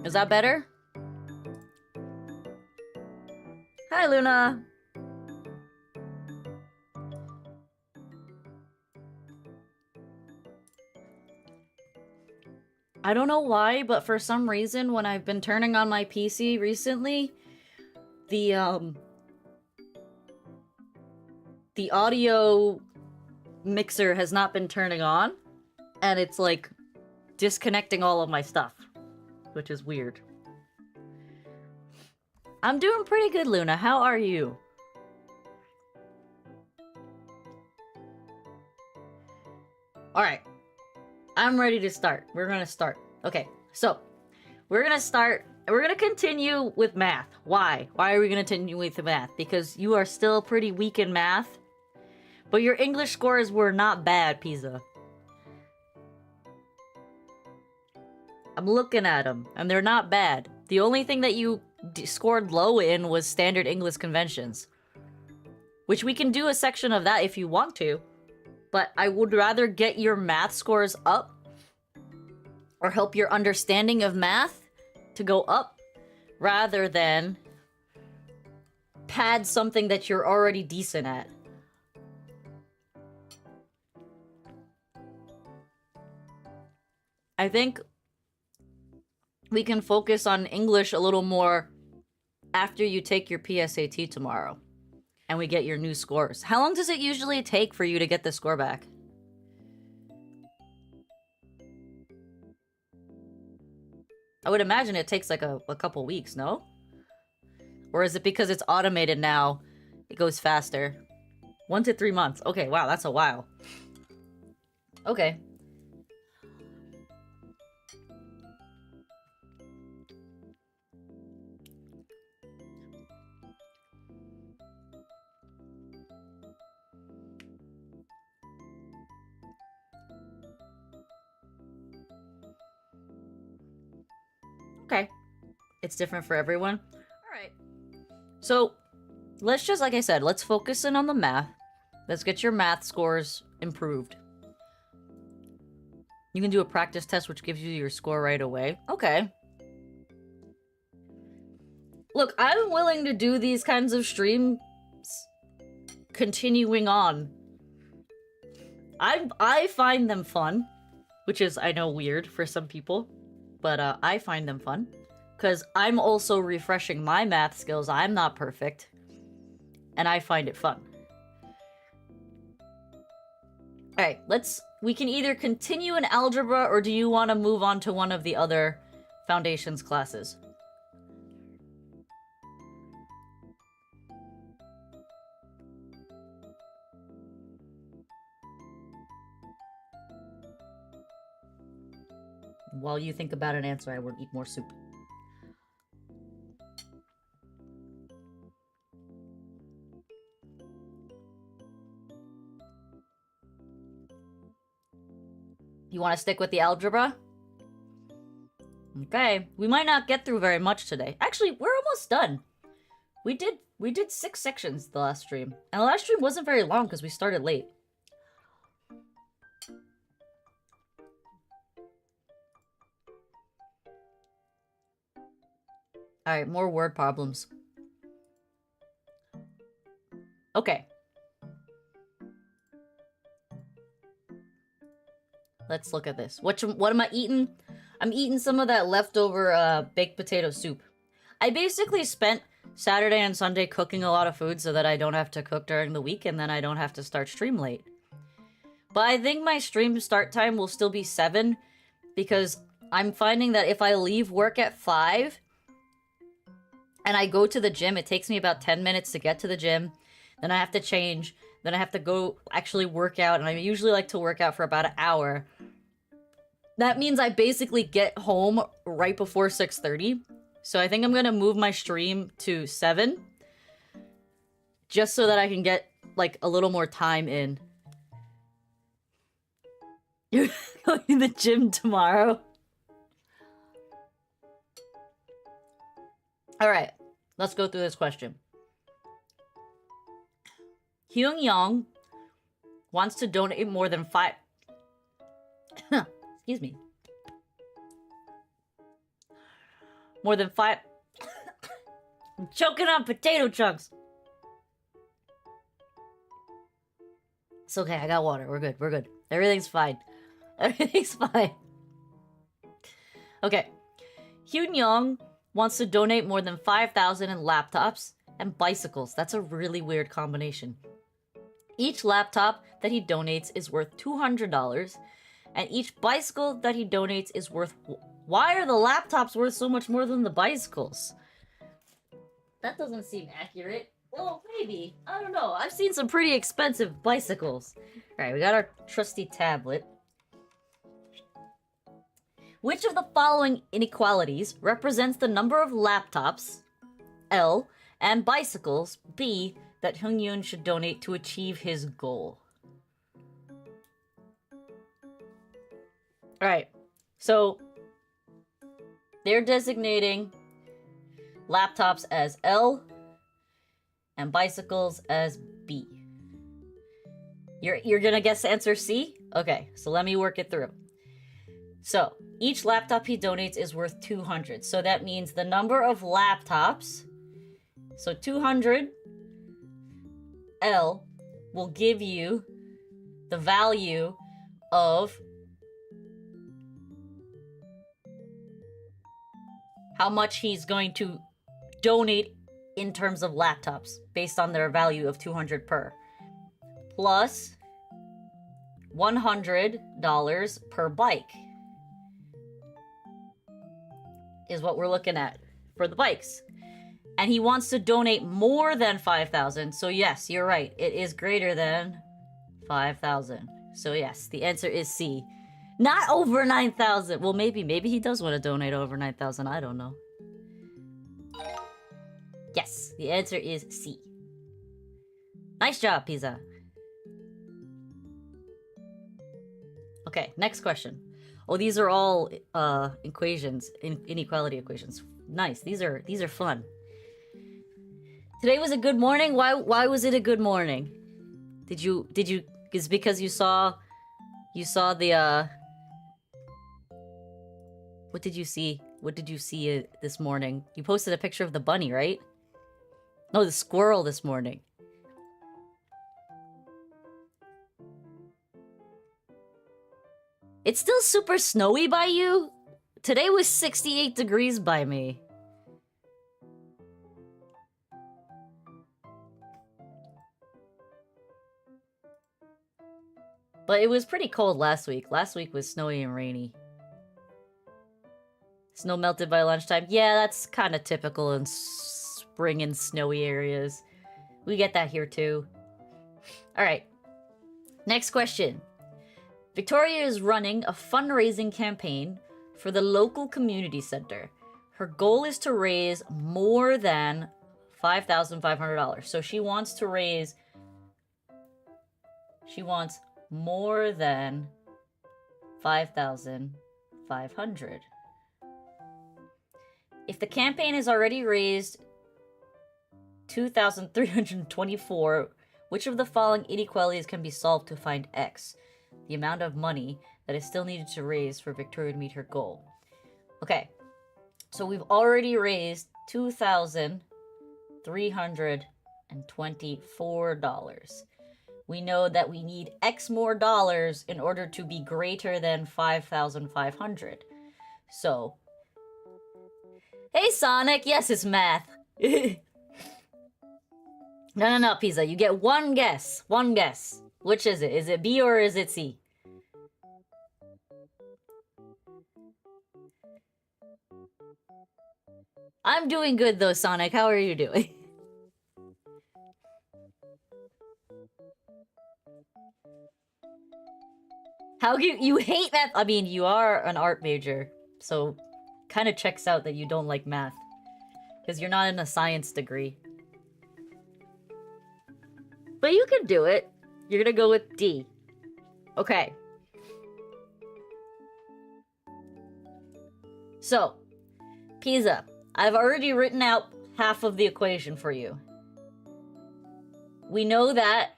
Is that better? Hi, Luna. I don't know why, but for some reason, when I've been turning on my PC recently, the audio mixer has not been turning on, and it's like disconnecting all of my stuff, which is weird. I'm doing pretty good, Luna. How are you? Alright. I'm ready to start. We're gonna start. Okay, so we're gonna continue with math. Why? Why are we gonna continue with math? Because you are still pretty weak in math, but your English scores were not bad, Pisa. I'm looking at them, and they're not bad. The only thing that you scored low in was standard English conventions, which we can do a section of that if you want to, but I would rather get your math scores up or help your understanding of math to go up rather than pad something that you're already decent at. I think we can focus on English a little more after you take your PSAT tomorrow and we get your new scores. How long does it usually take for you to get the score back? I would imagine it takes like a couple weeks, no? Or is it because it's automated now, it goes faster? 1 to 3 months. Okay, wow, that's a while. Okay. Okay. It's different for everyone. Alright. So, let's just, like I said, let's focus in on the math. Let's get your math scores improved. You can do a practice test which gives you your score right away. Okay. Look, I'm willing to do these kinds of streams continuing on. I find them fun, which is, I know, weird for some people, but I find them fun because I'm also refreshing my math skills. I'm not perfect, and I find it fun. Alright, we can either continue in algebra, or do you want to move on to one of the other foundations classes? While you think about an answer, I will eat more soup. You want to stick with the algebra? Okay, we might not get through very much today. Actually, we're almost done. We did 6 sections the last stream. And the last stream wasn't very long because we started late. Alright, more word problems. Okay. Let's look at this. What am I eating? I'm eating some of that leftover baked potato soup. I basically spent Saturday and Sunday cooking a lot of food so that I don't have to cook during the week and then I don't have to start stream late. But I think my stream start time will still be 7 because I'm finding that if I leave work at 5 and I go to the gym, it takes me about 10 minutes to get to the gym. Then I have to change. Then I have to go actually work out, and I usually like to work out for about an hour. That means I basically get home right before 6:30. So I think I'm gonna move my stream to 7. Just so that I can get, like, a little more time in. You're going to the gym tomorrow? Alright, let's go through this question. Hyung Young wants to donate more than 5... Excuse me. more than 5... I'm choking on potato chunks. It's okay, I got water. We're good, we're good. Everything's fine. Everything's fine. Okay. Hyun Young wants to donate more than 5,000 in laptops and bicycles. That's a really weird combination. Each laptop that he donates is worth $200, and each bicycle that he donates is worth... Why are the laptops worth so much more than the bicycles? That doesn't seem accurate. Well, maybe. I don't know. I've seen some pretty expensive bicycles. Alright, we got our trusty tablet. Which of the following inequalities represents the number of laptops, L, and bicycles, B, that Hyun should donate to achieve his goal? Alright, so they're designating laptops as L and bicycles as B. You're gonna guess answer C? Okay, so let me work it through. So, each laptop he donates is worth 200. So that means the number of laptops, so 200 L will give you the value of how much he's going to donate in terms of laptops based on their value of 200 per. Plus $100 per bike is what we're looking at for the bikes. And he wants to donate more than 5,000. So yes, you're right. It is greater than 5,000. So yes, the answer is C. Not over 9,000. Well, maybe he does want to donate over 9,000. I don't know. Yes, the answer is C. Nice job, Pizza. Okay, next question. Oh, these are all equations, inequality equations. Nice. These are fun. Today was a good morning. Why was it a good morning? Did you is because you saw the what did you see? What did you see this morning? You posted a picture of the bunny, right? No, the squirrel this morning. It's still super snowy by you? Today was 68 degrees by me. But it was pretty cold last week. Last week was snowy and rainy. Snow melted by lunchtime. Yeah, that's kind of typical in spring and snowy areas. We get that here too. Alright. Next question. Victoria is running a fundraising campaign for the local community center. Her goal is to raise more than $5,500. So she wants to raise... She wants more than 5,500. If the campaign has already raised 2,324, which of the following inequalities can be solved to find X? The amount of money that is still needed to raise for Victoria to meet her goal. Okay, so we've already raised $2,324. We know that we need X more dollars in order to be greater than 5,500. So, hey Sonic, yes, it's math. No, Pizza, you get one guess. One guess. Which is it? Is it B or is it C? I'm doing good though, Sonic. How are you doing? How you hate math? I mean, you are an art major, so kind of checks out that you don't like math. Because you're not in a science degree. But you can do it. You're gonna go with D. Okay. So, Pizza, I've already written out half of the equation for you. We know that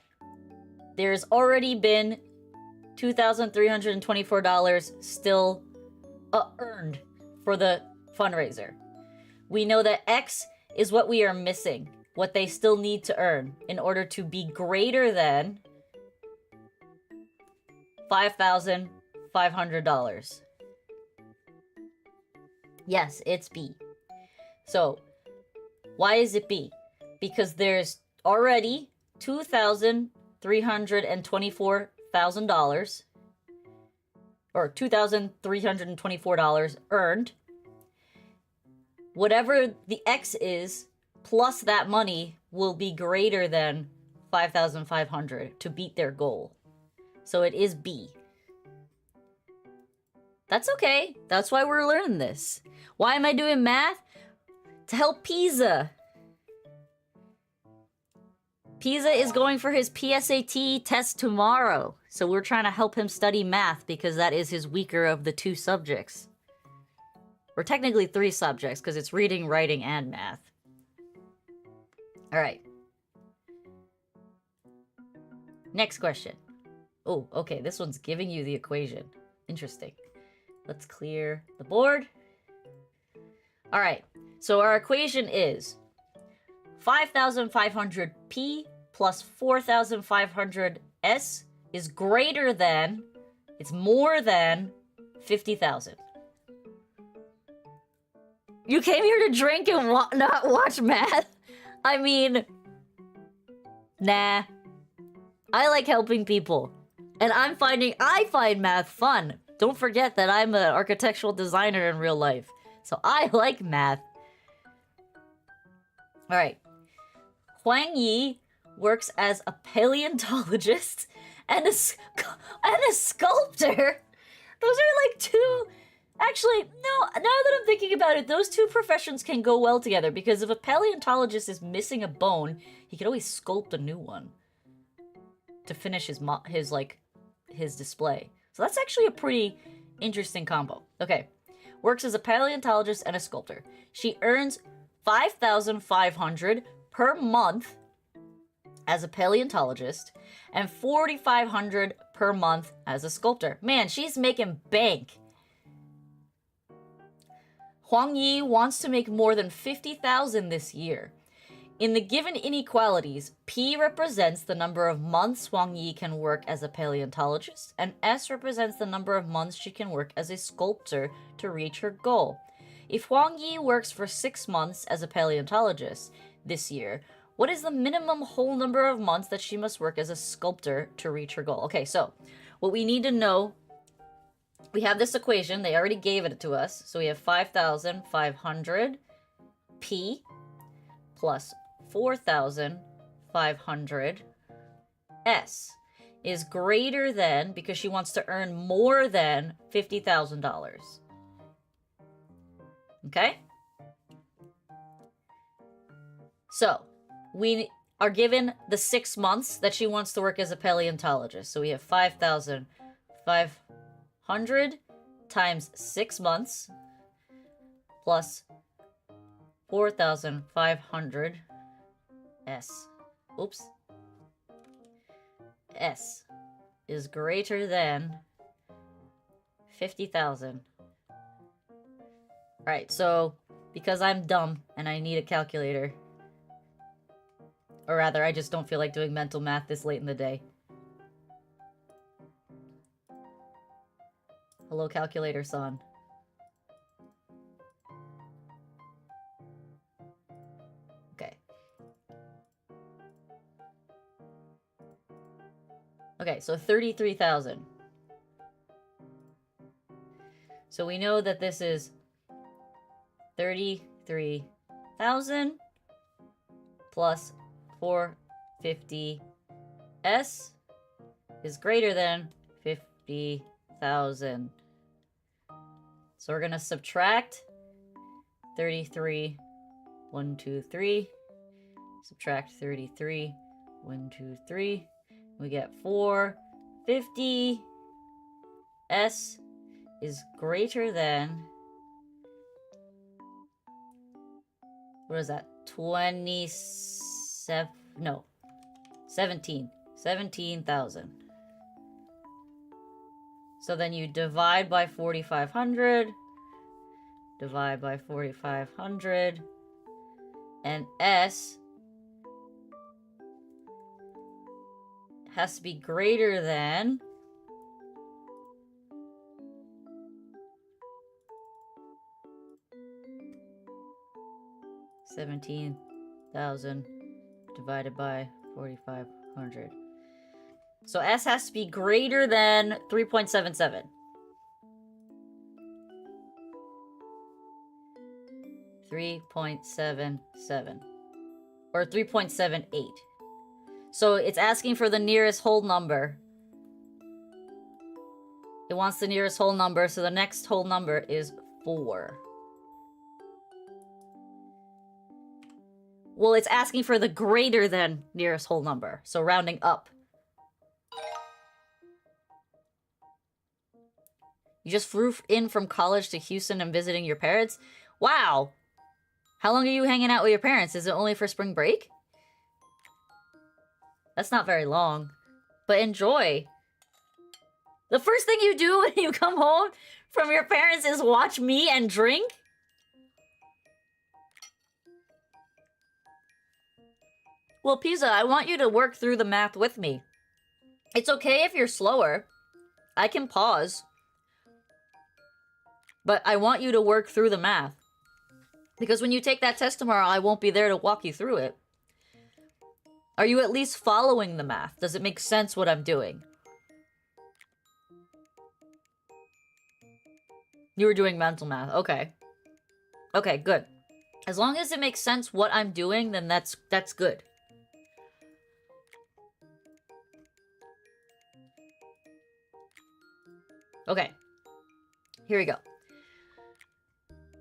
there's already been $2,324 still earned for the fundraiser. we know that X is what we are missing, what they still need to earn in order to be greater than $5,500. Yes, it's B. So, why is it B? Because there's already $2,324,000 or $2,324 earned. Whatever the X is, plus that money will be greater than 5,500 to beat their goal. So it is B. That's okay. That's why we're learning this. Why am I doing math? To help Pisa. Pisa is going for his PSAT test tomorrow. So we're trying to help him study math because that is his weaker of the 2 subjects. Or technically 3 subjects because it's reading, writing, and math. All right. Next question. Oh, okay. This one's giving you the equation. Interesting. Let's clear the board. All right. So our equation is 5,500p plus 4,500s is greater than, it's more than 50,000. You came here to drink and not watch math? I mean, nah. I like helping people. And I find math fun. Don't forget that I'm an architectural designer in real life. So I like math. Alright. Huang Yi works as a paleontologist and a sculptor. Those are like 2... Actually, no, now that I'm thinking about it, those 2 professions can go well together because if a paleontologist is missing a bone, he could always sculpt a new one to finish his display. So that's actually a pretty interesting combo. Okay. Works as a paleontologist and a sculptor. She earns 5,500 per month as a paleontologist and 4,500 per month as a sculptor. Man, she's making bank. Huang Yi wants to make more than 50,000 this year. In the given inequalities, P represents the number of months Huang Yi can work as a paleontologist, and S represents the number of months she can work as a sculptor to reach her goal. If Huang Yi works for 6 months as a paleontologist this year, what is the minimum whole number of months that she must work as a sculptor to reach her goal? Okay, so what we need to know, we have this equation. They already gave it to us. So we have 5,500 P plus 4,500 S is greater than, because she wants to earn more than $50,000. Okay? So we are given the 6 months that she wants to work as a paleontologist. So we have 5,500 times 6 months plus 4,500 S. Oops. S is greater than 50,000. Alright, so because I'm dumb and I need a calculator, or rather, I just don't feel like doing mental math this late in the day. Hello, calculator son. Okay. Okay, so 33,000. So we know that this is 33,000 plus 450 S is greater than 50,000. So we're gonna subtract 33, 1, 2, 3. Subtract 33, 1, 2, 3. We get 450 S is greater than, what is that? 27, no, 17,000. So then you divide by 4,500, divide by 4,500. And S has to be greater than 17,000 divided by 4,500. So S has to be greater than 3.77. 3.77. Or 3.78. So it's asking for the nearest whole number. It wants the nearest whole number, so the next whole number is 4. Well, it's asking for the greater than nearest whole number, so rounding up. You just flew in from college to Houston and visiting your parents? Wow! How long are you hanging out with your parents? Is it only for spring break? That's not very long. But enjoy. The first thing you do when you come home from your parents is watch me and drink? Well, Pizza, I want you to work through the math with me. It's okay if you're slower. I can pause. But I want you to work through the math. Because when you take that test tomorrow, I won't be there to walk you through it. Are you at least following the math? Does it make sense what I'm doing? You were doing mental math. Okay. Okay, good. As long as it makes sense what I'm doing, then that's good. Okay. Here we go.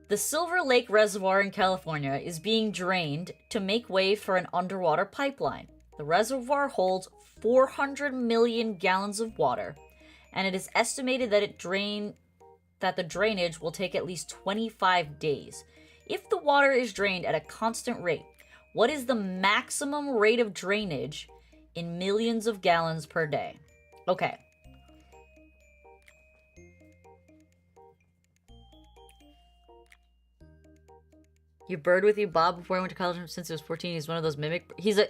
The Silver Lake Reservoir in California is being drained to make way for an underwater pipeline. The reservoir holds 400 million gallons of water, and it is estimated that the drainage will take at least 25 days. If the water is drained at a constant rate, what is the maximum rate of drainage in millions of gallons per day? Okay. You bird with you, Bob, before I went to college since he was 14. He's one of those mimic. He's a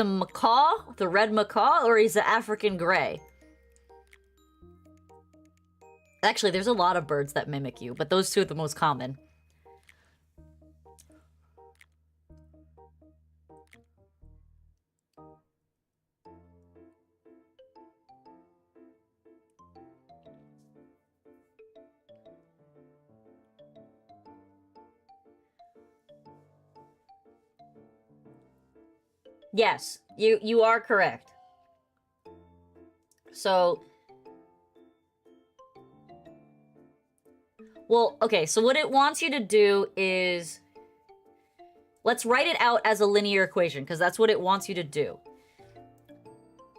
macaw, the red macaw, or he's an African gray. Actually, there's a lot of birds that mimic you, but those two are the most common. Yes, you are correct. So, well, okay, so what it wants you to do is, let's write it out as a linear equation, because that's what it wants you to do.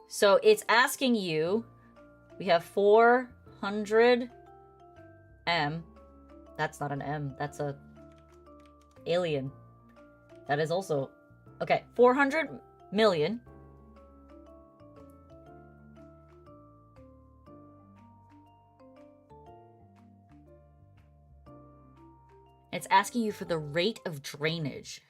So it's asking you, we have 400 M. That's not an M, that's a alien. That is also, okay, 400 million. It's asking you for the rate of drainage.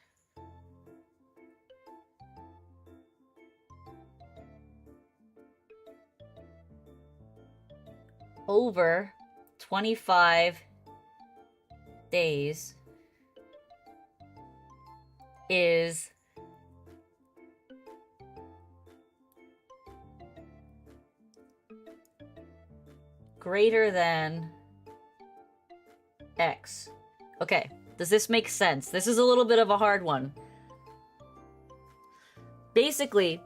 Over 25 days is greater than X. Okay, does this make sense? This is a little bit of a hard one. Basically,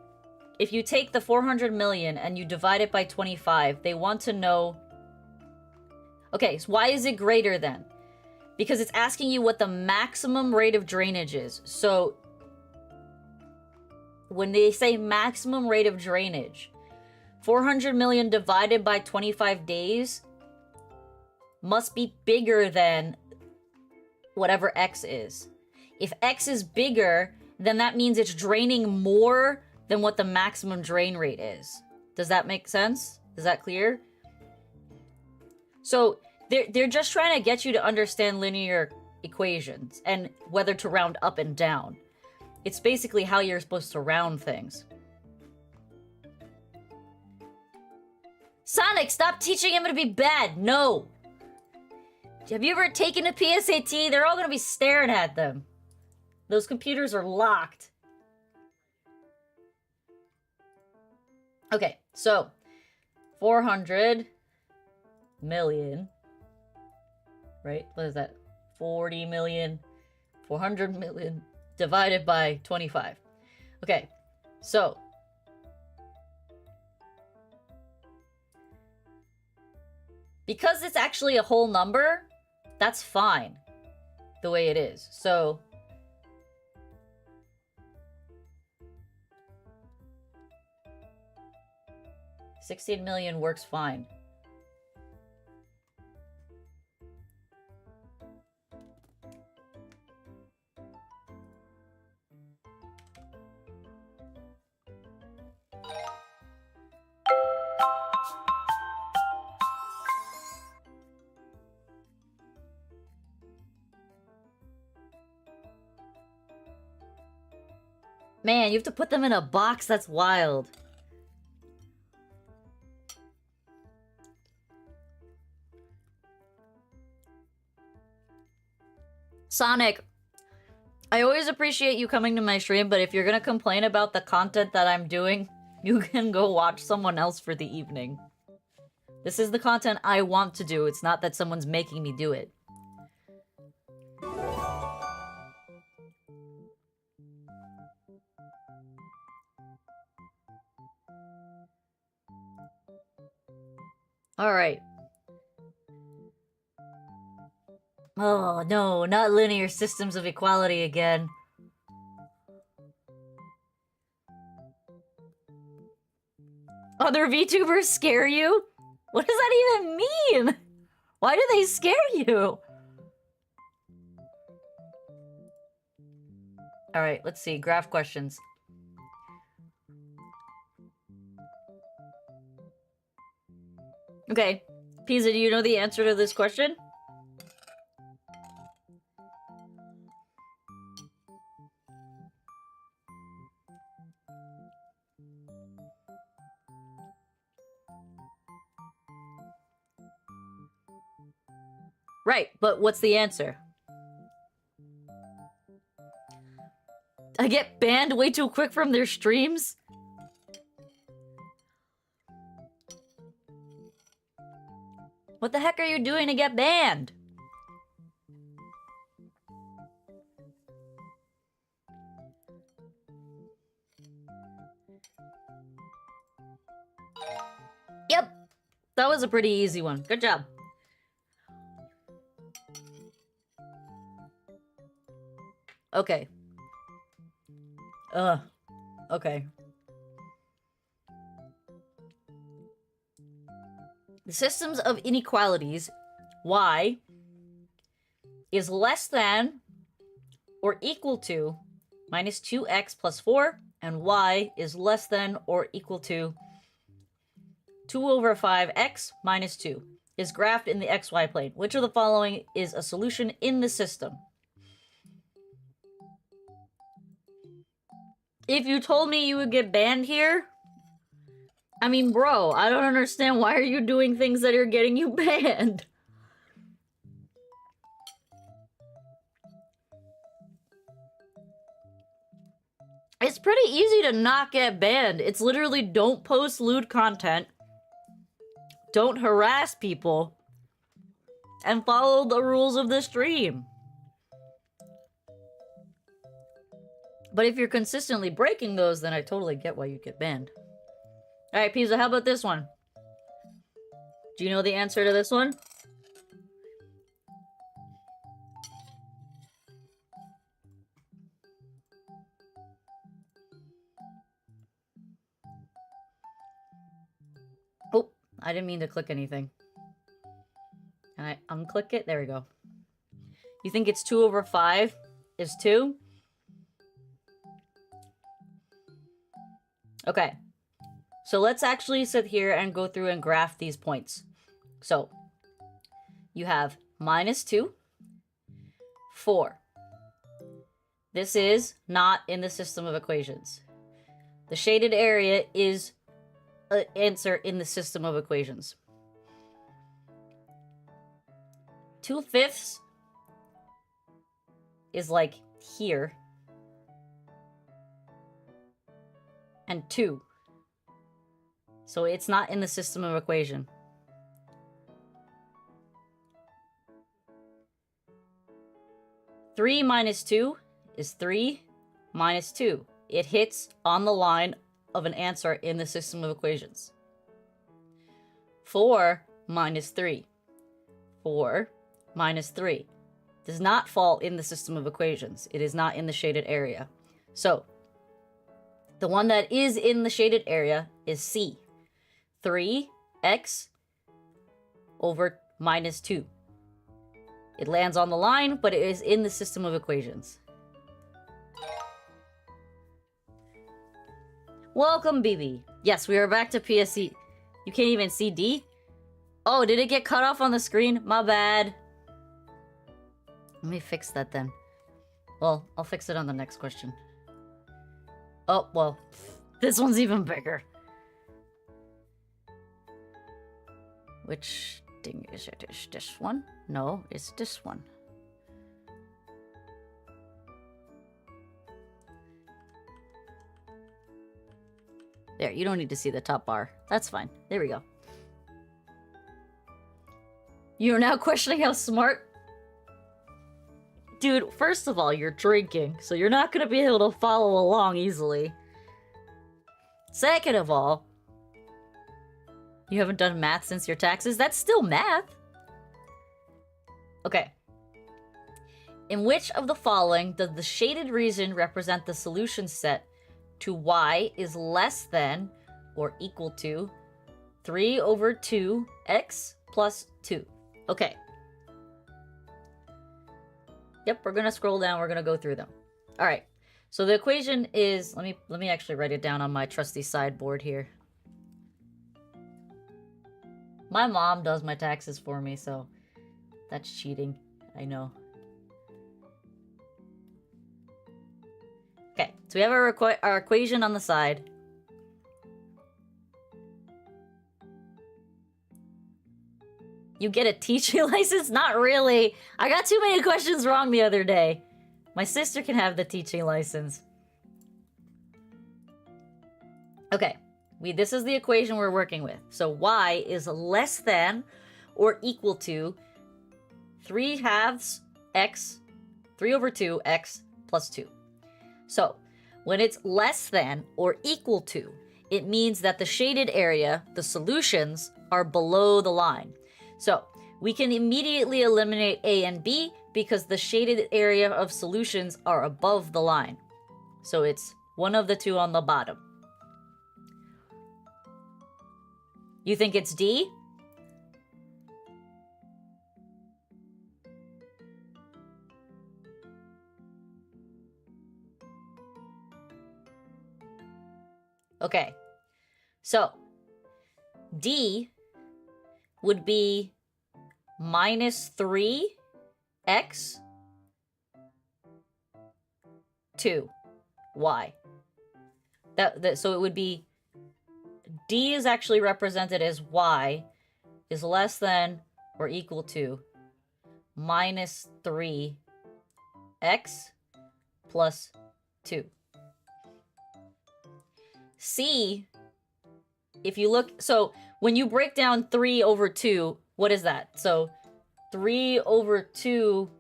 if you take the 400 million and you divide it by 25, they want to know... Okay, so why is it greater than? Because it's asking you what the maximum rate of drainage is. So, when they say maximum rate of drainage, 400 million divided by 25 days must be bigger than whatever X is. If X is bigger, then that means it's draining more than what the maximum drain rate is. Does that make sense? Is that clear? So They're just trying to get you to understand linear equations and whether to round up and down. It's basically how you're supposed to round things. Sonic, stop teaching him to be bad. No. Have you ever taken a PSAT? They're all gonna be staring at them. Those computers are locked. Okay, so 400 million, right? What is that? 40 million, 400 million divided by 25. Okay, so because it's actually a whole number, that's fine the way it is. So 16 million works fine. Man, you have to put them in a box? That's wild. Sonic, I always appreciate you coming to my stream, but if you're gonna complain about the content that I'm doing, you can go watch someone else for the evening. This is the content I want to do. It's not that someone's making me do it. Alright. Oh, no, not linear systems of equality again. Other VTubers scare you? What does that even mean? Why do they scare you? Alright, let's see. Graph questions. Okay. Pizza, do you know the answer to this question? Right, but what's the answer? I get banned way too quick from their streams? What the heck are you doing to get banned? Yep, that was a pretty easy one. Good job. Okay. Okay. The systems of inequalities, y is less than or equal to minus 2x plus 4, and y is less than or equal to 2 over 5x minus 2, is graphed in the xy plane. Which of the following is a solution in the system? If you told me you would get banned here, I mean, bro, I don't understand why are you doing things that are getting you banned? It's pretty easy to not get banned. It's literally don't post lewd content, don't harass people, and follow the rules of the stream. But if you're consistently breaking those, then I totally get why you get banned. Alright, Pizza, how about this one? Do you know the answer to this one? Oh, I didn't mean to click anything. Can I unclick it? There we go. You think it's 2 over 5 is 2? Okay. So let's actually sit here and go through and graph these points. So you have minus 2, 4. This is not in the system of equations. The shaded area is an answer in the system of equations. 2/5 is like here. And 2. So it's not in the system of equation. Three minus 2 is 3 minus 2. It hits on the line of an answer in the system of equations. 4 minus 3. 4 minus 3 does not fall in the system of equations. It is not in the shaded area. So, the one that is in the shaded area is C. 3x over minus 2. It lands on the line, but it is in the system of equations. Welcome, BB. Yes, we are back to PSC. You can't even see D? Oh, did it get cut off on the screen? My bad. Let me fix that then. Well, I'll fix it on the next question. Oh, well, this one's even bigger. Which thing is it? Is this one? No, it's this one. There, you don't need to see the top bar. That's fine. There we go. You're now questioning how smart... Dude, first of all, you're drinking, so you're not gonna be able to follow along easily. Second of all, you haven't done math since your taxes? That's still math! Okay. In which of the following does the shaded region represent the solution set to y is less than or equal to 3 over 2x plus 2? Okay. Yep, we're gonna scroll down, we're gonna go through them. Alright, so the equation is, let me actually write it down on my trusty sideboard here. My mom does my taxes for me, so that's cheating, I know. Okay, so we have our equation on the side. You get a teaching license? Not really. I got too many questions wrong the other day. My sister can have the teaching license. Okay, this is the equation we're working with. So y is less than or equal to 3/2 x, 3 over 2 x plus 2. So when it's less than or equal to, it means that the shaded area, the solutions, are below the line. So we can immediately eliminate A and B because the shaded area of solutions are above the line. So it's one of the two on the bottom. You think it's D? Okay. So D would be minus 3x 2y. So it would be D is actually represented as y is less than or equal to minus 3x plus 2. C, if you look, so when you break down 3 over 2, what is that? So 3 over 2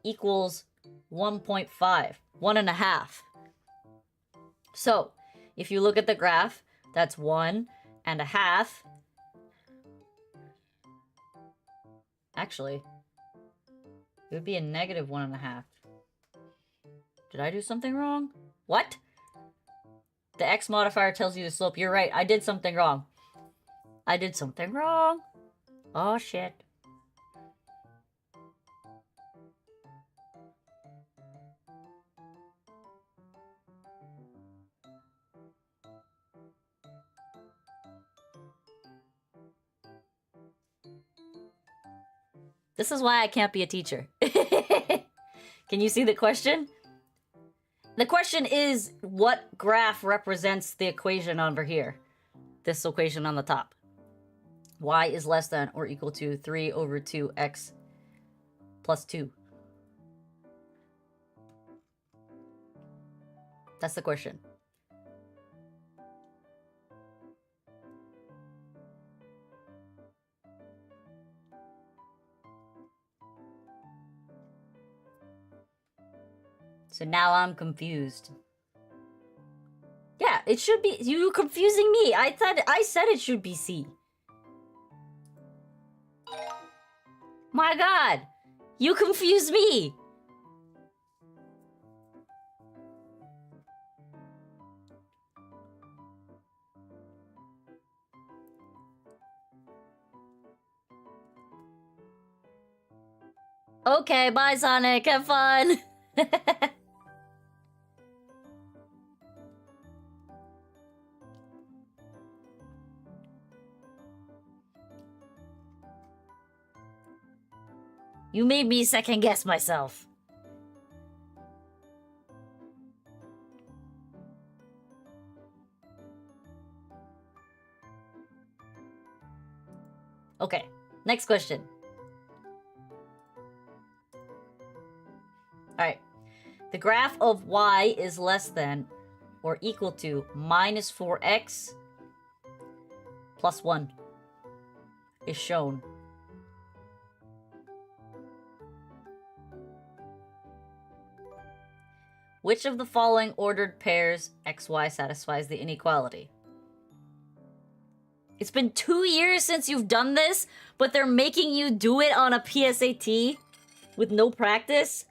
equals 1.5, 1.5. So if you look at the graph, that's 1.5. Actually, it would be a negative 1.5. Did I do something wrong? What? The X modifier tells you the slope. You're right. I did something wrong. I did something wrong. Oh, shit. This is why I can't be a teacher. Can you see the question? The question is, what graph represents the equation over here? This equation on the top. Y is less than or equal to 3 over 2x plus 2. That's the question. So now I'm confused. Yeah, it should be. You confusing me. I said it should be C. My God, you confused me. Okay, bye, Sonic. Have fun. You made me second guess myself. Okay, next question. Alright. The graph of y is less than or equal to minus 4x plus 1 is shown. Which of the following ordered pairs xy satisfies the inequality? It's been 2 years since you've done this, but they're making you do it on a PSAT with no practice?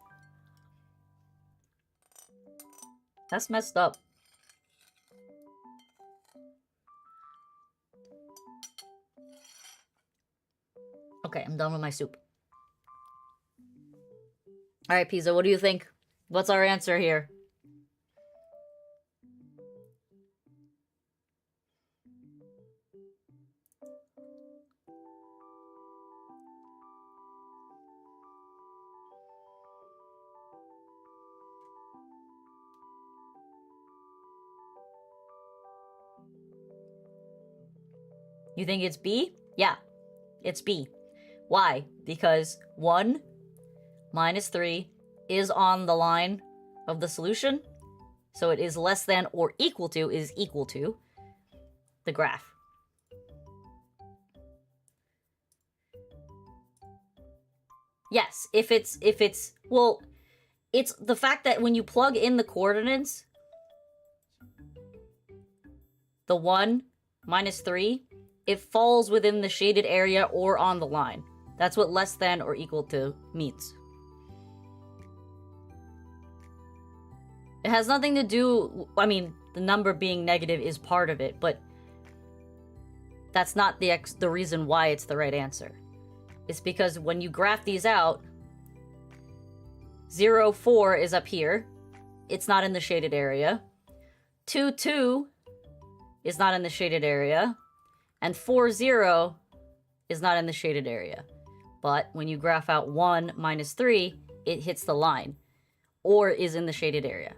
That's messed up. Okay, I'm done with my soup. Alright, Pizza, what do you think? What's our answer here? You think it's B? Yeah, it's B. Why? Because 1 minus 3 is on the line of the solution, so it is less than or equal to is equal to the graph. Yes, if it's well, it's the fact that when you plug in the coordinates, the 1 minus 3, it falls within the shaded area or on the line. That's what less than or equal to means. It has nothing to do, I mean, the number being negative is part of it, but that's not the reason why it's the right answer. It's because when you graph these out, 0, 4 is up here. It's not in the shaded area. 2, 2 is not in the shaded area. And 4, 0 is not in the shaded area. But when you graph out 1 minus 3, it hits the line. Or is in the shaded area.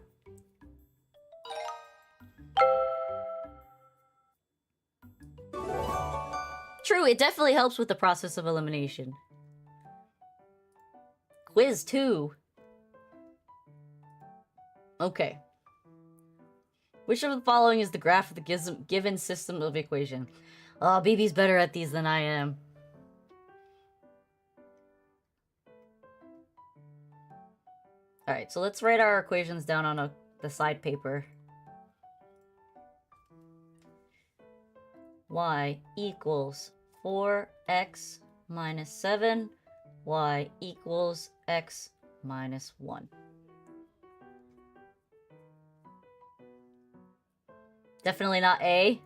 True, it definitely helps with the process of elimination. Quiz 2. Okay. Which of the following is the graph of the given system of equation? Oh, BB's better at these than I am. Alright, so let's write our equations down on the side paper. Y equals 4x minus 7. Y equals x minus 1. Definitely not A.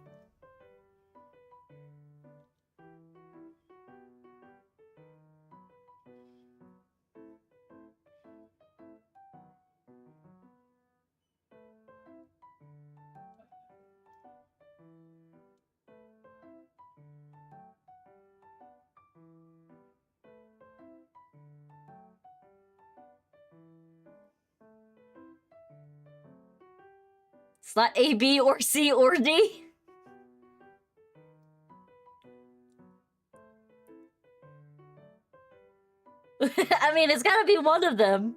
It's not A, B, or C, or D. I mean, it's gotta be one of them.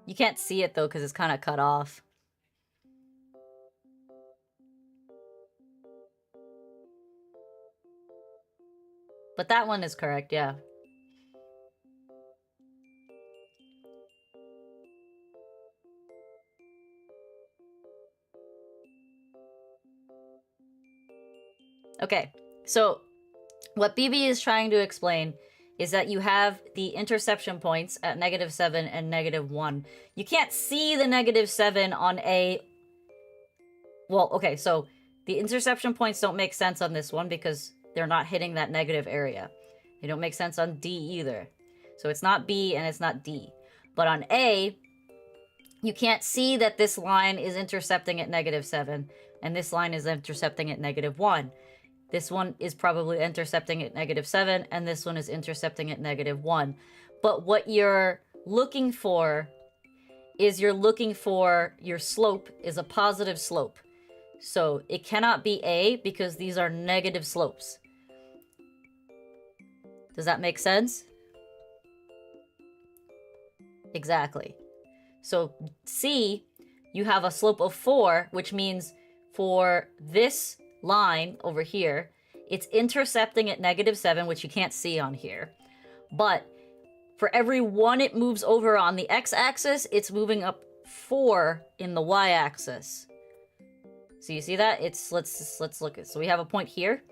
You can't see it though because it's kind of cut off. But that one is correct, yeah. Okay, so what BB is trying to explain is that you have the interception points at -7 and -1. You can't see the -7 on A. Well, okay, so the interception points don't make sense on this one because they're not hitting that negative area. They don't make sense on D either. So it's not B and it's not D. But on A, you can't see that this line is intercepting at -7 and this line is intercepting at -1. This one is probably intercepting at -7 and this one is intercepting at -1. But what you're looking for is your slope is a positive slope. So it cannot be A because these are negative slopes. Does that make sense? Exactly. So C, you have a slope of 4, which means for this line over here, it's intercepting at -7, which you can't see on here. But for every 1 it moves over on the x-axis, it's moving up 4 in the y-axis. So you see that? Let's look at. So we have a point here.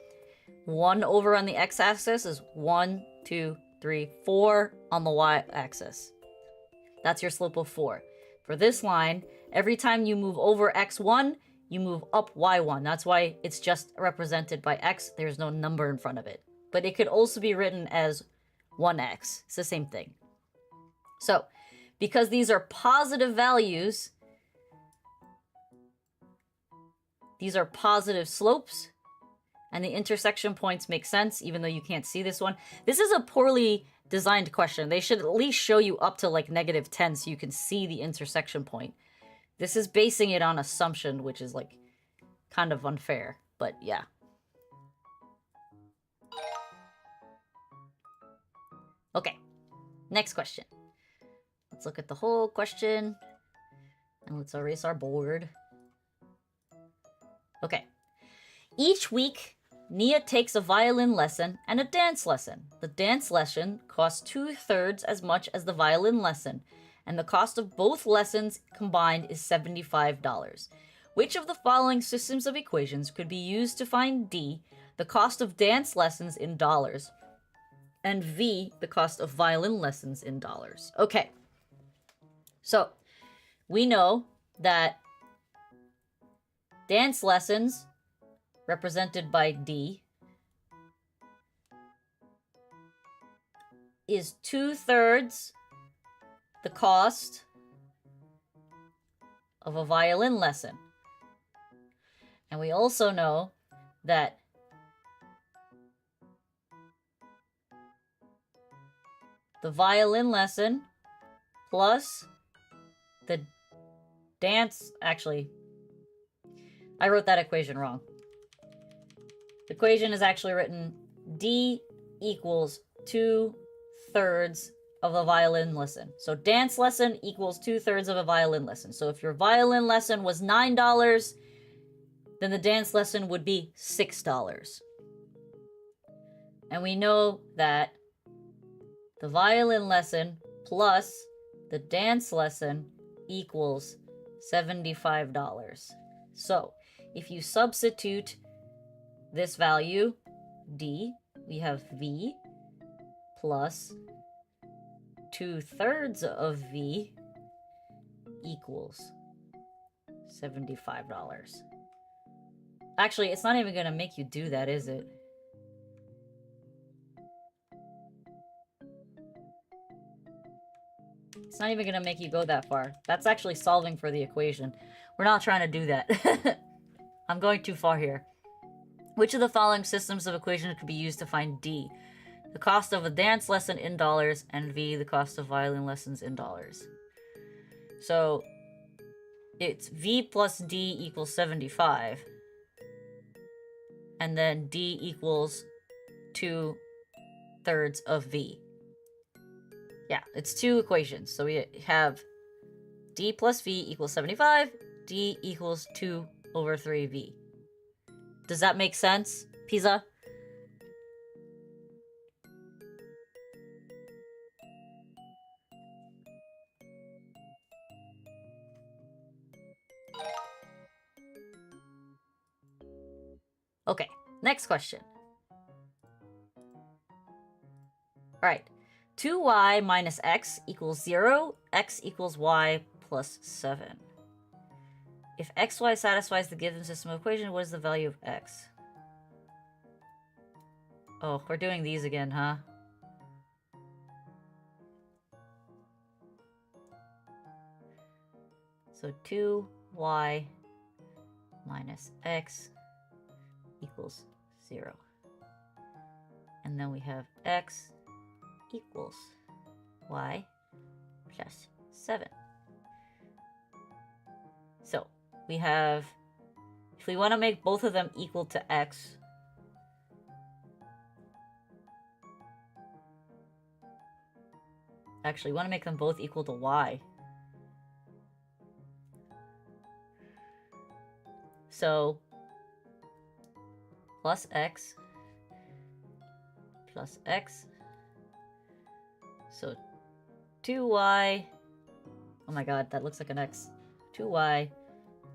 1 over on the x-axis is 1, 2, 3, 4 on the y-axis. That's your slope of 4. For this line, every time you move over x1, you move up y1. That's why it's just represented by x. There's no number in front of it. But it could also be written as 1x. It's the same thing. So, because these are positive values, these are positive slopes, and the intersection points make sense, even though you can't see this one. This is a poorly designed question. They should at least show you up to like -10 so you can see the intersection point. This is basing it on assumption, which is like kind of unfair, but yeah. Okay, next question. Let's look at the whole question and let's erase our board. Okay. Each week, Nia takes a violin lesson and a dance lesson. The dance lesson costs 2/3 as much as the violin lesson, and the cost of both lessons combined is $75. Which of the following systems of equations could be used to find D, the cost of dance lessons in dollars, and V, the cost of violin lessons in dollars? Okay. So, we know that dance lessons, represented by D, is 2/3 the cost of a violin lesson. And we also know that the violin lesson plus the dance... Actually, I wrote that equation wrong. The equation is actually written D equals 2/3 of a violin lesson. So dance lesson equals 2/3 of a violin lesson. So if your violin lesson was $9, then the dance lesson would be $6. And we know that the violin lesson plus the dance lesson equals $75. So if you substitute this value, D, we have v plus 2/3 of v equals $75. Actually, it's not even gonna make you do that, is it? It's not even gonna make you go that far. That's actually solving for the equation. We're not trying to do that. I'm going too far here. Which of the following systems of equations could be used to find D? The cost of a dance lesson in dollars, and V, the cost of violin lessons in dollars. So, it's V plus D equals 75. And then D equals 2/3 of V. Yeah, it's two equations. So we have D plus V equals 75. D equals 2/3V. Does that make sense, Pizza? Okay, next question. Alright. 2y minus x equals 0, x equals y plus 7. If xy satisfies the given system of equation, what is the value of x? Oh, we're doing these again, huh? So 2y minus x equals 0. And then we have x equals y plus 7. So we have, if we want to make both of them equal to x, actually we want to make them both equal to y. So plus x plus x. So 2y, oh my god, that looks like an x. 2y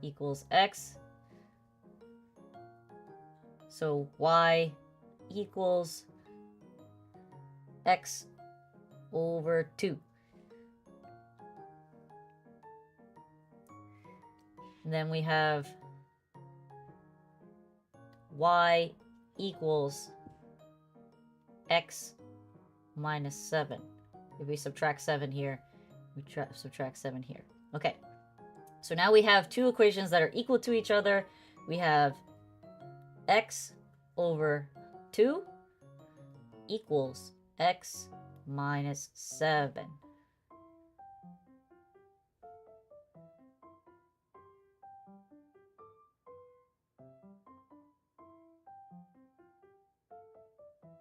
equals x. So y equals x over 2. And then we have y equals x minus 7. If we subtract 7 here, we subtract 7 here. Okay. So now we have two equations that are equal to each other. We have x over 2 equals x minus 7.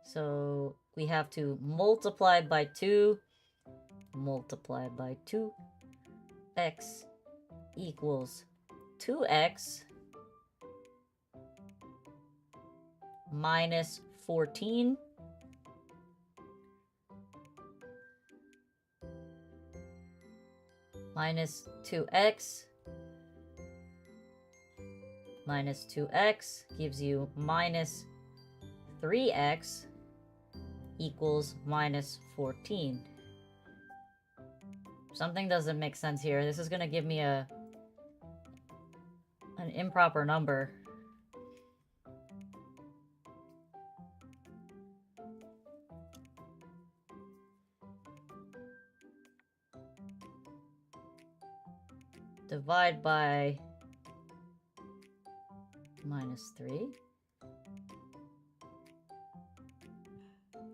So we have to multiply by 2, multiply by 2, x equals 2x minus 14 minus 2x minus 2x gives you minus 3x equals minus 14. Something doesn't make sense here. This is gonna give me an improper number. Divide by minus 3.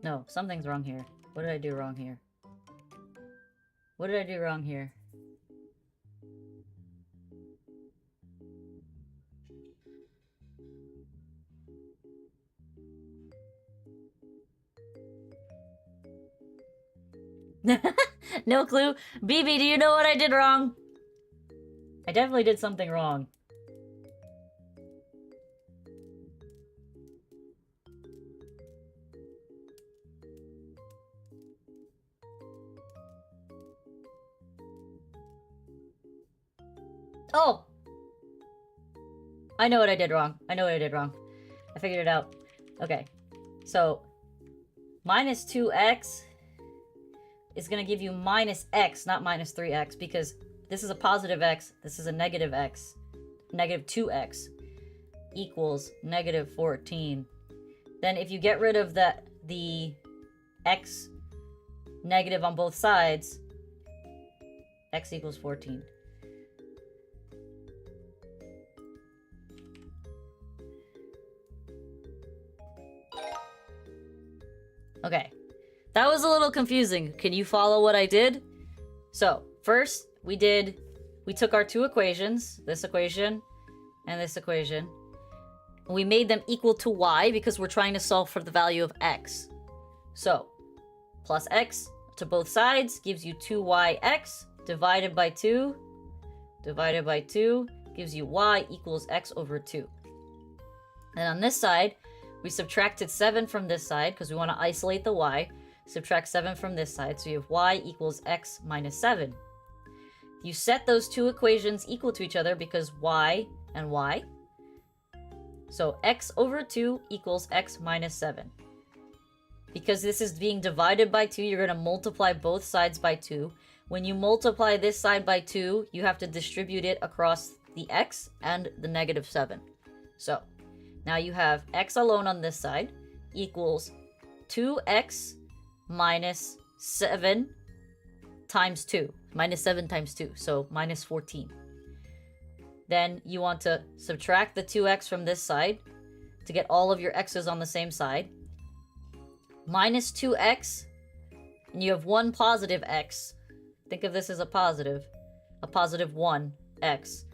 No, something's wrong here. What did I do wrong here? What did I do wrong here? No clue. BB, do you know what I did wrong? I definitely did something wrong. Oh! I know what I did wrong. I know what I did wrong. I figured it out. Okay. So, Minus 2x is going to give you minus x, not minus 3x, because this is a positive x, this is a negative x. Negative 2x equals negative 14. Then if you get rid of the x negative on both sides, x equals 14. Okay, that was a little confusing. Can you follow what I did? So first we took our two equations, this equation and this equation, and we made them equal to y because we're trying to solve for the value of x. So plus x to both sides gives you 2yx divided by 2 gives you y equals x over 2. And on this side, we subtracted 7 from this side because we want to isolate the y. Subtract 7 from this side, so you have y equals x minus 7. You set those two equations equal to each other because y and y. So x over 2 equals x minus 7. Because this is being divided by 2, you're going to multiply both sides by 2. When you multiply this side by 2, you have to distribute it across the x and the negative 7. So now you have x alone on this side equals 2x minus 7 times 2. Minus 7 times 2, so minus 14. Then you want to subtract the 2x from this side to get all of your x's on the same side. Minus 2x, and you have one positive x. Think of this as a positive 1x.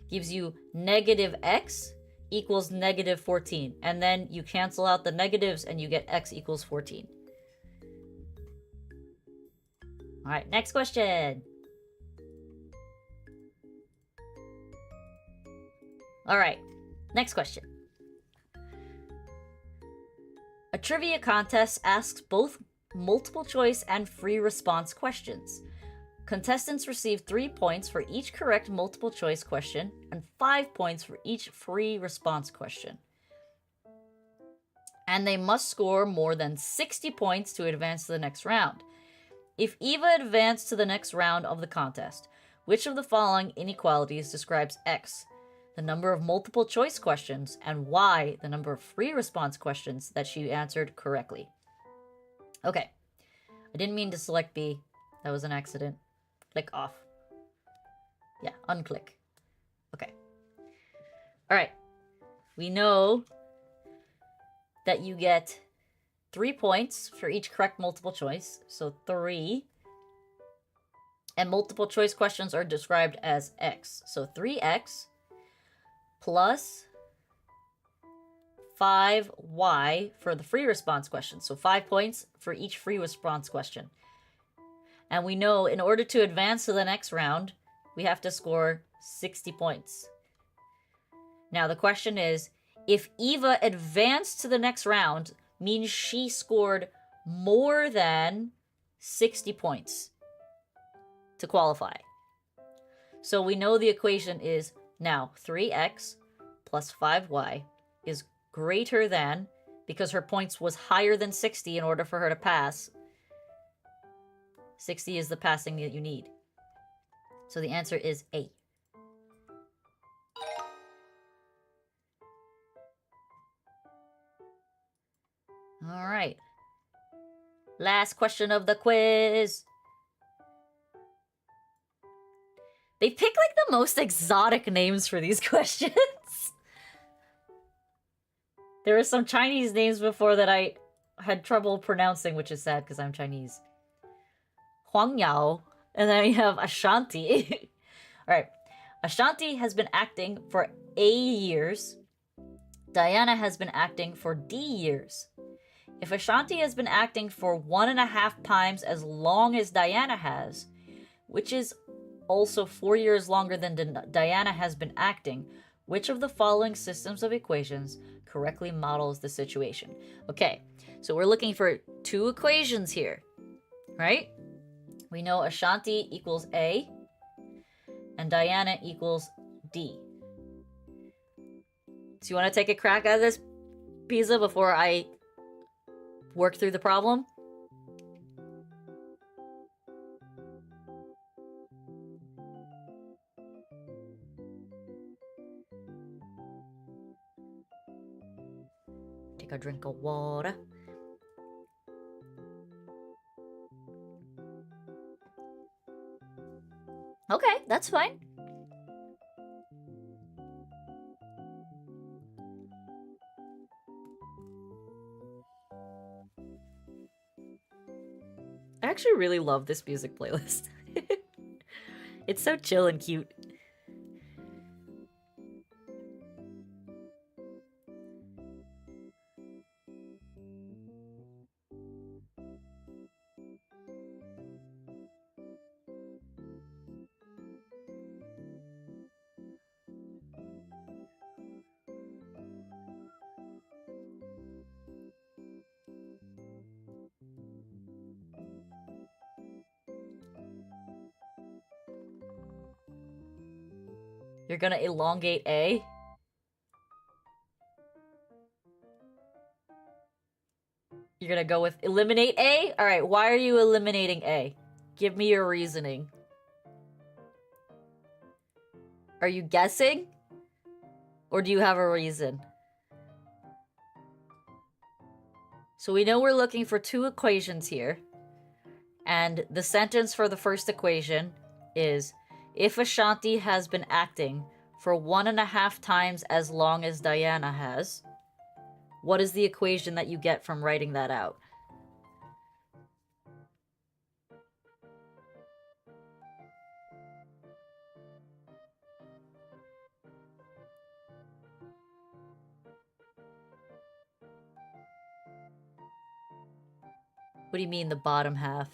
Gives you negative x equals negative 14. And then you cancel out the negatives and you get x equals 14. All right, next question. All right, next question. A trivia contest asks both multiple choice and free response questions. Contestants receive 3 points for each correct multiple choice question and 5 points for each free response question. And they must score more than 60 points to advance to the next round. If Eva advanced to the next round of the contest, which of the following inequalities describes X, the number of multiple choice questions, and Y, the number of free response questions that she answered correctly? Okay, I didn't mean to select B. That was an accident. Click off. Yeah, unclick. Okay. All right. We know that you get 3 points for each correct multiple choice. So 3. And multiple choice questions are described as X. So 3X plus 5Y for the free response question. So 5 points for each free response question. And we know in order to advance to the next round, we have to score 60 points. Now the question is, if Eva advanced to the next round, means she scored more than 60 points to qualify. So we know the equation is now 3x plus 5y is greater than, because her points was higher than 60 in order for her to pass. 60 is the passing that you need. So the answer is A. All right. Last question of the quiz. They pick like the most exotic names for these questions. There were some Chinese names before that I had trouble pronouncing, which is sad because I'm Chinese. Huang Yao. And then we have Ashanti. Alright. Ashanti has been acting for A years. Diana has been acting for D years. If Ashanti has been acting for 1.5 times as long as Diana has, which is also 4 years longer than Diana has been acting, which of the following systems of equations correctly models the situation? Okay, so we're looking for two equations here, right? We know Ashanti equals A and Diana equals D. So you want to take a crack at this, Pisa, before I work through the problem? Take a drink of water. Okay, that's fine. I actually really love this music playlist. It's so chill and cute. You're gonna elongate A? You're gonna go with eliminate A? Alright, why are you eliminating A? Give me your reasoning. Are you guessing? Or do you have a reason? So we know we're looking for two equations here. And the sentence for the first equation is, if Ashanti has been acting for 1.5 times as long as Diana has, what is the equation that you get from writing that out? What do you mean the bottom half?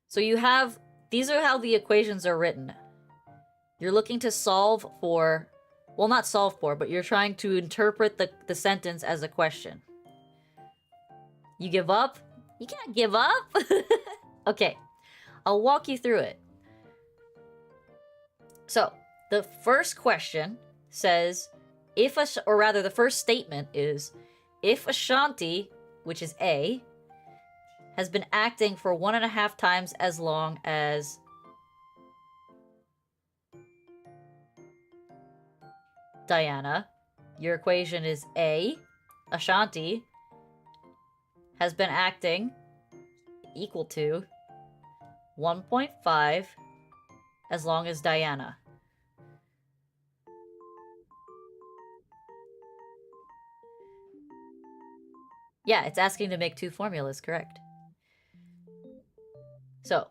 So you have, these are how the equations are written. You're looking to solve for, well, not solve for, but you're trying to interpret the sentence as a question. You give up? You can't give up. Okay, I'll walk you through it. So, the first question says, or rather the first statement is, if Ashanti, which is A, has been acting for 1.5 times as long as Diana, your equation is A, Ashanti, has been acting equal to 1.5 as long as Diana. Yeah, it's asking to make two formulas, correct. So,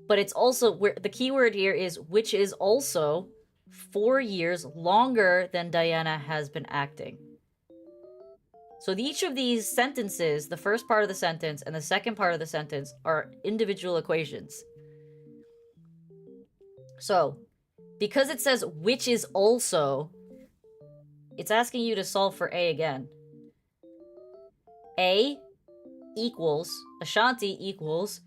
but it's also, the key word here is which is also 4 years longer than Diana has been acting. So each of these sentences, the first part of the sentence and the second part of the sentence, are individual equations. So, because it says which is also, it's asking you to solve for A again. A equals, Ashanti equals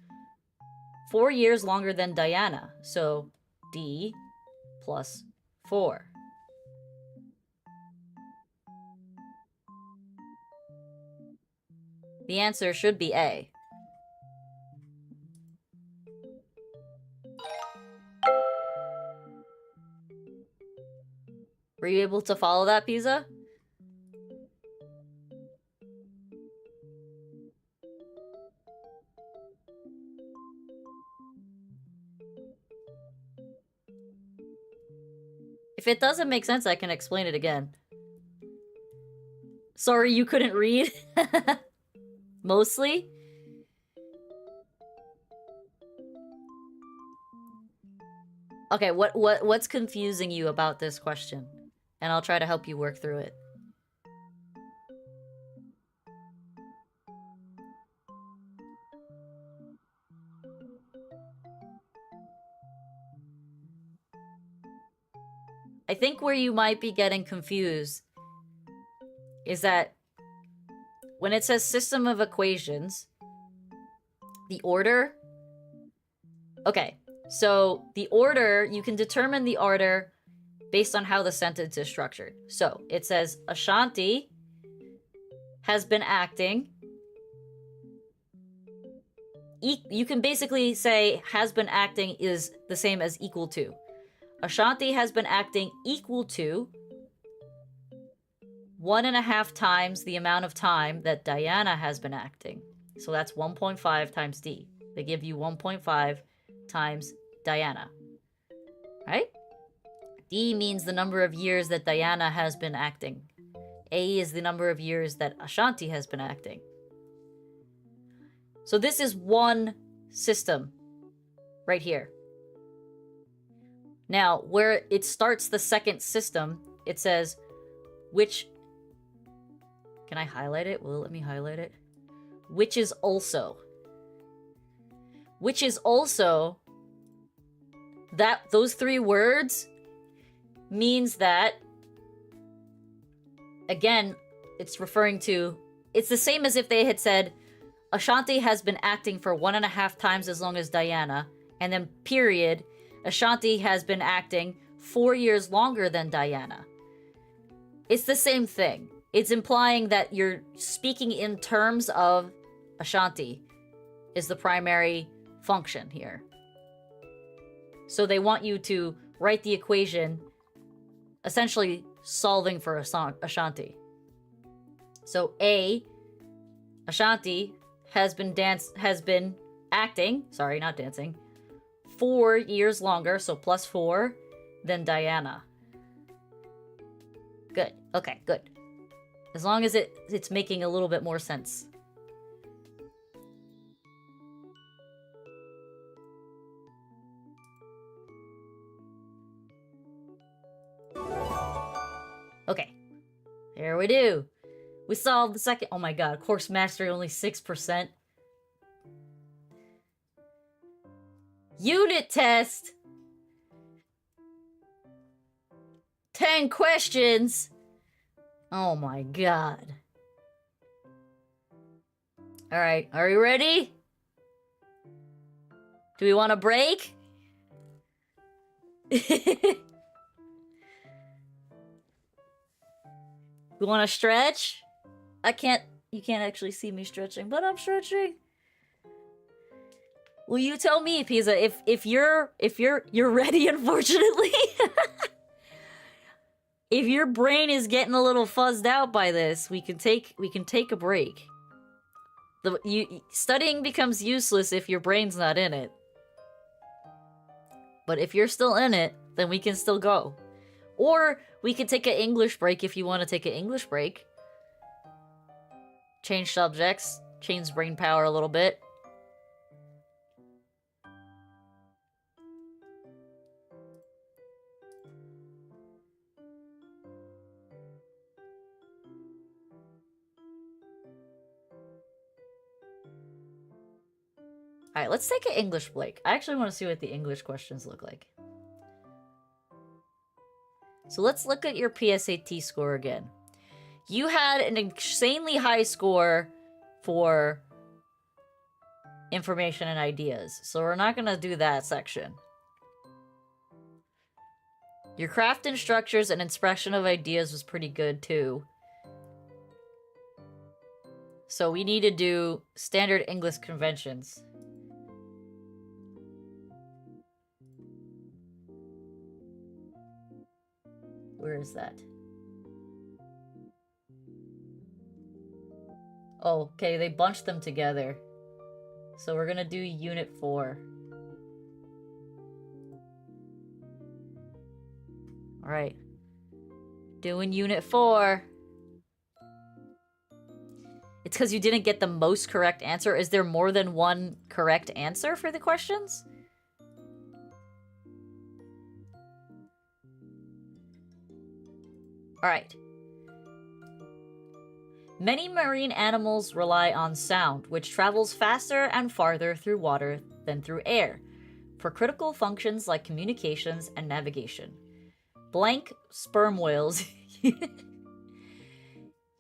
4 years longer than Diana. So, D plus 4. The answer should be A. Were you able to follow that, Pizza? If it doesn't make sense, I can explain it again. Sorry you couldn't read? Mostly? Okay, what's confusing you about this question? And I'll try to help you work through it. I think where you might be getting confused is that when it says system of equations, the order... Okay, so the order, you can determine the order based on how the sentence is structured. So it says Ashanti has been acting. You can basically say has been acting is the same as equal to. Ashanti has been acting equal to 1.5 times the amount of time that Diana has been acting. So that's 1.5 times D. They give you 1.5 times Diana. Right? D means the number of years that Diana has been acting. A is the number of years that Ashanti has been acting. So this is one system right here. Now, where it starts the second system, it says which... Can I highlight it? Will it let me highlight it? Which is also. Which is also... Those 3 words means that... Again, it's referring to... It's the same as if they had said, Ashanti has been acting for 1.5 times as long as Diana, and then period, Ashanti has been acting 4 years longer than Diana. It's the same thing. It's implying that you're speaking in terms of Ashanti is the primary function here. So they want you to write the equation essentially solving for Ashanti. So A, Ashanti has been acting, sorry, not dancing, 4 years longer, so plus 4, than Diana. Good. Okay, good. As long as it's making a little bit more sense. Okay. There we do. We solved the second... Oh my god, course mastery only 6%. Unit test! 10 questions! Oh my god. Alright, are we ready? Do we want a break? We want to stretch? You can't actually see me stretching, but I'm stretching. Will you tell me, Pisa, if you're ready, unfortunately? If your brain is getting a little fuzzed out by this, we can take a break. Studying becomes useless if your brain's not in it. But if you're still in it, then we can still go. Or we could take an English break if you want to take an English break. Change subjects, change brain power a little bit. Alright, let's take an English break. I actually want to see what the English questions look like. So let's look at your PSAT score again. You had an insanely high score for information and ideas, so we're not going to do that section. Your craft and structures and expression of ideas was pretty good too. So we need to do standard English conventions. Where is that? Oh, okay, they bunched them together. So we're gonna do Unit 4. Alright. Doing Unit 4. It's because you didn't get the most correct answer. Is there more than one correct answer for the questions? Alright. Many marine animals rely on sound, which travels faster and farther through water than through air, for critical functions like communications and navigation. Blank sperm whales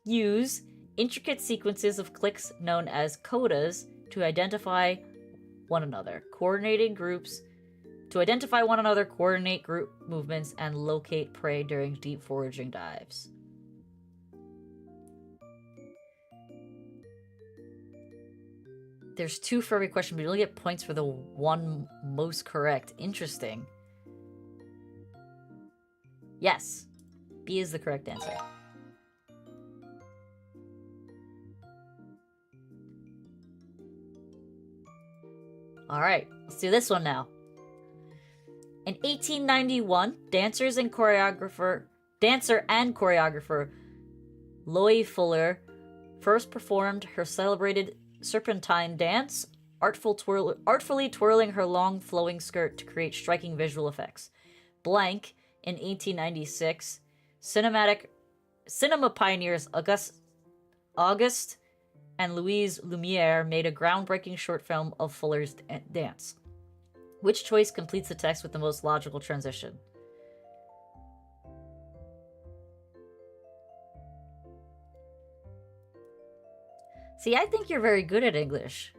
use intricate sequences of clicks known as codas to identify one another, coordinate group movements, and locate prey during deep foraging dives. There's 2 for every question, but you only get points for the one most correct. Interesting. Yes. B is the correct answer. Alright, let's do this one now. In 1891, dancer and choreographer Loie Fuller first performed her celebrated serpentine dance, artfully twirling her long flowing skirt to create striking visual effects. Blank, in 1896, cinema pioneers Auguste and Louise Lumiere made a groundbreaking short film of Fuller's dance. Which choice completes the text with the most logical transition? See, I think you're very good at English.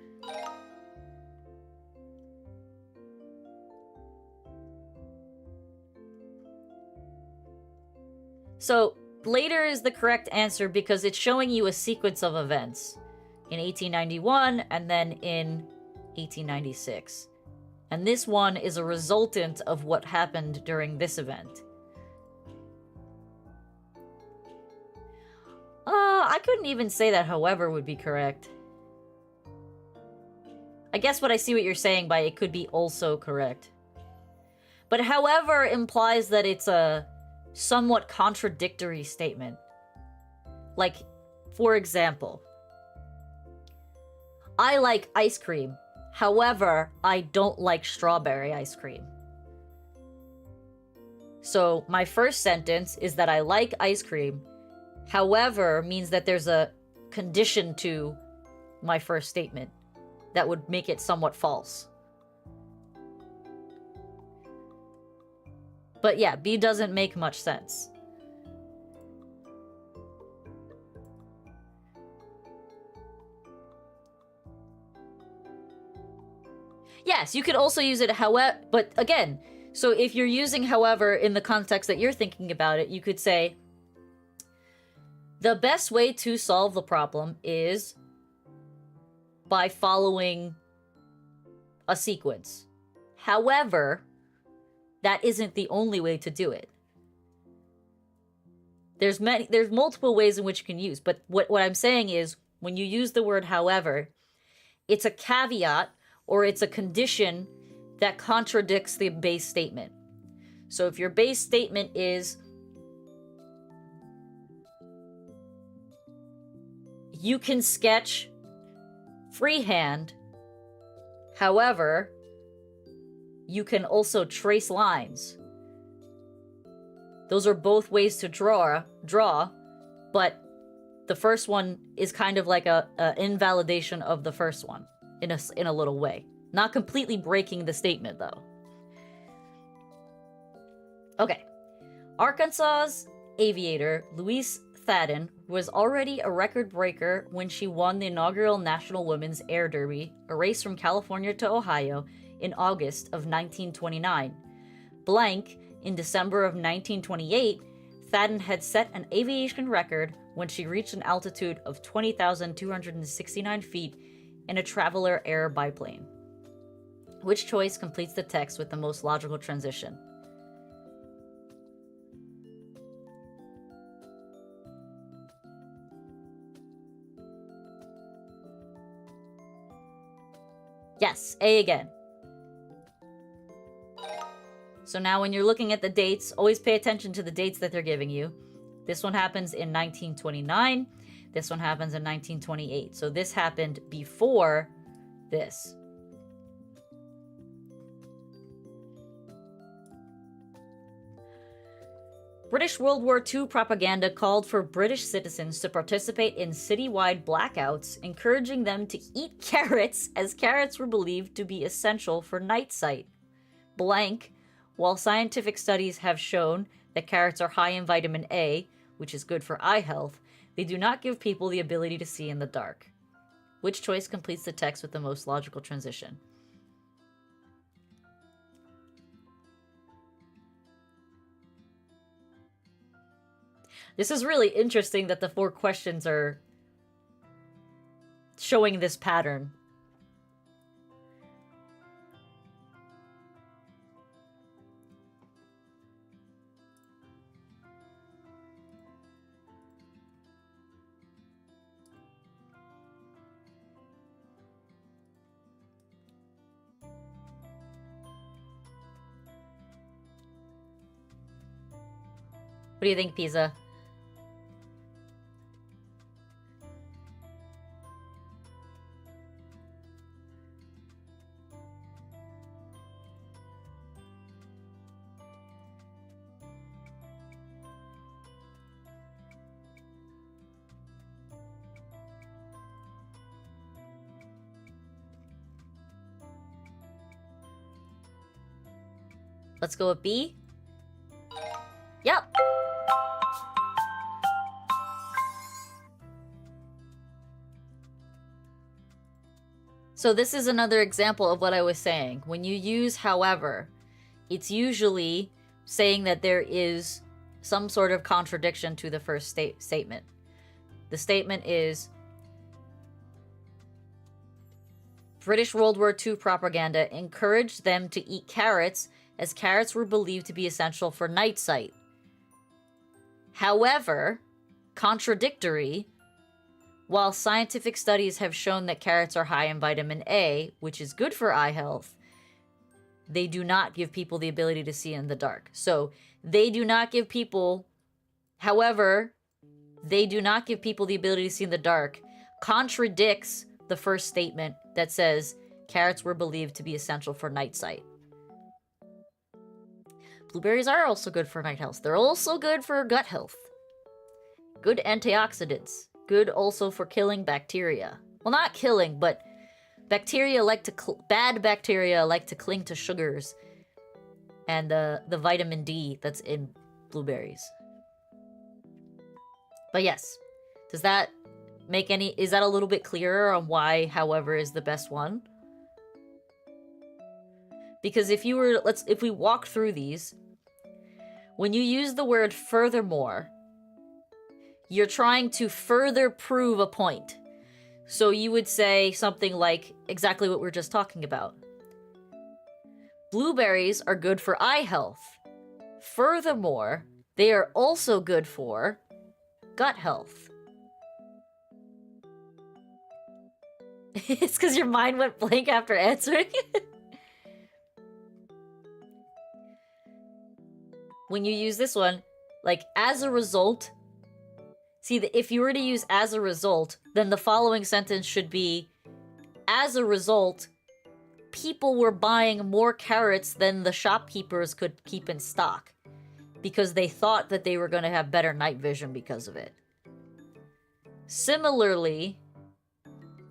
So, later is the correct answer because it's showing you a sequence of events. In 1891 and then in 1896. And this one is a resultant of what happened during this event. I couldn't even say that however would be correct. I guess what I see what you're saying by it could be also correct. But however implies that it's a somewhat contradictory statement. Like, for example, I like ice cream. However, I don't like strawberry ice cream. So my first sentence is that I like ice cream. However means that there's a condition to my first statement that would make it somewhat false. But yeah, B doesn't make much sense. Yes, you could also use it however, but again, so if you're using however in the context that you're thinking about it, you could say, the best way to solve the problem is by following a sequence. However, that isn't the only way to do it. There's multiple ways in which you can use, but what I'm saying is, when you use the word however, it's a caveat or it's a condition that contradicts the base statement. So if your base statement is, you can sketch freehand, however, you can also trace lines. Those are both ways to draw, but the first one is kind of like a invalidation of the first one in a little way. Not completely breaking the statement, though. Okay. Arkansas's aviator, Louise Thadden, was already a record breaker when she won the inaugural National Women's Air Derby, a race from California to Ohio, in August of 1929. Blank, in December of 1928, Thadden had set an aviation record when she reached an altitude of 20,269 feet in a Traveler Air biplane. Which choice completes the text with the most logical transition? Yes, A again. So now when you're looking at the dates, always pay attention to the dates that they're giving you. This one happens in 1929. This one happens in 1928. So this happened before this. British World War II propaganda called for British citizens to participate in citywide blackouts, encouraging them to eat carrots, as carrots were believed to be essential for night sight. Blank, while scientific studies have shown that carrots are high in vitamin A, which is good for eye health, they do not give people the ability to see in the dark. Which choice completes the text with the most logical transition? This is really interesting that the 4 questions are showing this pattern. What do you think, Pizza? Let's go with B. Yep. So this is another example of what I was saying. When you use however, it's usually saying that there is some sort of contradiction to the first statement. The statement is, British World War II propaganda encouraged them to eat carrots as carrots were believed to be essential for night sight. However, contradictory, while scientific studies have shown that carrots are high in vitamin A, which is good for eye health, they do not give people the ability to see in the dark. So they do not give people, however, they do not give people the ability to see in the dark, contradicts the first statement that says carrots were believed to be essential for night sight. Blueberries are also good for night health. They're also good for gut health. Good antioxidants. Good also for killing bacteria. Well, not killing, but bacteria like to bad bacteria like to cling to sugars and the vitamin D that's in blueberries. But yes, does that make any? Is that a little bit clearer on why, however, is the best one? Because if we walk through these, when you use the word furthermore, you're trying to further prove a point. So you would say something like exactly what we're just talking about. Blueberries are good for eye health. Furthermore, they are also good for gut health. It's because your mind went blank after answering. When you use this one, like, as a result, see, if you were to use as a result, then the following sentence should be, as a result, people were buying more carrots than the shopkeepers could keep in stock because they thought that they were going to have better night vision because of it. Similarly,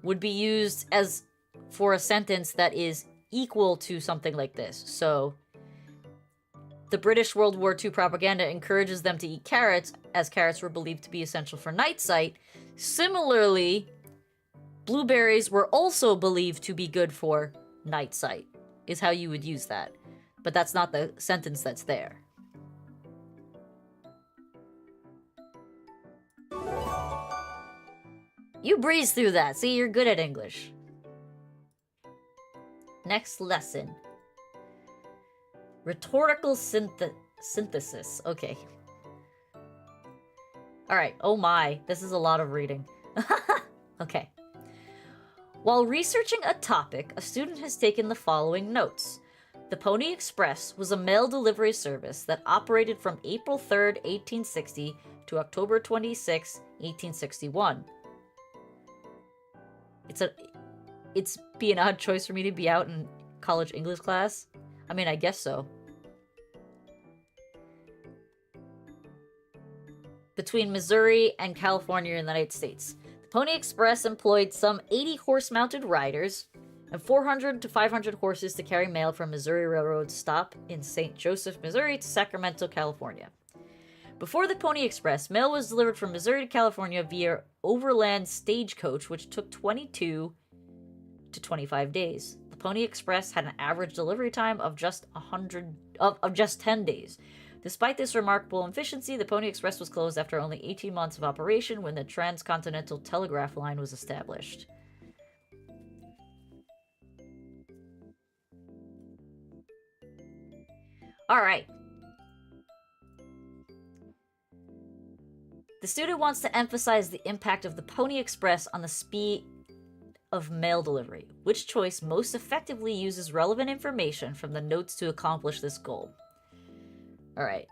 would be used as for a sentence that is equal to something like this. So, the British World War II propaganda encourages them to eat carrots, as carrots were believed to be essential for night sight. Similarly, blueberries were also believed to be good for night sight, is how you would use that. But that's not the sentence that's there. You breeze through that. See, you're good at English. Next lesson. Rhetorical synthesis. Okay. Alright. Oh my. This is a lot of reading. Okay. While researching a topic, a student has taken the following notes. The Pony Express was a mail delivery service that operated from April 3rd, 1860 to October 26, 1861. It's be an odd choice for me to be out in college English class. I mean, I guess so. Between Missouri and California in the United States. The Pony Express employed some 80 horse-mounted riders and 400 to 500 horses to carry mail from Missouri Railroad stop in St. Joseph, Missouri to Sacramento, California. Before the Pony Express, mail was delivered from Missouri to California via overland stagecoach, which took 22 to 25 days. The Pony Express had an average delivery time of just 10 days. Despite this remarkable efficiency, the Pony Express was closed after only 18 months of operation when the Transcontinental Telegraph Line was established. Alright. The student wants to emphasize the impact of the Pony Express on the speed of mail delivery. Which choice most effectively uses relevant information from the notes to accomplish this goal? Alright.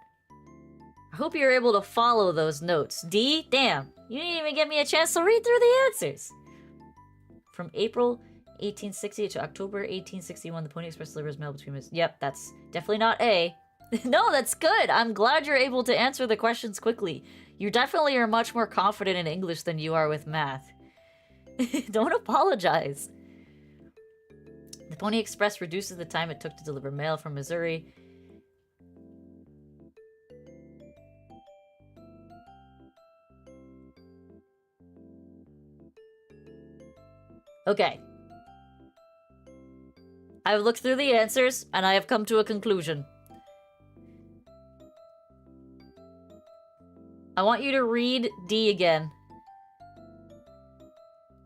I hope you're able to follow those notes. D, damn, you didn't even give me a chance to read through the answers. From April 1860 to October 1861, the Pony Express delivers mail between us. Yep, that's definitely not A. No, that's good. I'm glad you're able to answer the questions quickly. You definitely are much more confident in English than you are with math. Don't apologize. The Pony Express reduces the time it took to deliver mail from Missouri. Okay. I've looked through the answers, and I have come to a conclusion. I want you to read D again.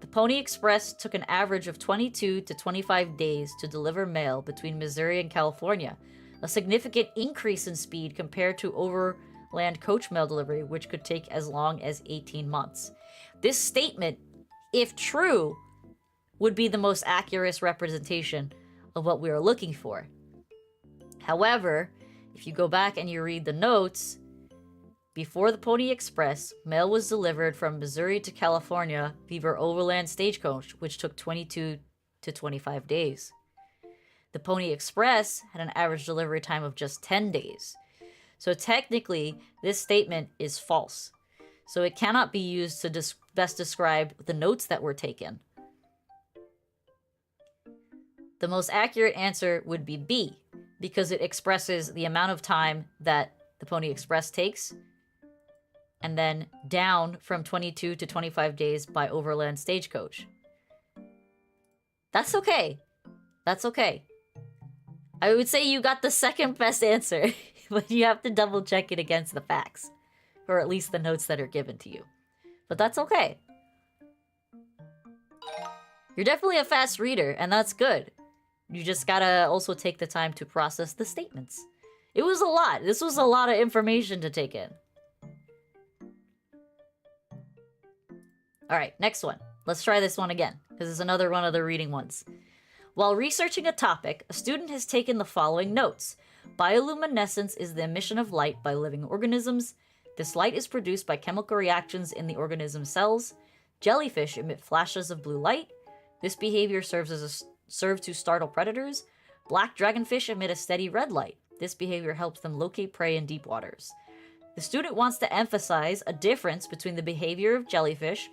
The Pony Express took an average of 22 to 25 days to deliver mail between Missouri and California, a significant increase in speed compared to overland coach mail delivery, which could take as long as 18 months. This statement, if true, would be the most accurate representation of what we are looking for. However, if you go back and you read the notes, before the Pony Express, mail was delivered from Missouri to California via overland stagecoach, which took 22 to 25 days. The Pony Express had an average delivery time of just 10 days. So technically, this statement is false. So it cannot be used to best describe the notes that were taken. The most accurate answer would be B, because it expresses the amount of time that the Pony Express takes, and then down from 22 to 25 days by overland stagecoach. That's okay. That's okay. I would say you got the second best answer, but you have to double check it against the facts, or at least the notes that are given to you. But that's okay. You're definitely a fast reader, and that's good. You just gotta also take the time to process the statements. It was a lot. This was a lot of information to take in. Alright, next one. Let's try this one again, because it's another one of the reading ones. While researching a topic, a student has taken the following notes. Bioluminescence is the emission of light by living organisms. This light is produced by chemical reactions in the organism cells. Jellyfish emit flashes of blue light. This behavior serves to startle predators. Black dragonfish emit a steady red light. This behavior helps them locate prey in deep waters. The student wants to emphasize a difference between the behavior of jellyfish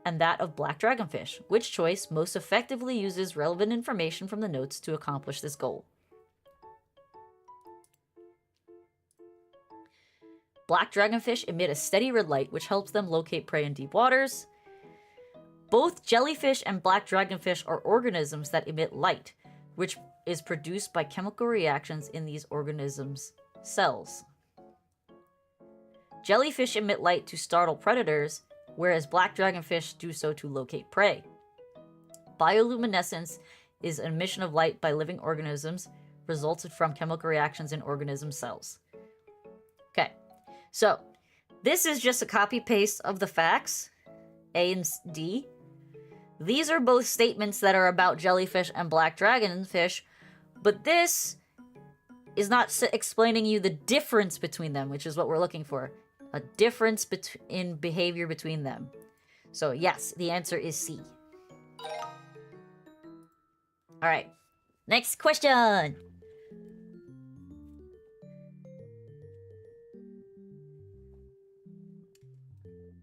and that of black dragonfish. Which choice most effectively uses relevant information from the notes to accomplish this goal? Black dragonfish emit a steady red light, which helps them locate prey in deep waters. Both jellyfish and black dragonfish are organisms that emit light, which is produced by chemical reactions in these organisms' cells. Jellyfish emit light to startle predators, whereas black dragonfish do so to locate prey. Bioluminescence is an emission of light by living organisms resulted from chemical reactions in organism cells. Okay, so this is just a copy-paste of the facts, A and D. These are both statements that are about jellyfish and black dragonfish, but this is not explaining you the difference between them, which is what we're looking for. A difference in behavior between them. So yes, the answer is C. Alright, next question!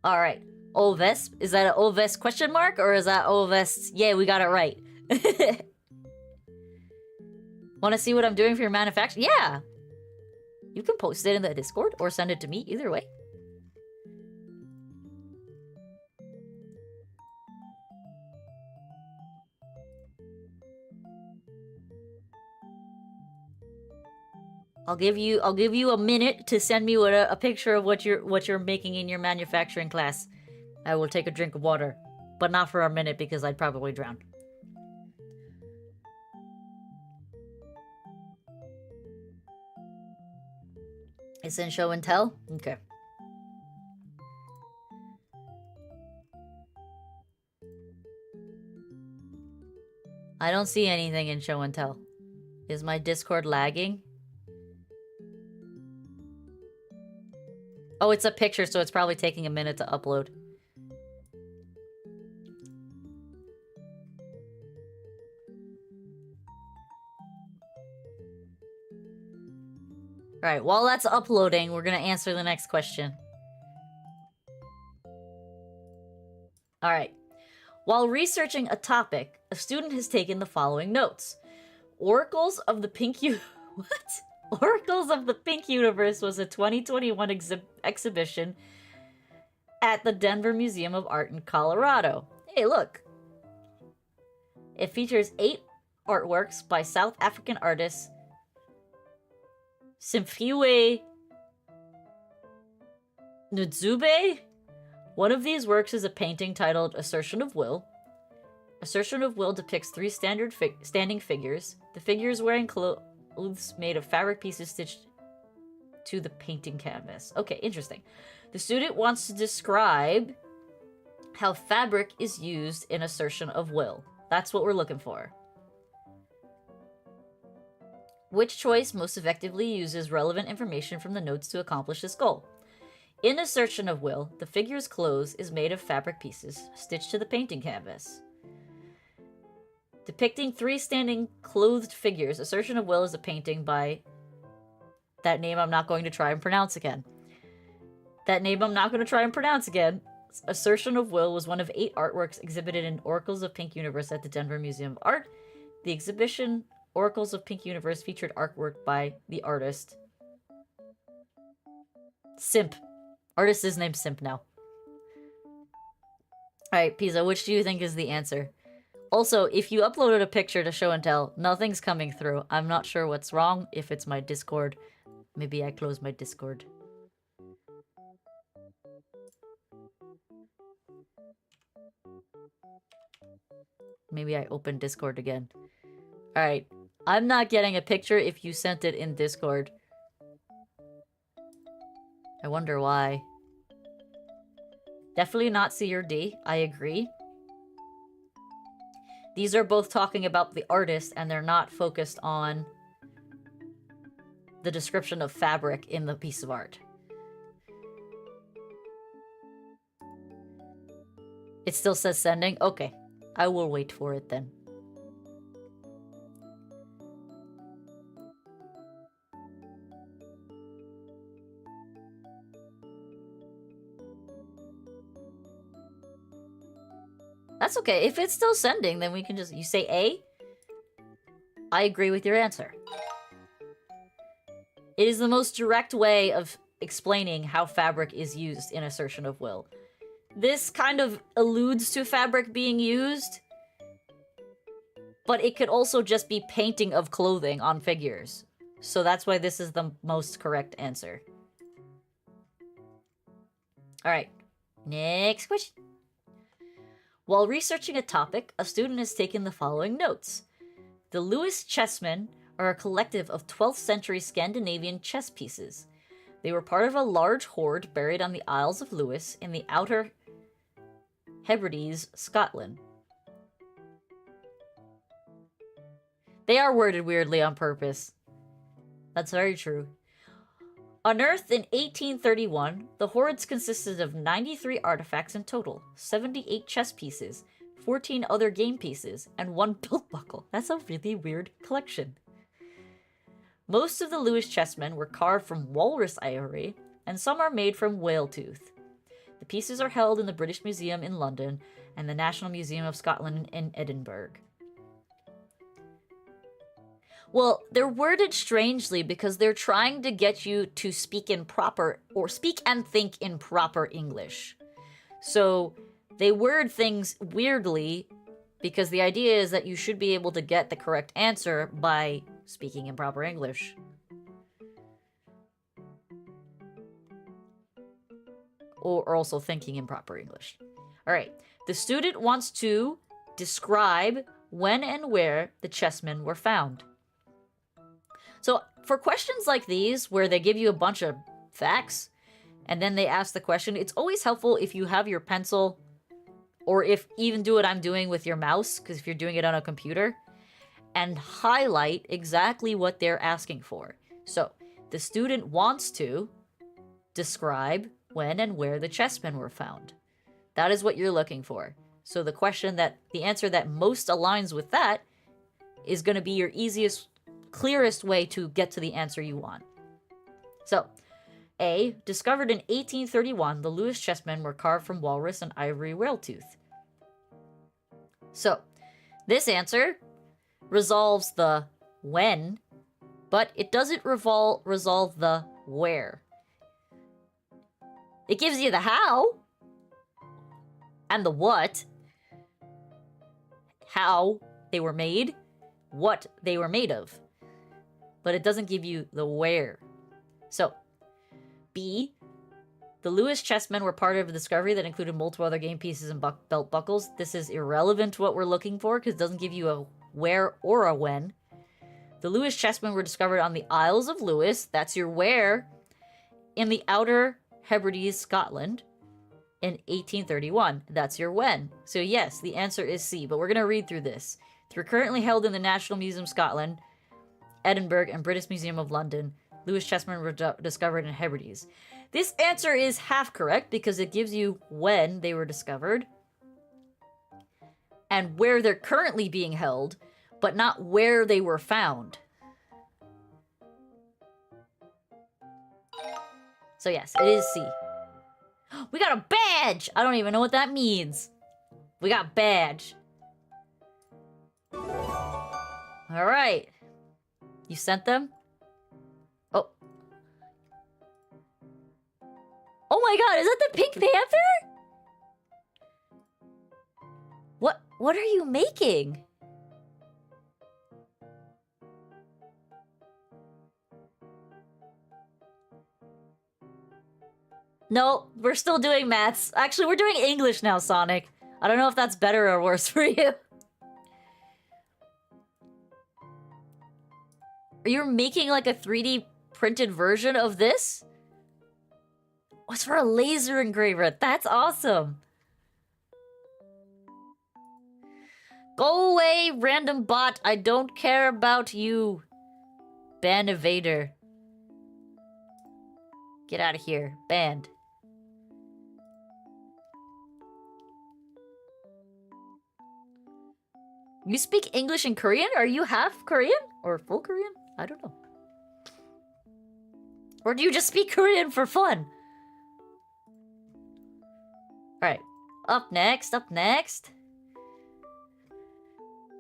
Alright, Ovest. Is that an Ovest question mark, or is that Ovest? Yeah, we got it right. Want to see what I'm doing for your manufacturing? Yeah! You can post it in the Discord, or send it to me, either way. I'll give you a minute to send me a picture of what you're making in your manufacturing class. I will take a drink of water, but not for a minute because I'd probably drown. It's in show and tell? Okay. I don't see anything in show and tell. Is my Discord lagging? Oh, it's a picture, so it's probably taking a minute to upload. Alright, while that's uploading, we're gonna answer the next question. Alright. While researching a topic, a student has taken the following notes. Oracles of the Pink What? Oracles of the Pink Universe was a 2021 exhibition at the Denver Museum of Art in Colorado. Hey, look. It features 8 artworks by South African artists Simphiwe Nzube. One of these works is a painting titled Assertion of Will. Assertion of Will depicts 3 standing figures. The figures wearing clothes made of fabric pieces stitched to the painting canvas. Okay, interesting. The student wants to describe how fabric is used in Assertion of Will. That's what we're looking for. Which choice most effectively uses relevant information from the notes to accomplish this goal? In Assertion of Will, the figure's clothes is made of fabric pieces stitched to the painting canvas. Depicting 3 standing clothed figures, Assertion of Will is a painting by that name I'm not going to try and pronounce again. Assertion of Will was one of 8 artworks exhibited in Oracles of Pink Universe at the Denver Museum of Art. The exhibition Oracles of Pink Universe featured artwork by the artist Simp. Artist is named Simp now. Alright, Pizza, which do you think is the answer? Also, if you uploaded a picture to show and tell, nothing's coming through. I'm not sure what's wrong, if it's my Discord. Maybe I close my Discord. Maybe I open Discord again. Alright. I'm not getting a picture if you sent it in Discord. I wonder why. Definitely not C or D. I agree. These are both talking about the artist, and they're not focused on the description of fabric in the piece of art. It still says sending? Okay. I will wait for it then. That's okay. If it's still sending, then we can just... You say A? I agree with your answer. It is the most direct way of explaining how fabric is used in Assertion of Will. This kind of alludes to fabric being used, but it could also just be painting of clothing on figures. So that's why this is the most correct answer. Alright, next question. While researching a topic, a student has taken the following notes. The Lewis chessmen are a collective of 12th century Scandinavian chess pieces. They were part of a large hoard buried on the Isles of Lewis in the Outer Hebrides, Scotland. They are worded weirdly on purpose. That's very true. Unearthed in 1831, the hoards consisted of 93 artifacts in total, 78 chess pieces, 14 other game pieces, and 1 belt buckle. That's a really weird collection. Most of the Lewis chessmen were carved from walrus ivory, and some are made from whale tooth. The pieces are held in the British Museum in London and the National Museum of Scotland in Edinburgh. Well, they're worded strangely because they're trying to get you to speak in proper, or speak and think in proper English. So they word things weirdly because the idea is that you should be able to get the correct answer by speaking in proper English. Or also thinking in proper English. Alright, the student wants to describe when and where the chessmen were found. So, for questions like these, where they give you a bunch of facts, and then they ask the question, it's always helpful if you have your pencil, or if even do what I'm doing with your mouse, because if you're doing it on a computer, and highlight exactly what they're asking for. So, the student wants to Describe when and where the chessmen were found. That is what you're looking for. So the answer that most aligns with that is going to be your easiest, clearest way to get to the answer you want. So, A, discovered in 1831, the Lewis chessmen were carved from walrus and ivory whale tooth. So, this answer resolves the when, but it doesn't resolve the where. It gives you the how and the what, how they were made, what they were made of, but it doesn't give you the where. So, B, the Lewis chessmen were part of a discovery that included multiple other game pieces and belt buckles. This is irrelevant to what we're looking for because it doesn't give you a where or a when. The Lewis chessmen were discovered on the Isles of Lewis, that's your where, in the Outer Hebrides, Scotland, in 1831. That's your when. So yes, the answer is C, but we're going to read through this. They're currently held in the National Museum of Scotland, Edinburgh, and British Museum of London. Lewis chessmen were discovered in Hebrides. This answer is half correct because it gives you when they were discovered and where they're currently being held, but not where they were found. So yes, it is C. We got a badge! I don't even know what that means. We got badge. Alright. You sent them? Oh. Oh my god, is that the Pink Panther? What are you making? No, we're still doing maths. Actually, we're doing English now, Sonic. I don't know if that's better or worse for you. Are you making like a 3D printed version of this? Oh, it's for a laser engraver. That's awesome. Go away, random bot. I don't care about you. Ban evader. Get out of here. Banned. You speak English and Korean? Are you half Korean? Or full Korean? I don't know. Or do you just speak Korean for fun? Alright. Up next.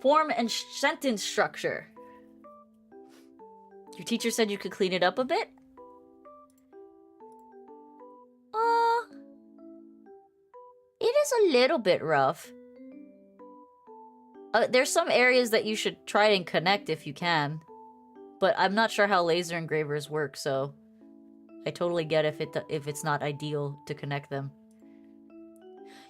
Form and sentence structure. Your teacher said you could clean it up a bit? It is a little bit rough. There's some areas that you should try and connect if you can. But I'm not sure how laser engravers work, so I totally get if it's not ideal to connect them.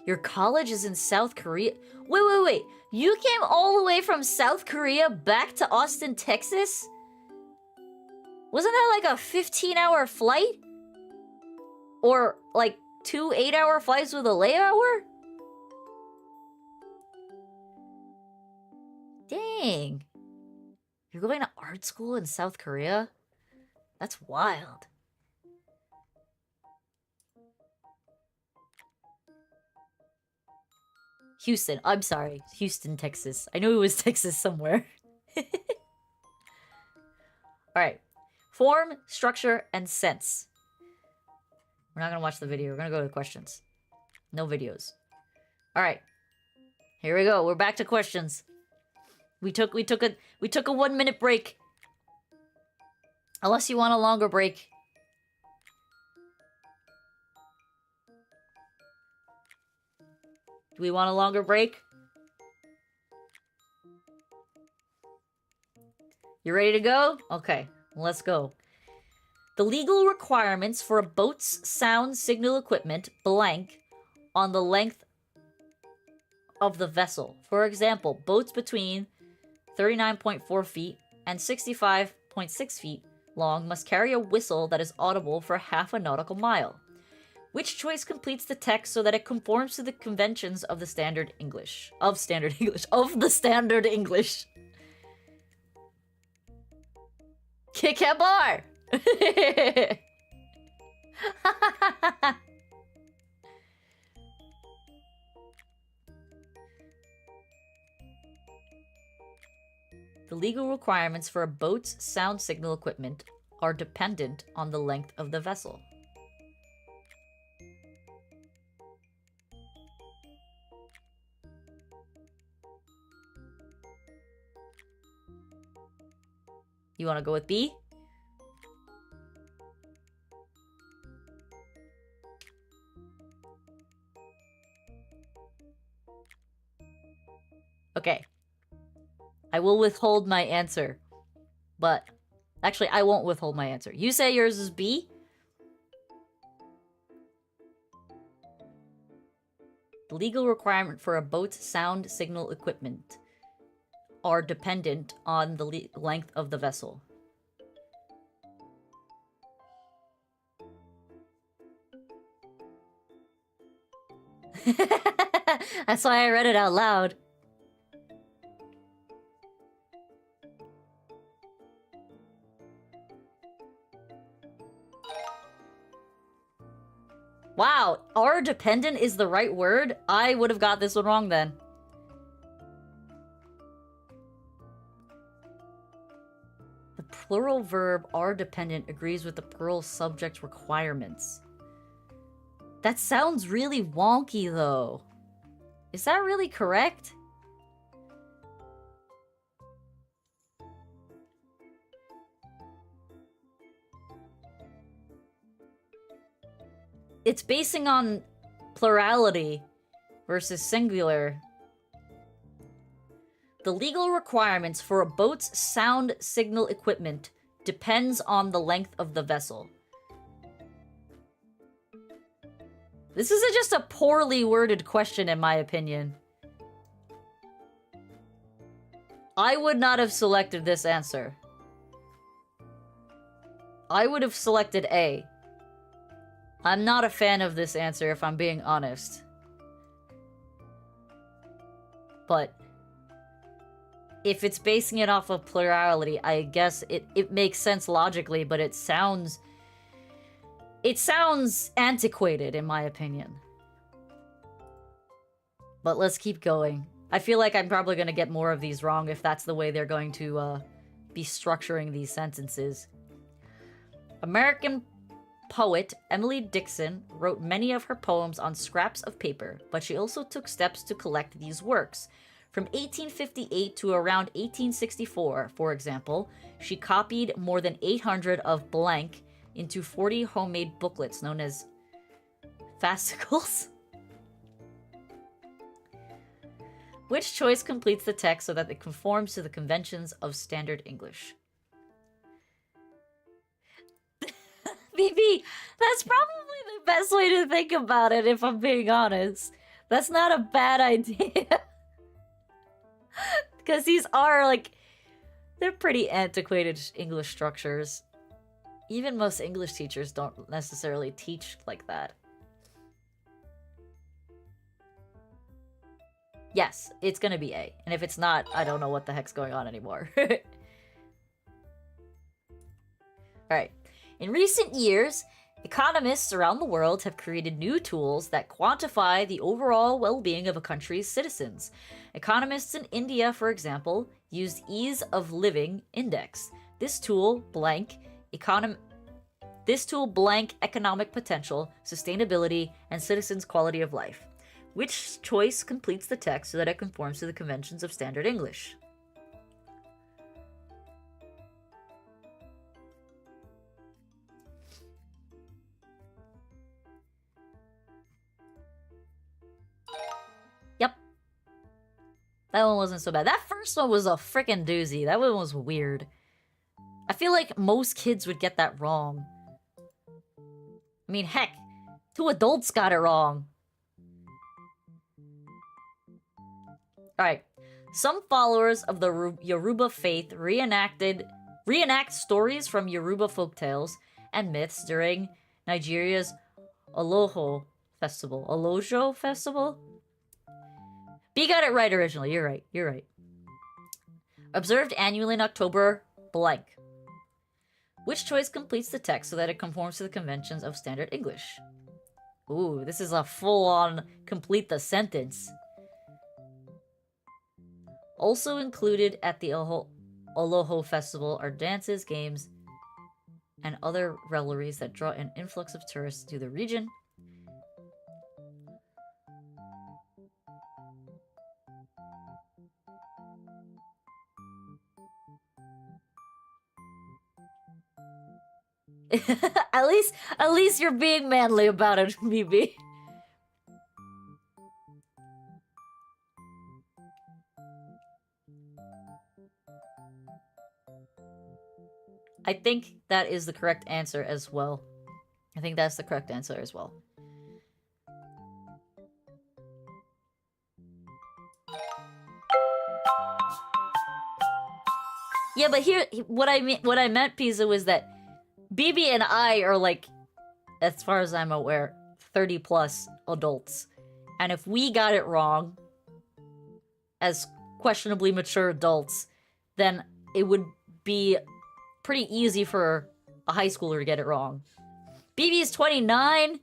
Your college is in South Korea? Wait. You came all the way from South Korea back to Austin, Texas? Wasn't that like a 15-hour flight? Or like 2 8-hour flights with a layover? Dang. You're going to art school in South Korea? That's wild. Houston. I'm sorry. Houston, Texas. I knew it was Texas somewhere. Alright. Form, structure, and sense. We're not gonna watch the video. We're gonna go to the questions. No videos. Alright. Here we go. We're back to questions. We took a 1-minute break. Unless you want a longer break. Do we want a longer break? You ready to go? Okay, let's go. The legal requirements for a boat's sound signal equipment blank on the length of the vessel. For example, boats between 39.4 feet and 65.6 feet long must carry a whistle that is audible for half a nautical mile. Which choice completes the text so that it conforms to the conventions of the standard English? Of the standard English. Kick bar! The legal requirements for a boat's sound signal equipment are dependent on the length of the vessel. You want to go with B? Okay. I will withhold my answer. But, actually, I won't withhold my answer. You say yours is B? The legal requirement for a boat's sound signal equipment are dependent on the length of the vessel. That's why I read it out loud. Wow, are dependent is the right word? I would have got this one wrong then. The plural verb are dependent agrees with the plural subject requirements. That sounds really wonky though. Is that really correct? It's basing on plurality versus singular. The legal requirements for a boat's sound signal equipment depends on the length of the vessel. This is just a poorly worded question in my opinion. I would not have selected this answer. I would have selected A. I'm not a fan of this answer if I'm being honest. But if it's basing it off of plurality, I guess it makes sense logically, but it sounds antiquated in my opinion. But let's keep going. I feel like I'm probably going to get more of these wrong if that's the way they're going to be structuring these sentences. American poet Emily Dickinson wrote many of her poems on scraps of paper, but she also took steps to collect these works. From 1858 to around 1864, for example, she copied more than 800 of blank into 40 homemade booklets known as fascicles. Which choice completes the text so that it conforms to the conventions of standard English? BB, that's probably the best way to think about it, if I'm being honest. That's not a bad idea. Because these are, like, they're pretty antiquated English structures. Even most English teachers don't necessarily teach like that. Yes, it's gonna be A. And if it's not, I don't know what the heck's going on anymore. Alright. In recent years, economists around the world have created new tools that quantify the overall well-being of a country's citizens. Economists in India, for example, used Ease of Living Index. This tool, blank economic potential, sustainability, and citizens' quality of life. Which choice completes the text so that it conforms to the conventions of standard English? Yep. That one wasn't so bad. That first one was a frickin' doozy. That one was weird. I feel like most kids would get that wrong. I mean, heck, 2 adults got it wrong. Alright. Some followers of the Yoruba faith reenact stories from Yoruba folktales and myths during Nigeria's Olojo Festival? B got it right originally. You're right. Observed annually in October, blank. Which choice completes the text so that it conforms to the conventions of standard English? Ooh, this is a full-on complete the sentence. Also included at the Oloho Festival are dances, games, and other revelries that draw an influx of tourists to the region. at least you're being manly about it, BB. I think that is the correct answer as well. I think that's the correct answer as well. Yeah, but here, what I meant, Pizza, was that BB and I are like, as far as I'm aware, 30 plus adults. And if we got it wrong, as questionably mature adults, then it would be pretty easy for a high schooler to get it wrong. BB is 29?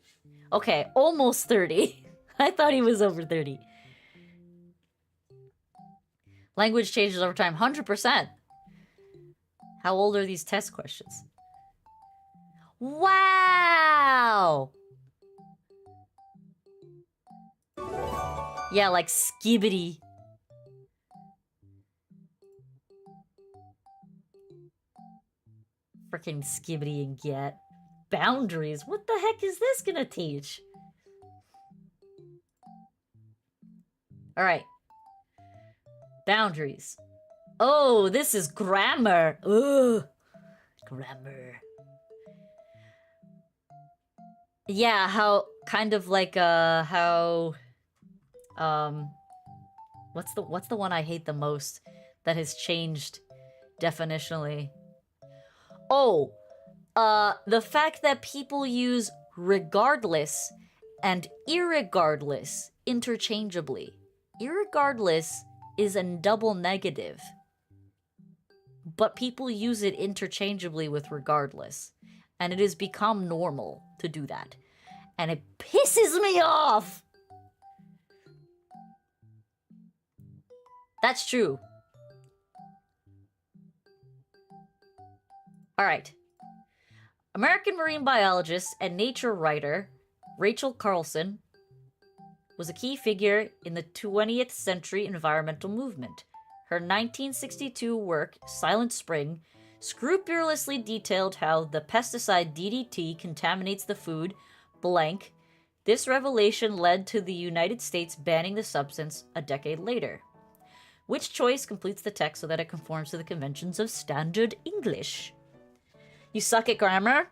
Okay, almost 30. I thought he was over 30. Language changes over time, 100%. How old are these test questions? Wow! Yeah, like skibbity. Freaking skibbity and get. Boundaries? What the heck is this gonna teach? Alright. Boundaries. Oh, this is grammar. Ugh. Grammar. Yeah, how kind of like how what's the one I hate the most that has changed definitionally? Oh, the fact that people use regardless and irregardless interchangeably. Irregardless is a double negative, but people use it interchangeably with regardless, and it has become normal to do that, and it pisses me off. That's true. All right. American marine biologist and nature writer Rachel Carlson was a key figure in the 20th century environmental movement. Her 1962 work, Silent Spring, scrupulously detailed how the pesticide DDT contaminates the food, blank. This revelation led to the United States banning the substance a decade later. Which choice completes the text so that it conforms to the conventions of standard English? You suck at grammar?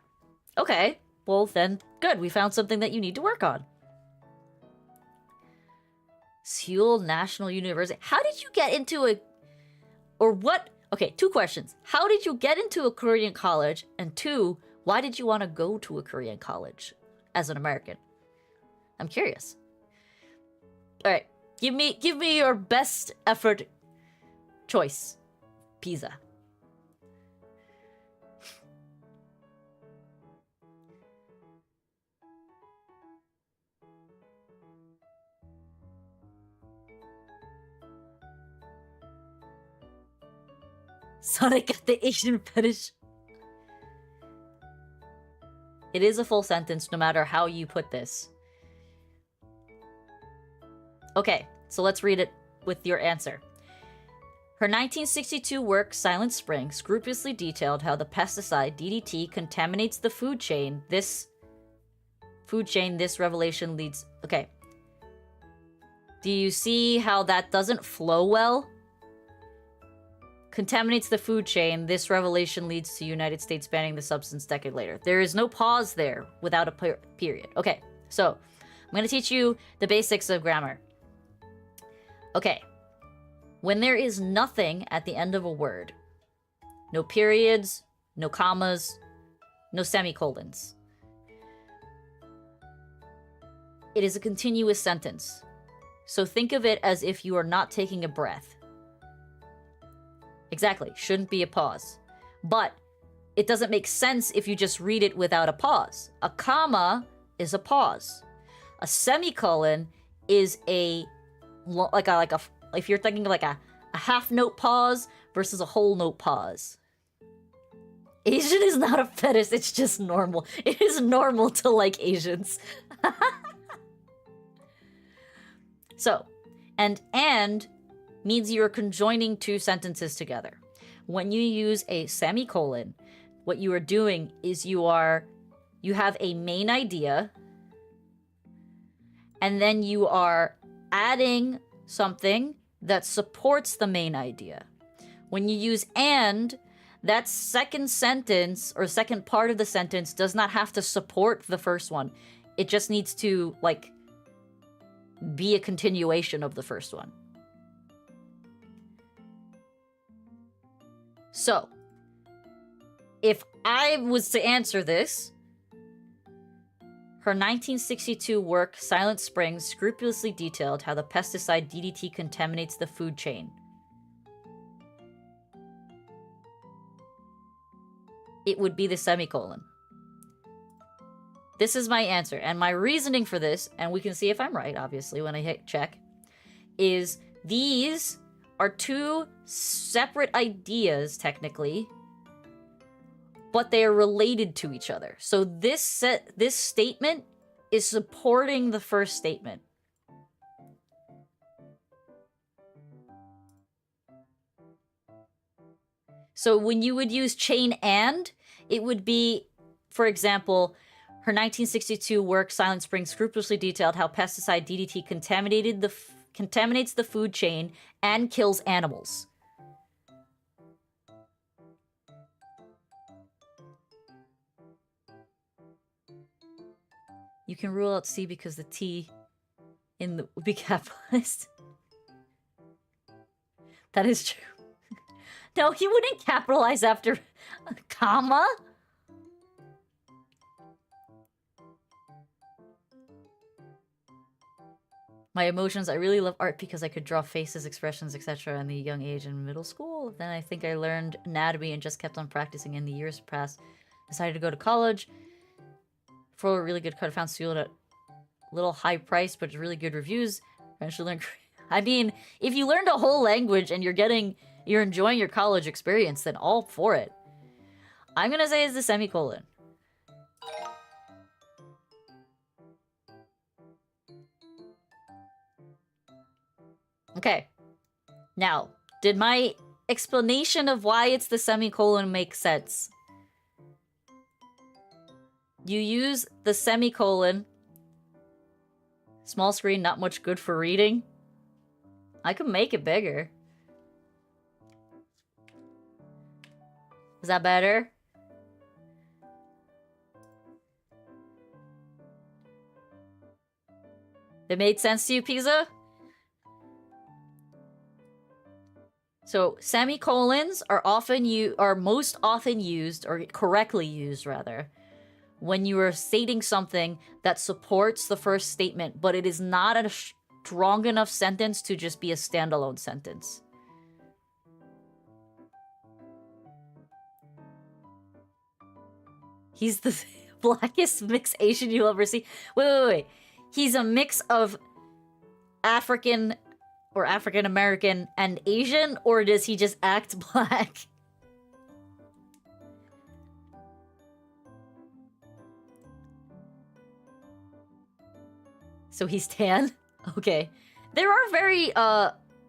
Okay, well then, good, we found something that you need to work on. Seoul National University. How did you get into a... Or what... Okay, 2 questions. How did you get into a Korean college? And 2, why did you want to go to a Korean college as an American? I'm curious. Alright, give me your best effort choice. Pizza. Sonic got the Asian fetish. It is a full sentence no matter how you put this. Okay, so let's read it with your answer. Her 1962 work, Silent Spring, scrupulously detailed how the pesticide DDT contaminates the food chain. This revelation leads... Okay. Do you see how that doesn't flow well? Contaminates the food chain. This revelation leads to United States banning the substance decade later. There is no pause there without a period. Okay, so I'm going to teach you the basics of grammar. Okay. When there is nothing at the end of a word, no periods, no commas, no semicolons, it is a continuous sentence. So think of it as if you are not taking a breath. Exactly, shouldn't be a pause. But it doesn't make sense if you just read it without a pause. A comma is a pause. A semicolon is if you're thinking of like a half note pause versus a whole note pause. Asian is not a fetish, it's just normal. It is normal to like Asians. So, and means you're conjoining two sentences together. When you use a semicolon, what you are doing is you have a main idea, and then you are adding something that supports the main idea. When you use and, that second sentence or second part of the sentence does not have to support the first one. It just needs to, like, be a continuation of the first one. So, if I was to answer this, her 1962 work, Silent Springs, scrupulously detailed how the pesticide DDT contaminates the food chain. It would be the semicolon. This is my answer, and my reasoning for this, and we can see if I'm right, obviously, when I hit check, is these are two separate ideas, technically, but they are related to each other. So this statement is supporting the first statement. So when you would use chain and, it would be, for example, her 1962 work, Silent Springs, scrupulously detailed how pesticide DDT contaminates the food chain and kills animals. You can rule out C because the T in the would be capitalized. That is true. No, he wouldn't capitalize after a comma. My emotions, I really love art because I could draw faces, expressions, etc. in the young age in middle school. Then I think I learned anatomy and just kept on practicing in the years past. Decided to go to college for a really good card. Found school at a little high price, but really good reviews. Eventually learned. I mean, if you learned a whole language and you're enjoying your college experience, then all for it. I'm gonna say it's the semicolon. Okay. Now, did my explanation of why it's the semicolon make sense? You use the semicolon. Small screen, not much good for reading. I could make it bigger. Is that better? It made sense to you, Pizza? So semicolons are most often used, or correctly used rather, when you are stating something that supports the first statement, but it is not a strong enough sentence to just be a standalone sentence. He's the blackest mixed Asian you'll ever see. Wait. He's a mix of African or African American and Asian, or does he just act black? So he's tan? Okay. There are very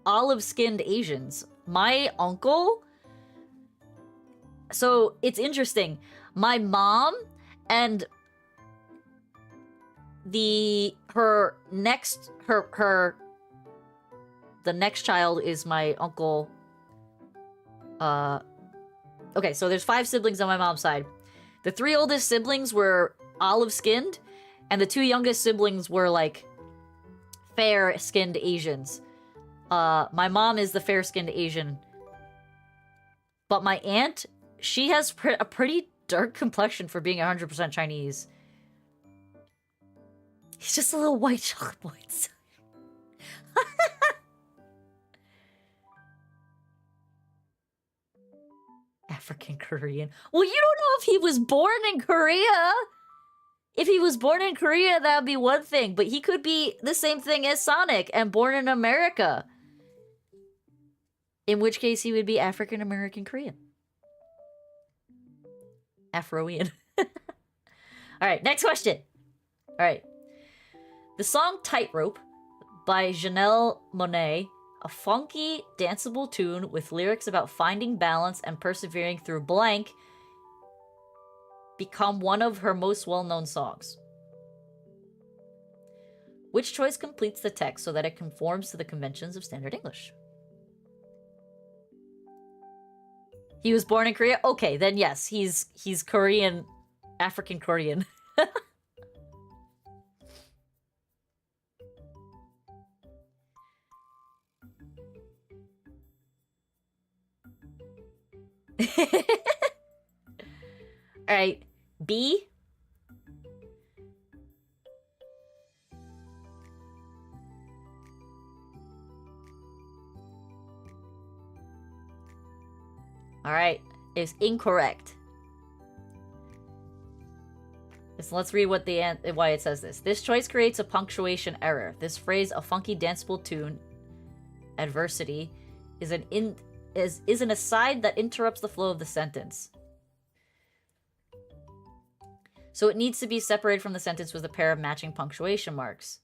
olive-skinned Asians. My uncle... So it's interesting. My mom and the next child is my uncle. Okay, so there's 5 siblings on my mom's side. The 3 oldest siblings were olive-skinned, and the 2 youngest siblings were, like, fair-skinned Asians. My mom is the fair-skinned Asian. But my aunt, she has a pretty dark complexion for being 100% Chinese. He's just a little white chocolate boy inside. African Korean. Well, you don't know if he was born in Korea. If he was born in Korea, that would be one thing. But he could be the same thing as Sonic and born in America. In which case, he would be African American Korean. Afroian. Alright, next question. Alright. The song Tightrope by Janelle Monáe, a funky, danceable tune with lyrics about finding balance and persevering through blank, become one of her most well-known songs. Which choice completes the text so that it conforms to the conventions of standard English? He was born in Korea? Okay, then yes, he's Korean, African Korean. Alright, B. Alright, is incorrect. So let's read what why it says this. This choice creates a punctuation error. This phrase, a funky danceable tune, adversity, is an aside that interrupts the flow of the sentence. So it needs to be separated from the sentence with a pair of matching punctuation marks.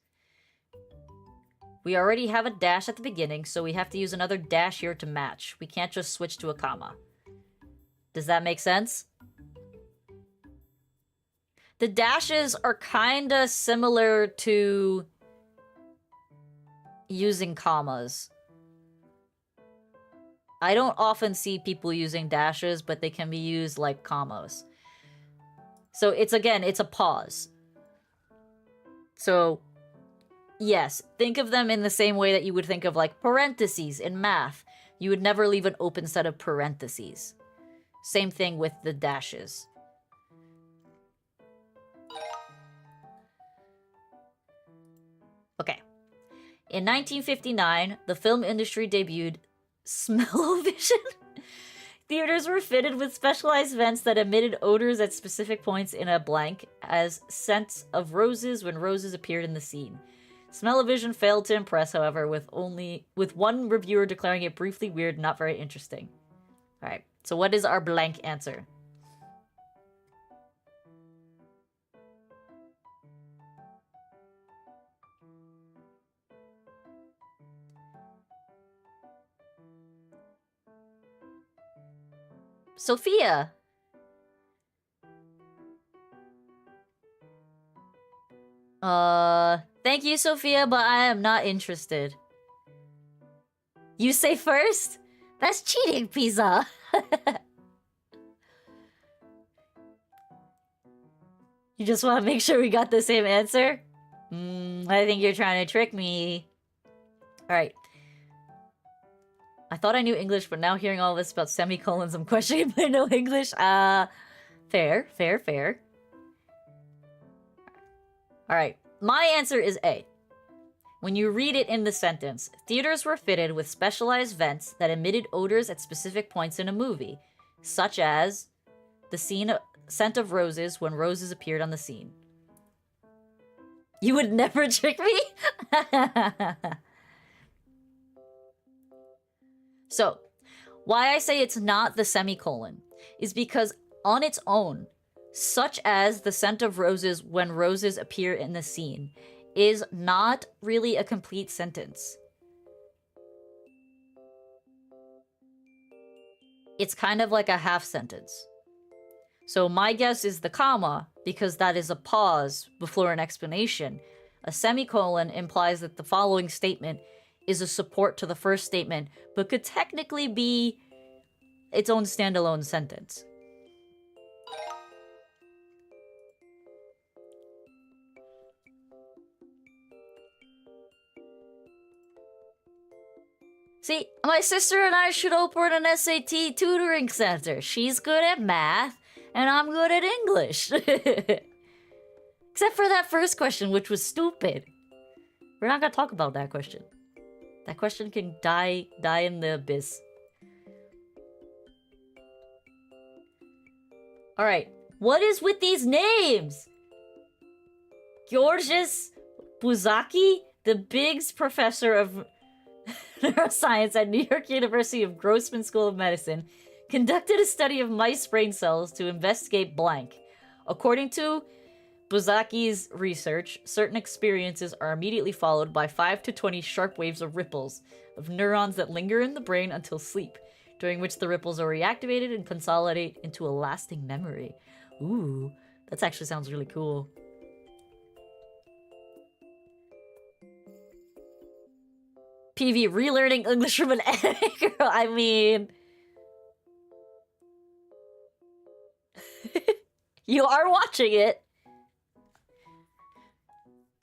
We already have a dash at the beginning, so we have to use another dash here to match. We can't just switch to a comma. Does that make sense? The dashes are kinda similar to using commas. I don't often see people using dashes, but they can be used like commas. So it's a pause. So, yes, think of them in the same way that you would think of like parentheses in math. You would never leave an open set of parentheses. Same thing with the dashes. Okay. In 1959, the film industry debuted Smell-O-Vision. Theaters were fitted with specialized vents that emitted odors at specific points in a blank as scents of roses when roses appeared in the scene. Smell-O-Vision failed to impress, however, with one reviewer declaring it briefly weird and not very interesting. Alright, so what is our blank answer? Sophia! Thank you, Sophia, but I am not interested. You say first? That's cheating, Pizza! You just want to make sure we got the same answer? I think you're trying to trick me. Alright. I thought I knew English, but now hearing all this about semicolons, I'm questioning if I know English. Fair. Alright, my answer is A. When you read it in the sentence, theaters were fitted with specialized vents that emitted odors at specific points in a movie, such as the scent of roses when roses appeared on the scene. You would never trick me? So, why I say it's not the semicolon is because on its own, such as the scent of roses when roses appear in the scene, is not really a complete sentence. It's kind of like a half sentence. So my guess is the comma, because that is a pause before an explanation. A semicolon implies that the following statement is a support to the first statement, but could technically be its own standalone sentence. See, my sister and I should open an SAT tutoring center. She's good at math, and I'm good at English. Except for that first question, which was stupid. We're not gonna talk about that question. That question can die in the abyss. Alright. What is with these names? Georges Buzaki, the Biggs Professor of Neuroscience at New York University of Grossman School of Medicine, conducted a study of mice brain cells to investigate blank. According to Buzaki's research, certain experiences are immediately followed by 5 to 20 sharp waves of ripples of neurons that linger in the brain until sleep, during which the ripples are reactivated and consolidate into a lasting memory. Ooh, that actually sounds really cool. PV, relearning English from an anime girl. I mean... you are watching it.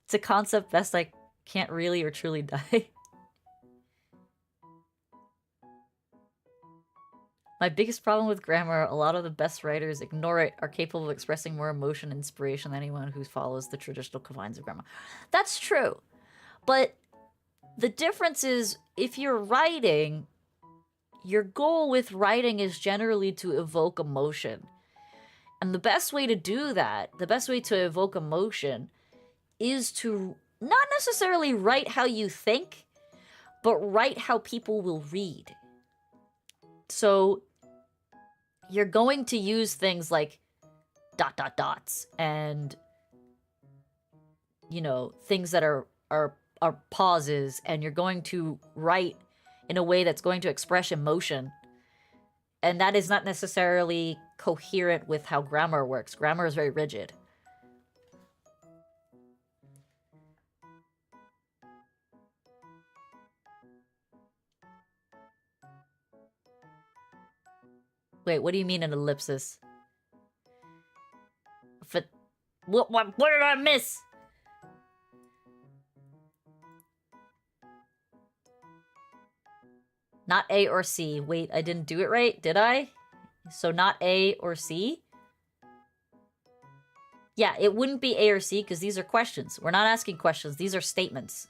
It's a concept best I can't really or truly die. My biggest problem with grammar, a lot of the best writers ignore it, are capable of expressing more emotion and inspiration than anyone who follows the traditional confines of grammar. That's true. But the difference is, if you're writing, your goal with writing is generally to evoke emotion. And the best way to do that, the best way to evoke emotion, is to not necessarily write how you think, but write how people will read. So you're going to use things like ... dots and, you know, things that are pauses, and you're going to write in a way that's going to express emotion. And that is not necessarily coherent with how grammar works. Grammar is very rigid. Wait, what do you mean an ellipsis? What did I miss? Not A or C. Wait, I didn't do it right, did I? So not A or C? Yeah, it wouldn't be A or C because these are questions. We're not asking questions. These are statements.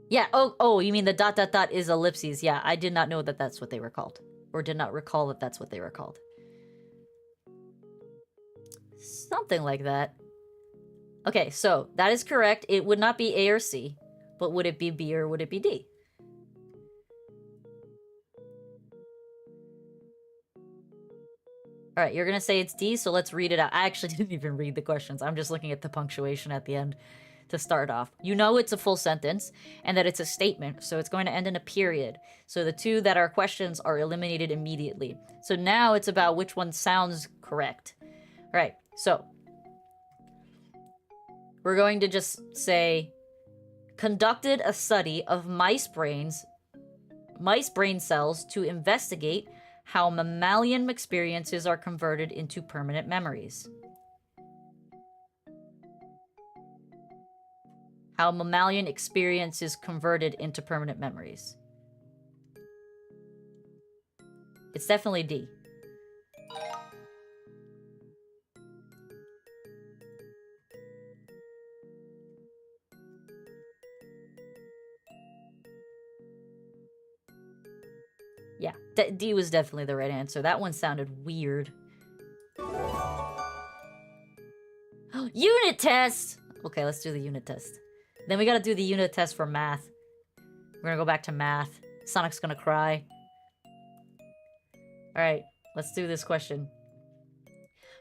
Yeah, oh, you mean the ... is ellipses. Yeah, I did not know that that's what they were called. Or did not recall that that's what they were called. Something like that. Okay, so that is correct. It would not be A or C. But would it be B or would it be D? Alright, you're gonna say it's D, so let's read it out. I actually didn't even read the questions. I'm just looking at the punctuation at the end to start off. You know it's a full sentence, and that it's a statement, so it's going to end in a period. So the two that are questions are eliminated immediately. So now it's about which one sounds correct. Alright, so we're going to just say, conducted a study of mice brain cells to investigate how mammalian experiences are converted into permanent memories. How mammalian experience is converted into permanent memories. It's definitely D. Yeah, D was definitely the right answer. That one sounded weird. Unit test! Okay, let's do the unit test. Then we gotta do the unit test for math. We're gonna go back to math. Sonic's gonna cry. Alright, let's do this question.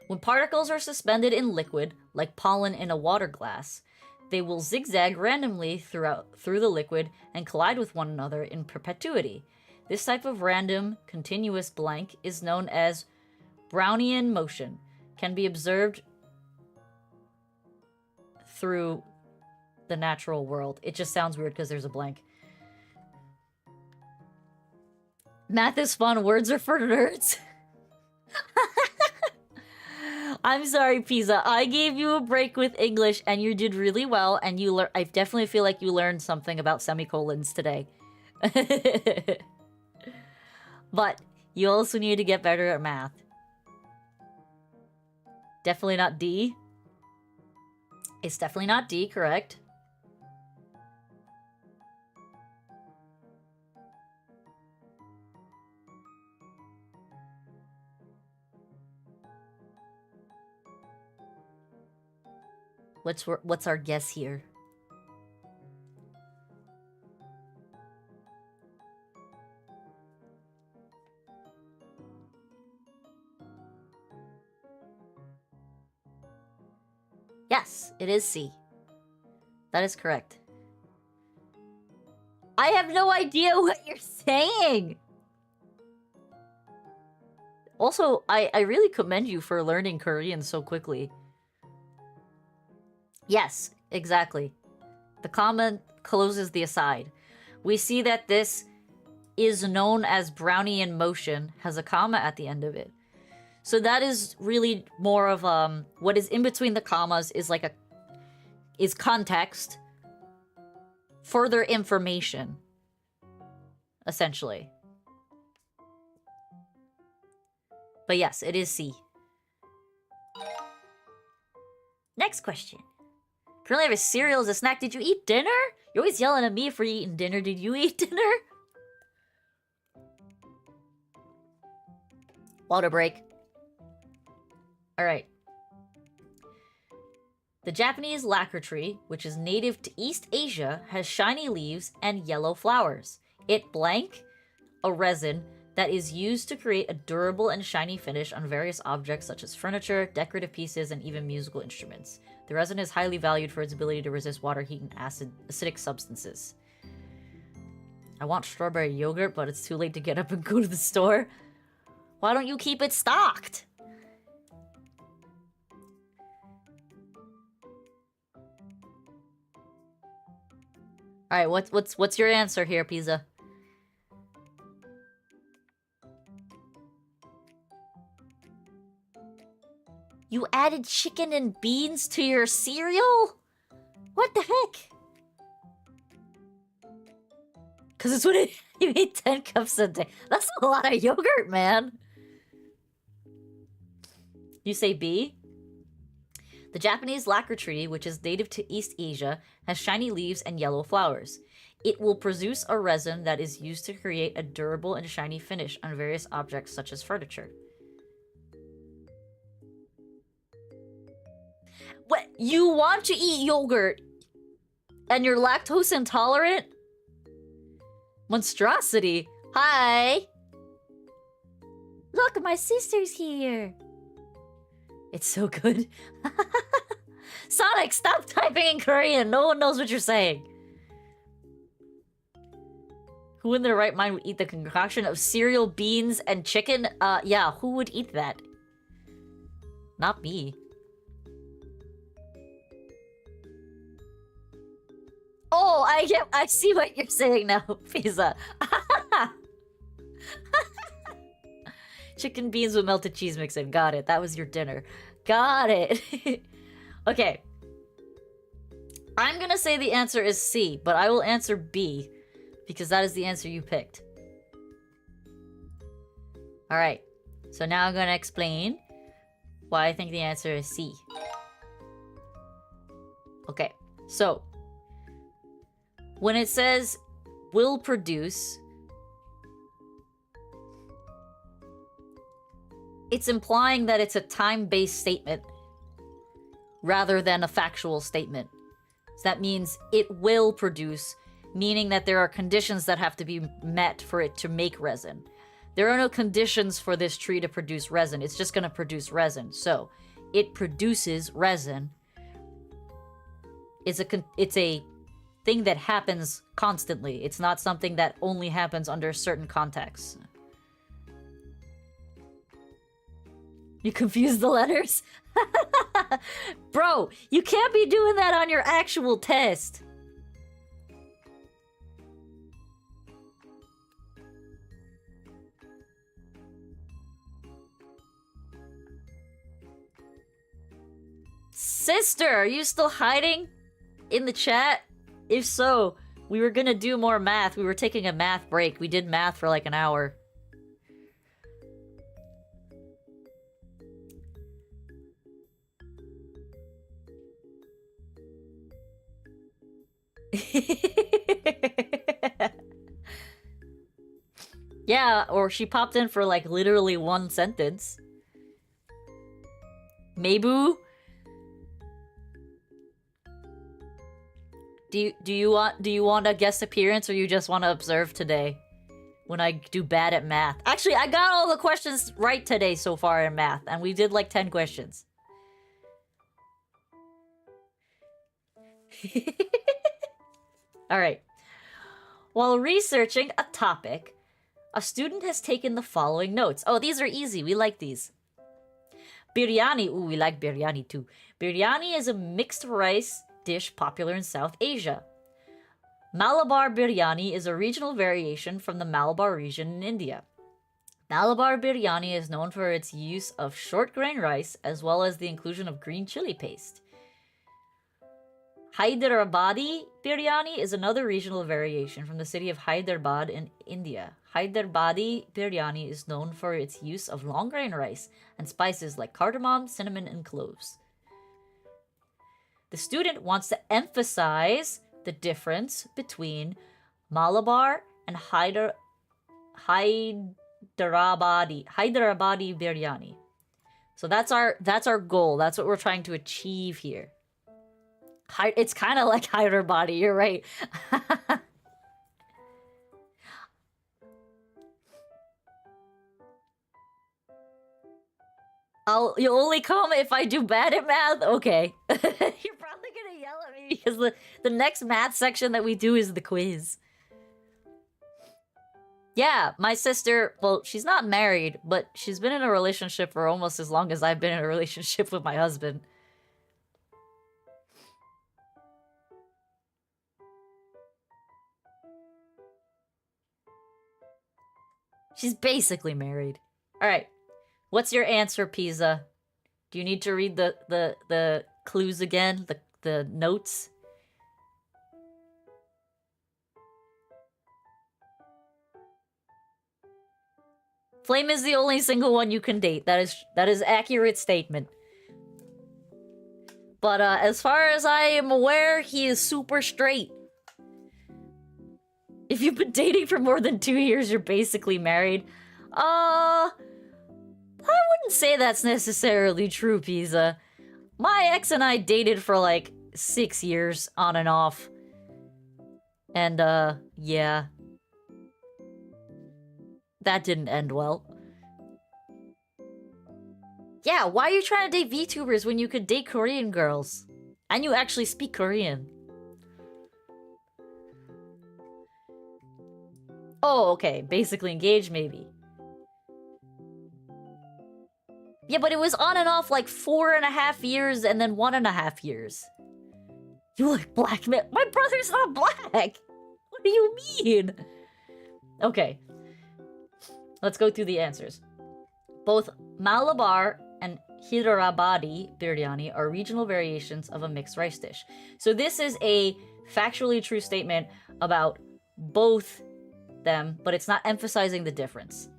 When particles are suspended in liquid, like pollen in a water glass, they will zigzag randomly through the liquid and collide with one another in perpetuity. This type of random, continuous blank is known as Brownian motion. Can be observed through the natural world. It just sounds weird because there's a blank. Math is fun. Words are for nerds. I'm sorry, Pisa. I gave you a break with English, and you did really well, and I definitely feel like you learned something about semicolons today. But you also need to get better at math. Definitely not D. It's definitely not D, correct? What's our guess here? Yes, it is C. That is correct. I have no idea what you're saying! Also, I really commend you for learning Korean so quickly. Yes, exactly. The comma closes the aside. We see that this is known as brownie in motion, has a comma at the end of it. So that is really more of what is in between the commas is like is context, further information, essentially. But yes, it is C. Next question. Currently have a cereal as a snack. Did you eat dinner? You're always yelling at me for eating dinner. Did you eat dinner? Water break. Alright. The Japanese lacquer tree, which is native to East Asia, has shiny leaves and yellow flowers. It blank a resin that is used to create a durable and shiny finish on various objects such as furniture, decorative pieces, and even musical instruments. The resin is highly valued for its ability to resist water, heat, and acidic substances. I want strawberry yogurt, but it's too late to get up and go to the store. Why don't you keep it stocked? Alright, what's your answer here, Pizza? You added chicken and beans to your cereal? What the heck? Cause it's what you eat 10 cups a day. That's a lot of yogurt, man. You say B? The Japanese lacquer tree, which is native to East Asia, has shiny leaves and yellow flowers. It will produce a resin that is used to create a durable and shiny finish on various objects such as furniture. What? You want to eat yogurt and you're lactose intolerant? Monstrosity. Hi. Look, my sister's here. It's so good. Sonic, stop typing in Korean. No one knows what you're saying. Who in their right mind would eat the concoction of cereal, beans, and chicken? Yeah, who would eat that? Not me. Oh, I see what you're saying now, Pizza. Chicken beans with melted cheese mix in. Got it. That was your dinner. Got it. Okay. I'm gonna say the answer is C, but I will answer B because that is the answer you picked. Alright. So now I'm gonna explain why I think the answer is C. Okay. So, when it says will produce, it's implying that it's a time-based statement rather than a factual statement. So that means it will produce, meaning that there are conditions that have to be met for it to make resin. There are no conditions for this tree to produce resin. It's just going to produce resin. So, it produces resin. It's a thing that happens constantly. It's not something that only happens under certain contexts. You confused the letters? Bro, you can't be doing that on your actual test. Sister, are you still hiding in the chat? If so, we were gonna do more math. We were taking a math break. We did math for like an hour. Yeah, or she popped in for like literally one sentence. Maybu? Do you want a guest appearance, or you just want to observe today when I do bad at math? Actually, I got all the questions right today so far in math, and we did like 10 questions. All right. While researching a topic, a student has taken the following notes. Oh, these are easy. We like these. Biryani. Ooh, we like biryani too. Biryani is a mixed rice dish popular in South Asia. Malabar biryani is a regional variation from the Malabar region in India. Malabar biryani is known for its use of short grain rice as well as the inclusion of green chili paste. Hyderabadi biryani is another regional variation from the city of Hyderabad in India. Hyderabadi biryani is known for its use of long grain rice and spices like cardamom, cinnamon, and cloves. The student wants to emphasize the difference between Malabar and Hyderabadi biryani. So that's our goal. That's what we're trying to achieve here. It's kind of like Hyderabadi, you're right. You'll only comment if I do bad at math? Okay. You're probably gonna yell at me because the next math section that we do is the quiz. Yeah, my sister, well, she's not married, but she's been in a relationship for almost as long as I've been in a relationship with my husband. She's basically married. Alright. What's your answer, Pisa? Do you need to read the clues again? The notes? Flame is the only single one you can date. That is accurate statement. But as far as I am aware, he is super straight. If you've been dating for more than 2 years, you're basically married. I wouldn't say that's necessarily true, Pisa. My ex and I dated for like 6 years on and off. And yeah. That didn't end well. Yeah, why are you trying to date VTubers when you could date Korean girls? And you actually speak Korean. Oh, okay. Basically engaged, maybe. Yeah, but it was on and off like 4.5 years and then 1.5 years. You look black, man. My brother's not black! What do you mean? Okay. Let's go through the answers. Both Malabar and Hyderabadi biryani are regional variations of a mixed rice dish. So this is a factually true statement about both them, but it's not emphasizing the difference.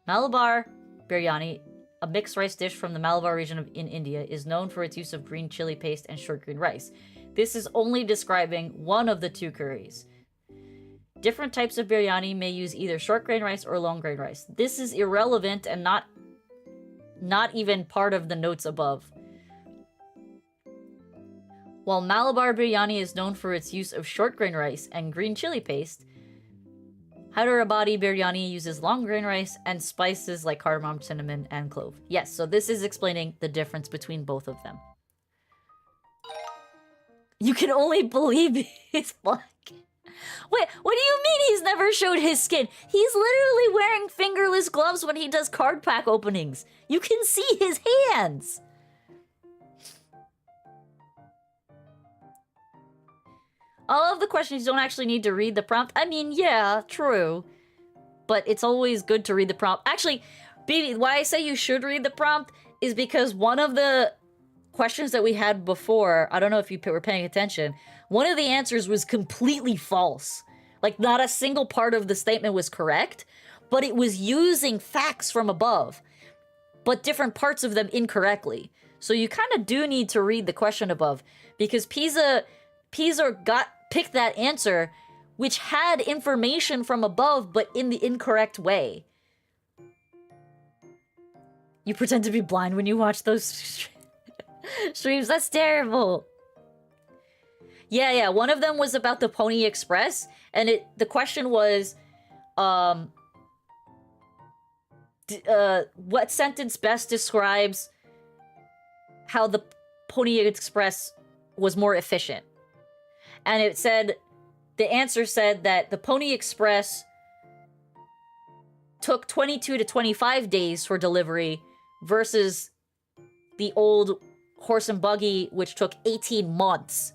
Malabar biryani, a mixed rice dish from the Malabar region in India, is known for its use of green chili paste and short grain rice. This is only describing one of the two curries. Different types of biryani may use either short grain rice or long grain rice. This is irrelevant and not even part of the notes above. While Malabar biryani is known for its use of short grain rice and green chili paste, Hyderabadi biryani uses long grain rice and spices like cardamom, cinnamon, and clove. Yes, so this is explaining the difference between both of them. You can only believe he's black. Wait, what do you mean he's never showed his skin? He's literally wearing fingerless gloves when he does card pack openings. You can see his hands. All of the questions you don't actually need to read the prompt. I mean, yeah, true. But it's always good to read the prompt. Actually, BB, why I say you should read the prompt is because one of the questions that we had before, I don't know if you were paying attention, one of the answers was completely false. Like, not a single part of the statement was correct, but it was using facts from above, but different parts of them incorrectly. So you kind of do need to read the question above, because Pisa picked that answer, which had information from above, but in the incorrect way. You pretend to be blind when you watch those streams? That's terrible. Yeah. One of them was about the Pony Express, and the question was, what sentence best describes how the Pony Express was more efficient? And it said, the answer said that the Pony Express took 22 to 25 days for delivery versus the old horse and buggy, which took 18 months.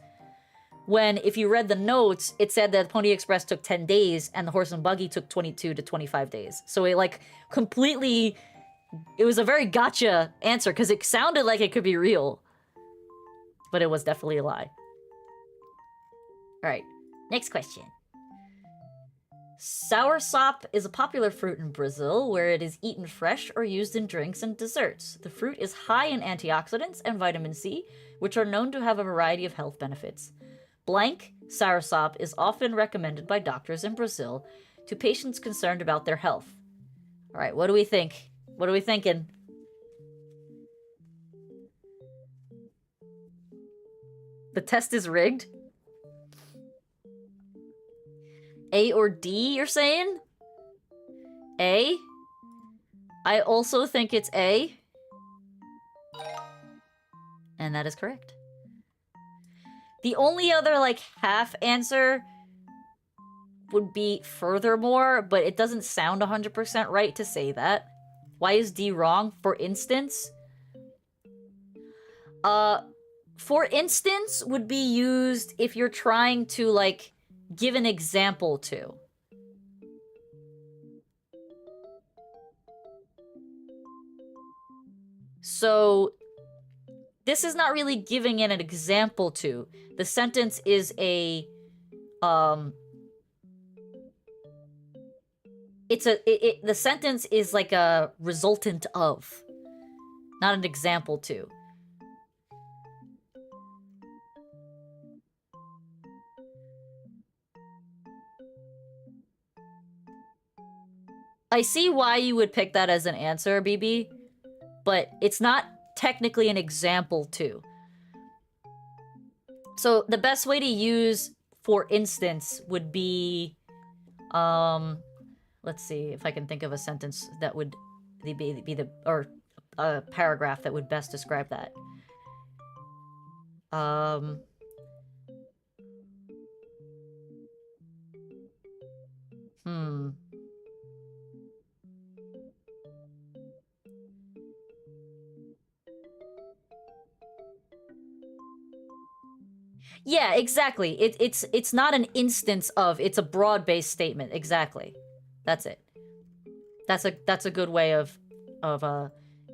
When, if you read the notes, it said that Pony Express took 10 days and the horse and buggy took 22 to 25 days. So it, like, completely... It was a very gotcha answer, because it sounded like it could be real. But it was definitely a lie. Alright, next question. Soursop is a popular fruit in Brazil, where it is eaten fresh or used in drinks and desserts. The fruit is high in antioxidants and vitamin C, which are known to have a variety of health benefits. Blank soursop is often recommended by doctors in Brazil to patients concerned about their health. Alright, what do we think? What are we thinking? The test is rigged? A or D, you're saying? A? I also think it's A. And that is correct. The only other, like, half answer would be furthermore, but it doesn't sound 100% right to say that. Why is D wrong? For instance? For instance would be used if you're trying to, like, give an example to. So, this is not really giving an example to. The sentence is a, the sentence is like a resultant of, not an example to. I see why you would pick that as an answer, BB, but it's not technically an example to. So the best way to use for instance would be, let's see if I can think of a sentence that would be the, or a paragraph that would best describe that. Yeah, exactly. It's not an instance of, it's a broad-based statement. Exactly. That's it. That's a good way of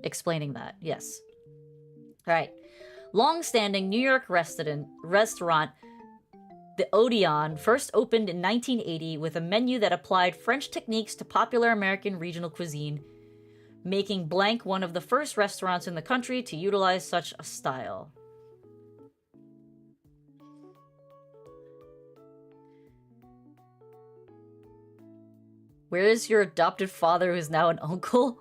explaining that. Yes. All right. Long-standing New York restaurant The Odeon first opened in 1980 with a menu that applied French techniques to popular American regional cuisine, making blank one of the first restaurants in the country to utilize such a style. Where is your adopted father who is now an uncle?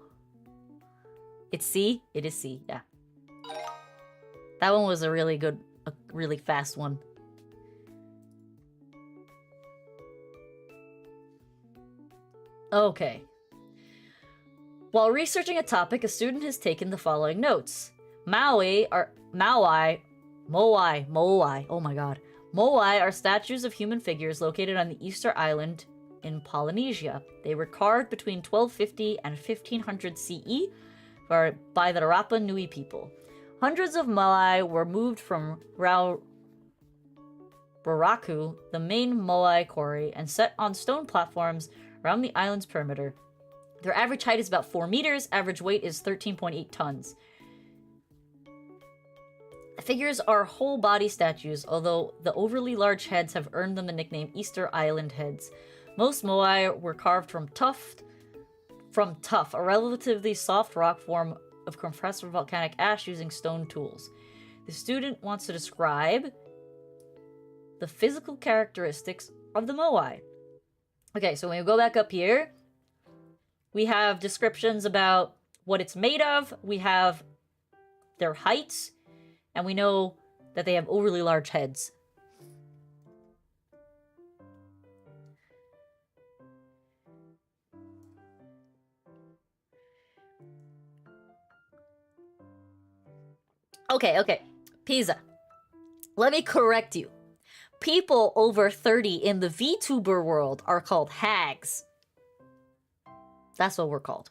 It's C? It is C, yeah. That one was a really good, a really fast one. Okay. While researching a topic, a student has taken the following notes. Moai, oh my god. Moai are statues of human figures located on the Easter Island in Polynesia. They were carved between 1250 and 1500 CE by the Rapa Nui people. Hundreds of Moai were moved from Baraku, the main Moai quarry, and set on stone platforms around the island's perimeter. Their average height is about 4 meters, average weight is 13.8 tons. The figures are whole body statues, although the overly large heads have earned them the nickname Easter Island heads. Most Moai were carved from tuff, a relatively soft rock form of compressed volcanic ash using stone tools. The student wants to describe the physical characteristics of the Moai. Okay, so when we go back up here, we have descriptions about what it's made of, we have their heights, and we know that they have overly large heads. Okay. Pizza. Let me correct you. People over 30 in the VTuber world are called hags. That's what we're called.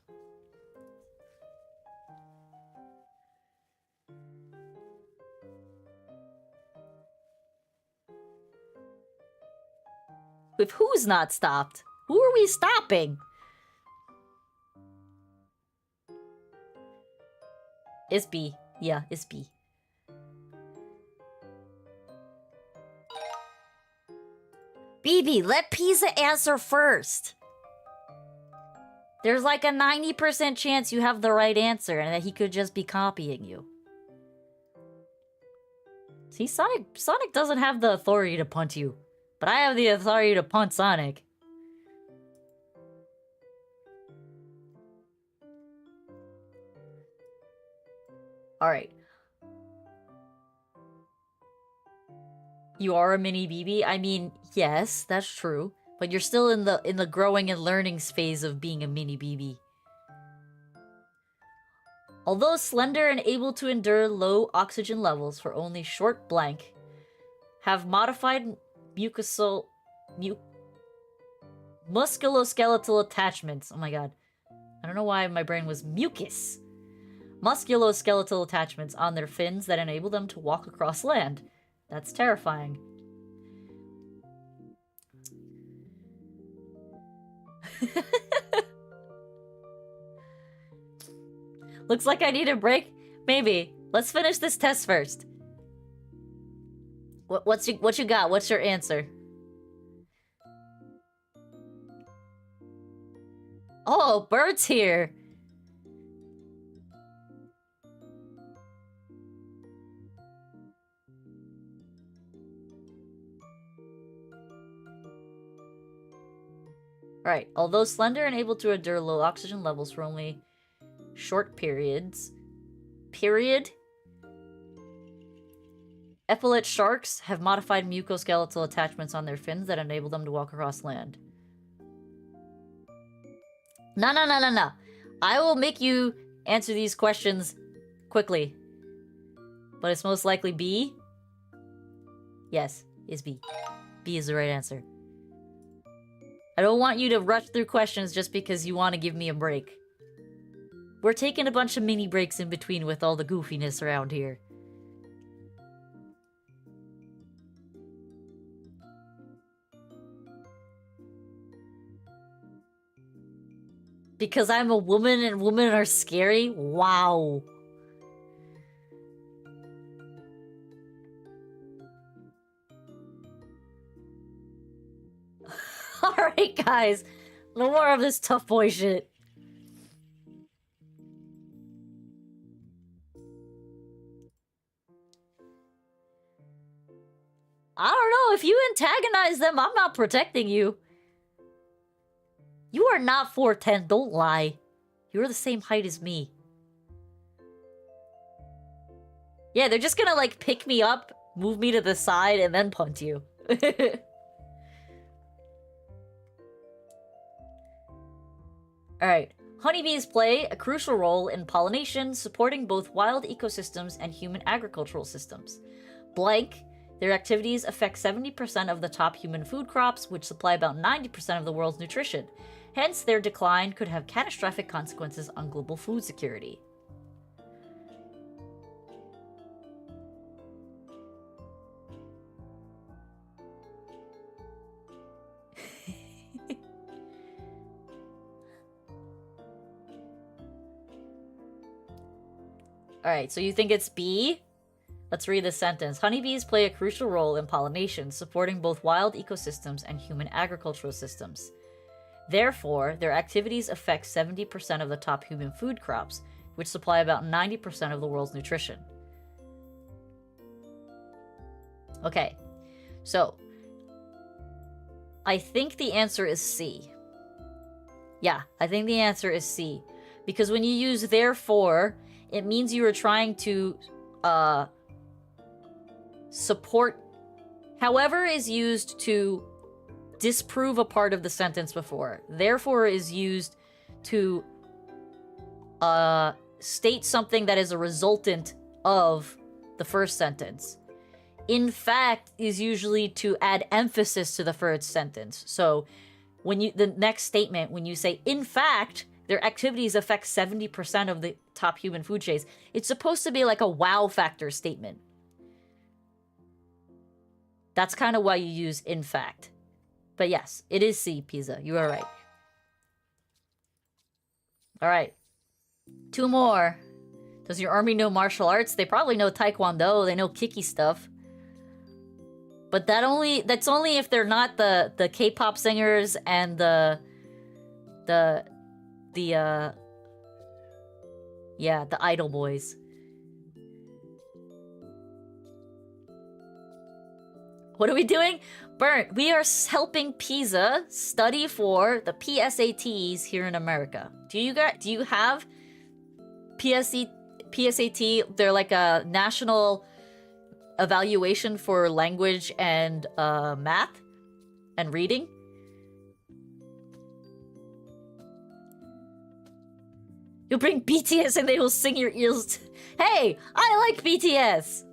If who's not stopped? Who are we stopping? It's B. Yeah, it's B. BB, let Pizza answer first. There's like a 90% chance you have the right answer and that he could just be copying you. See, Sonic doesn't have the authority to punt you. But I have the authority to punt Sonic. Alright. You are a mini BB? I mean, yes, that's true. But you're still in the growing and learning phase of being a mini BB. Although slender and able to endure low oxygen levels for only short blank, have modified musculoskeletal attachments. Oh my god. I don't know why my brain was mucus. Musculoskeletal attachments on their fins that enable them to walk across land. That's terrifying. Looks like I need a break. Maybe. Let's finish this test first. What you got? What's your answer? Oh, Bird's here. Right. Although slender and able to endure low oxygen levels for only short periods. Epaulet sharks have modified mucoskeletal attachments on their fins that enable them to walk across land. No. I will make you answer these questions quickly. But it's most likely B. Yes, it's B. B is the right answer. I don't want you to rush through questions just because you want to give me a break. We're taking a bunch of mini breaks in between with all the goofiness around here. Because I'm a woman and women are scary? Wow. Alright, guys. No more of this tough boy shit. I don't know. If you antagonize them, I'm not protecting you. You are not 4'10", don't lie. You're the same height as me. Yeah, they're just gonna, like, pick me up, move me to the side, and then punt you. Alright. Honeybees play a crucial role in pollination, supporting both wild ecosystems and human agricultural systems. Blank, their activities affect 70% of the top human food crops, which supply about 90% of the world's nutrition. Hence, their decline could have catastrophic consequences on global food security. Alright, so you think it's B? Let's read this sentence. Honeybees play a crucial role in pollination, supporting both wild ecosystems and human agricultural systems. Therefore, their activities affect 70% of the top human food crops, which supply about 90% of the world's nutrition. Okay, so I think the answer is C. Yeah, I think the answer is C. Because when you use therefore, it means you are trying to support however is used to disprove a part of the sentence before. Therefore is used to state something that is a resultant of the first sentence. In fact is usually to add emphasis to the first sentence. So when the next statement, when you say, in fact, their activities affect 70% of the top human food chains, it's supposed to be like a wow factor statement. That's kind of why you use in fact. But yes, it is C, Pizza. You are right. All right. 2 more. Does your army know martial arts? They probably know Taekwondo. They know kicky stuff. But that's only if they're not the K-pop singers and the idol boys. What are we doing? Burnt, we are helping Pisa study for the PSATs here in America. Do you have PSAT? They're like a national evaluation for language and math and reading. You'll bring BTS and they will sing your ears. Hey, I like BTS.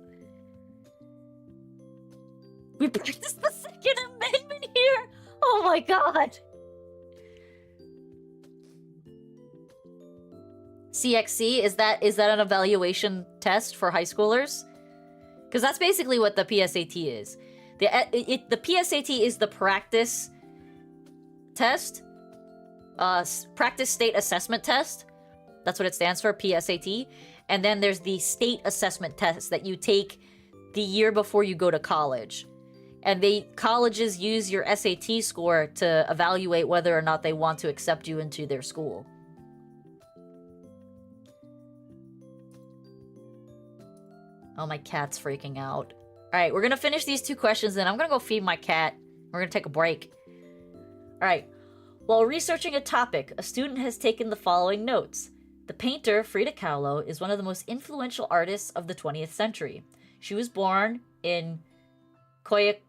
We practiced the Second Amendment here. Oh my god. CXC, is that an evaluation test for high schoolers? Because that's basically what the PSAT is. The PSAT is the practice test. Practice state assessment test. That's what it stands for, PSAT. And then there's the state assessment test that you take the year before you go to college. And colleges use your SAT score to evaluate whether or not they want to accept you into their school. Oh, my cat's freaking out. Alright, we're gonna finish these 2 questions, then I'm gonna go feed my cat. We're gonna take a break. Alright. While researching a topic, a student has taken the following notes. The painter, Frida Kahlo, is one of the most influential artists of the 20th century. She was born in Coyoacan,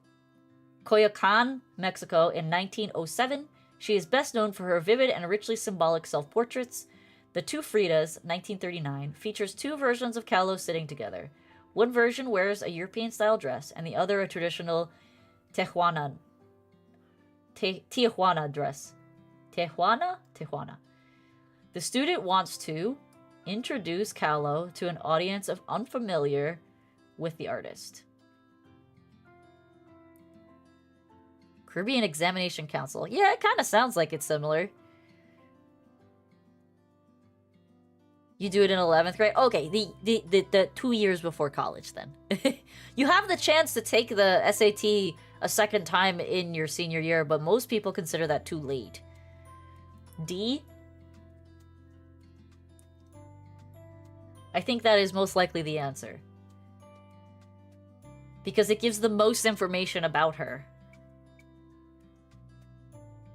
Mexico in 1907. She is best known for her vivid and richly symbolic self-portraits. The Two Fridas, 1939, features 2 versions of Kahlo sitting together. One version wears a European-style dress, and the other a traditional Tijuana dress. Tijuana. The student wants to introduce Kahlo to an audience of unfamiliar with the artist. Caribbean Examination Council. Yeah, it kind of sounds like it's similar. You do it in 11th grade? Okay, the 2 years before college then. You have the chance to take the SAT a second time in your senior year, but most people consider that too late. D? I think that is most likely the answer. Because it gives the most information about her.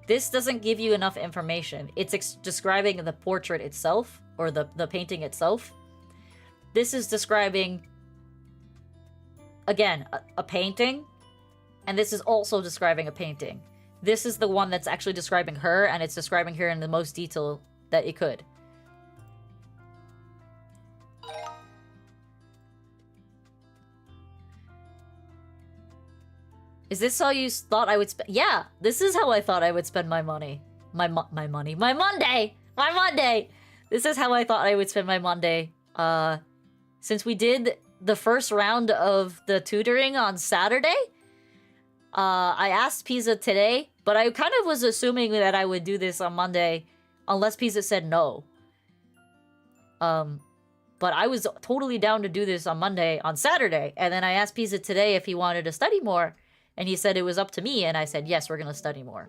This doesn't give you enough information. It's describing the portrait itself, or the painting itself. This is describing, again, a painting, and this is also describing a painting. This is the one that's actually describing her, and it's describing her in the most detail that it could. Is this how you thought I would spend? Yeah, this is how I thought I would spend my money. My Monday! This is how I thought I would spend my Monday. Since we did the first round of the tutoring on Saturday, I asked Pisa today, but I kind of was assuming that I would do this on Monday, unless Pisa said no. But I was totally down to do this on Saturday, and then I asked Pisa today if he wanted to study more, and he said it was up to me, and I said, yes, we're gonna study more.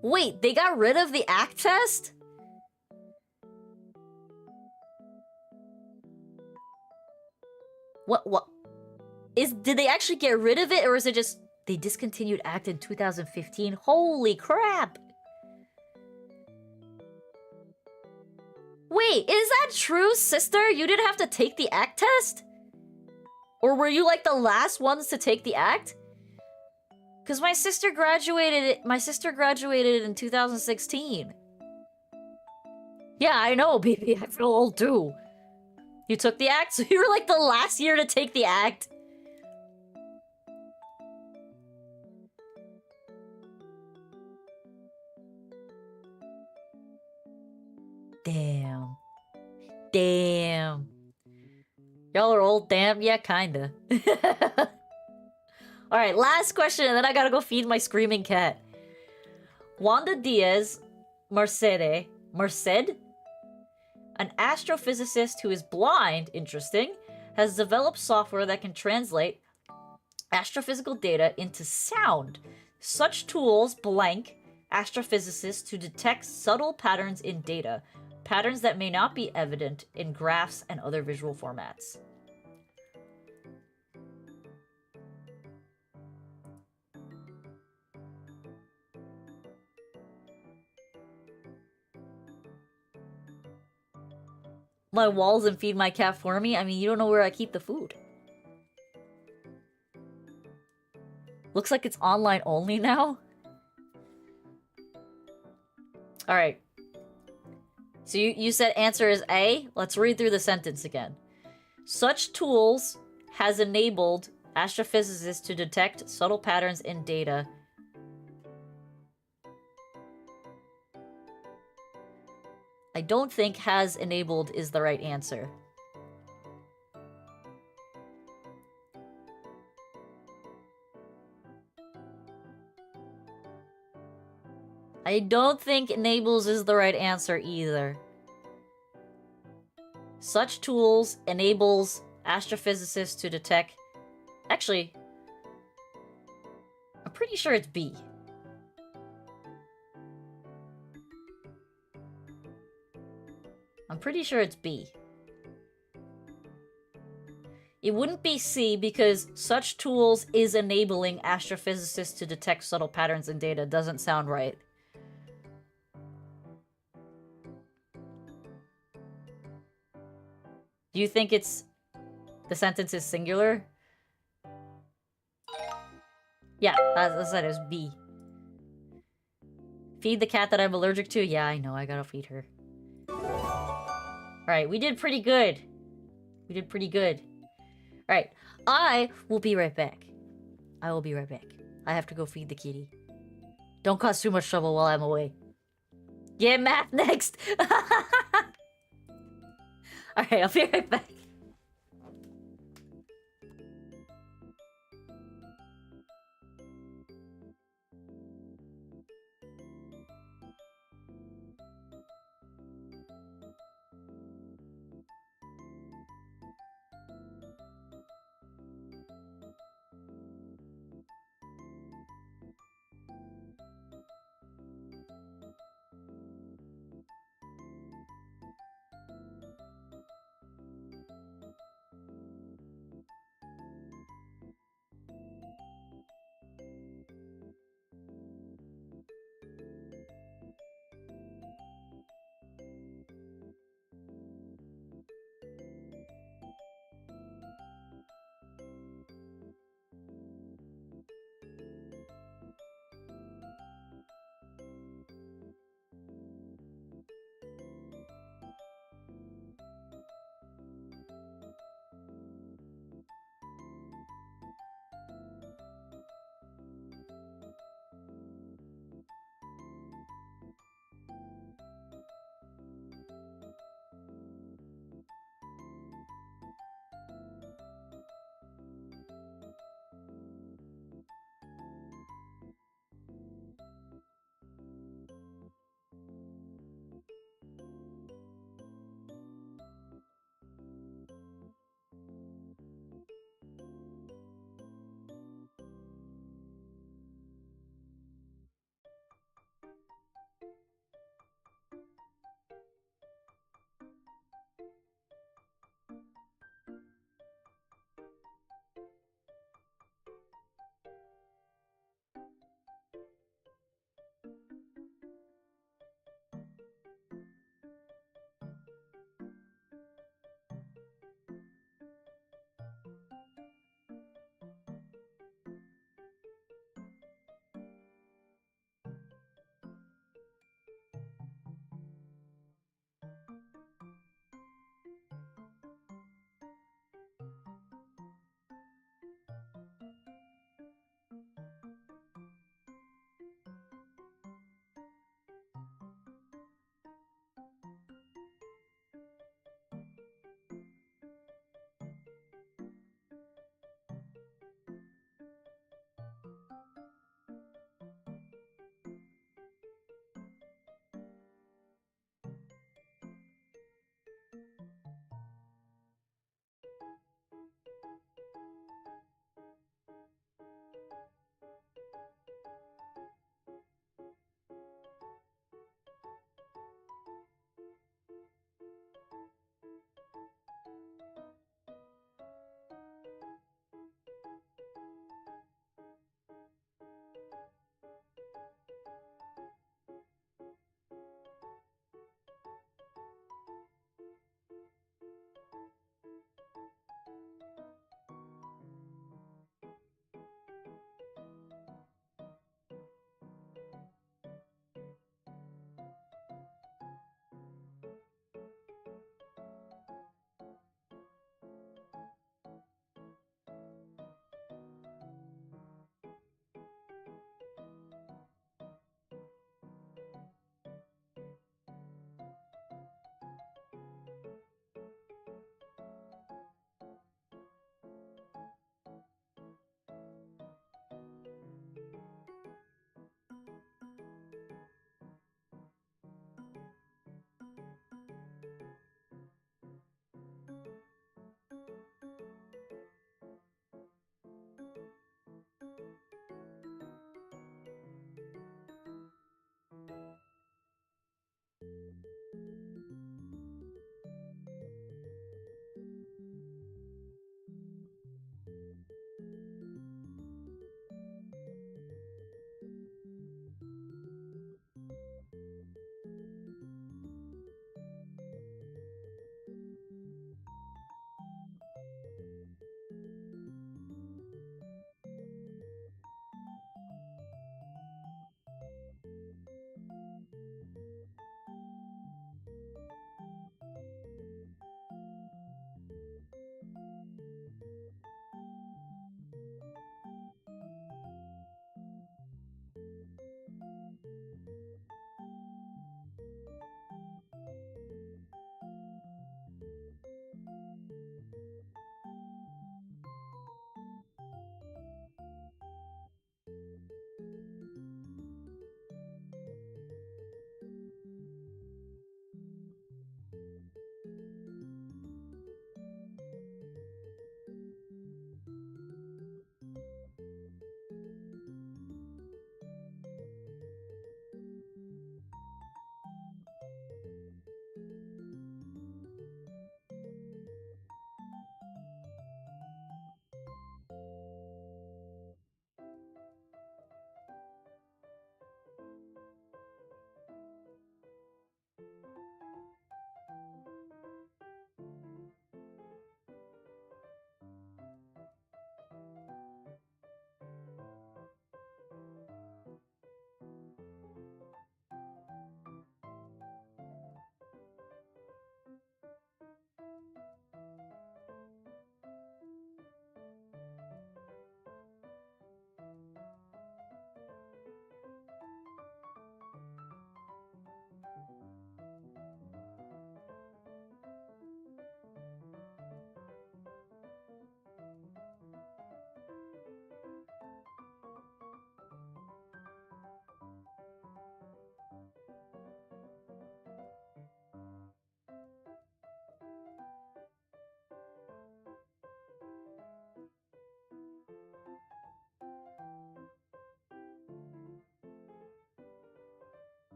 Wait, they got rid of the ACT test? What? Did they actually get rid of it, or is it just they discontinued ACT in 2015? Holy crap! Wait, is that true, sister? You didn't have to take the ACT test? Or were you like the last ones to take the ACT? Because my sister graduated in 2016. Yeah, I know, baby. I feel old too. You took the act? So you were like the last year to take the act? Damn. Damn. Y'all are old, damn? Yeah, kinda. Alright, last question, and then I gotta go feed my screaming cat. Wanda Diaz Merced, an astrophysicist who is blind, interesting, has developed software that can translate astrophysical data into sound. Such tools blank astrophysicists to detect subtle patterns in data, patterns that may not be evident in graphs and other visual formats. My walls and feed my cat for me? I mean, you don't know where I keep the food. Looks like it's online only now. Alright. So you said answer is A? Let's read through the sentence again. Such tools has enabled astrophysicists to detect subtle patterns in data. I don't think has enabled is the right answer. I don't think enables is the right answer either. Such tools enables astrophysicists to detect... Actually, I'm pretty sure it's B. I'm pretty sure it's B. It wouldn't be C because such tools is enabling astrophysicists to detect subtle patterns in data. Doesn't sound right. Do you think it's... the sentence is singular? Yeah, that's it. It was B. Feed the cat that I'm allergic to? Yeah, I know. I gotta feed her. Alright, we did pretty good. We did pretty good. Alright, I will be right back. I will be right back. I have to go feed the kitty. Don't cause too much trouble while I'm away. Yeah, math next! Alright, I'll be right back.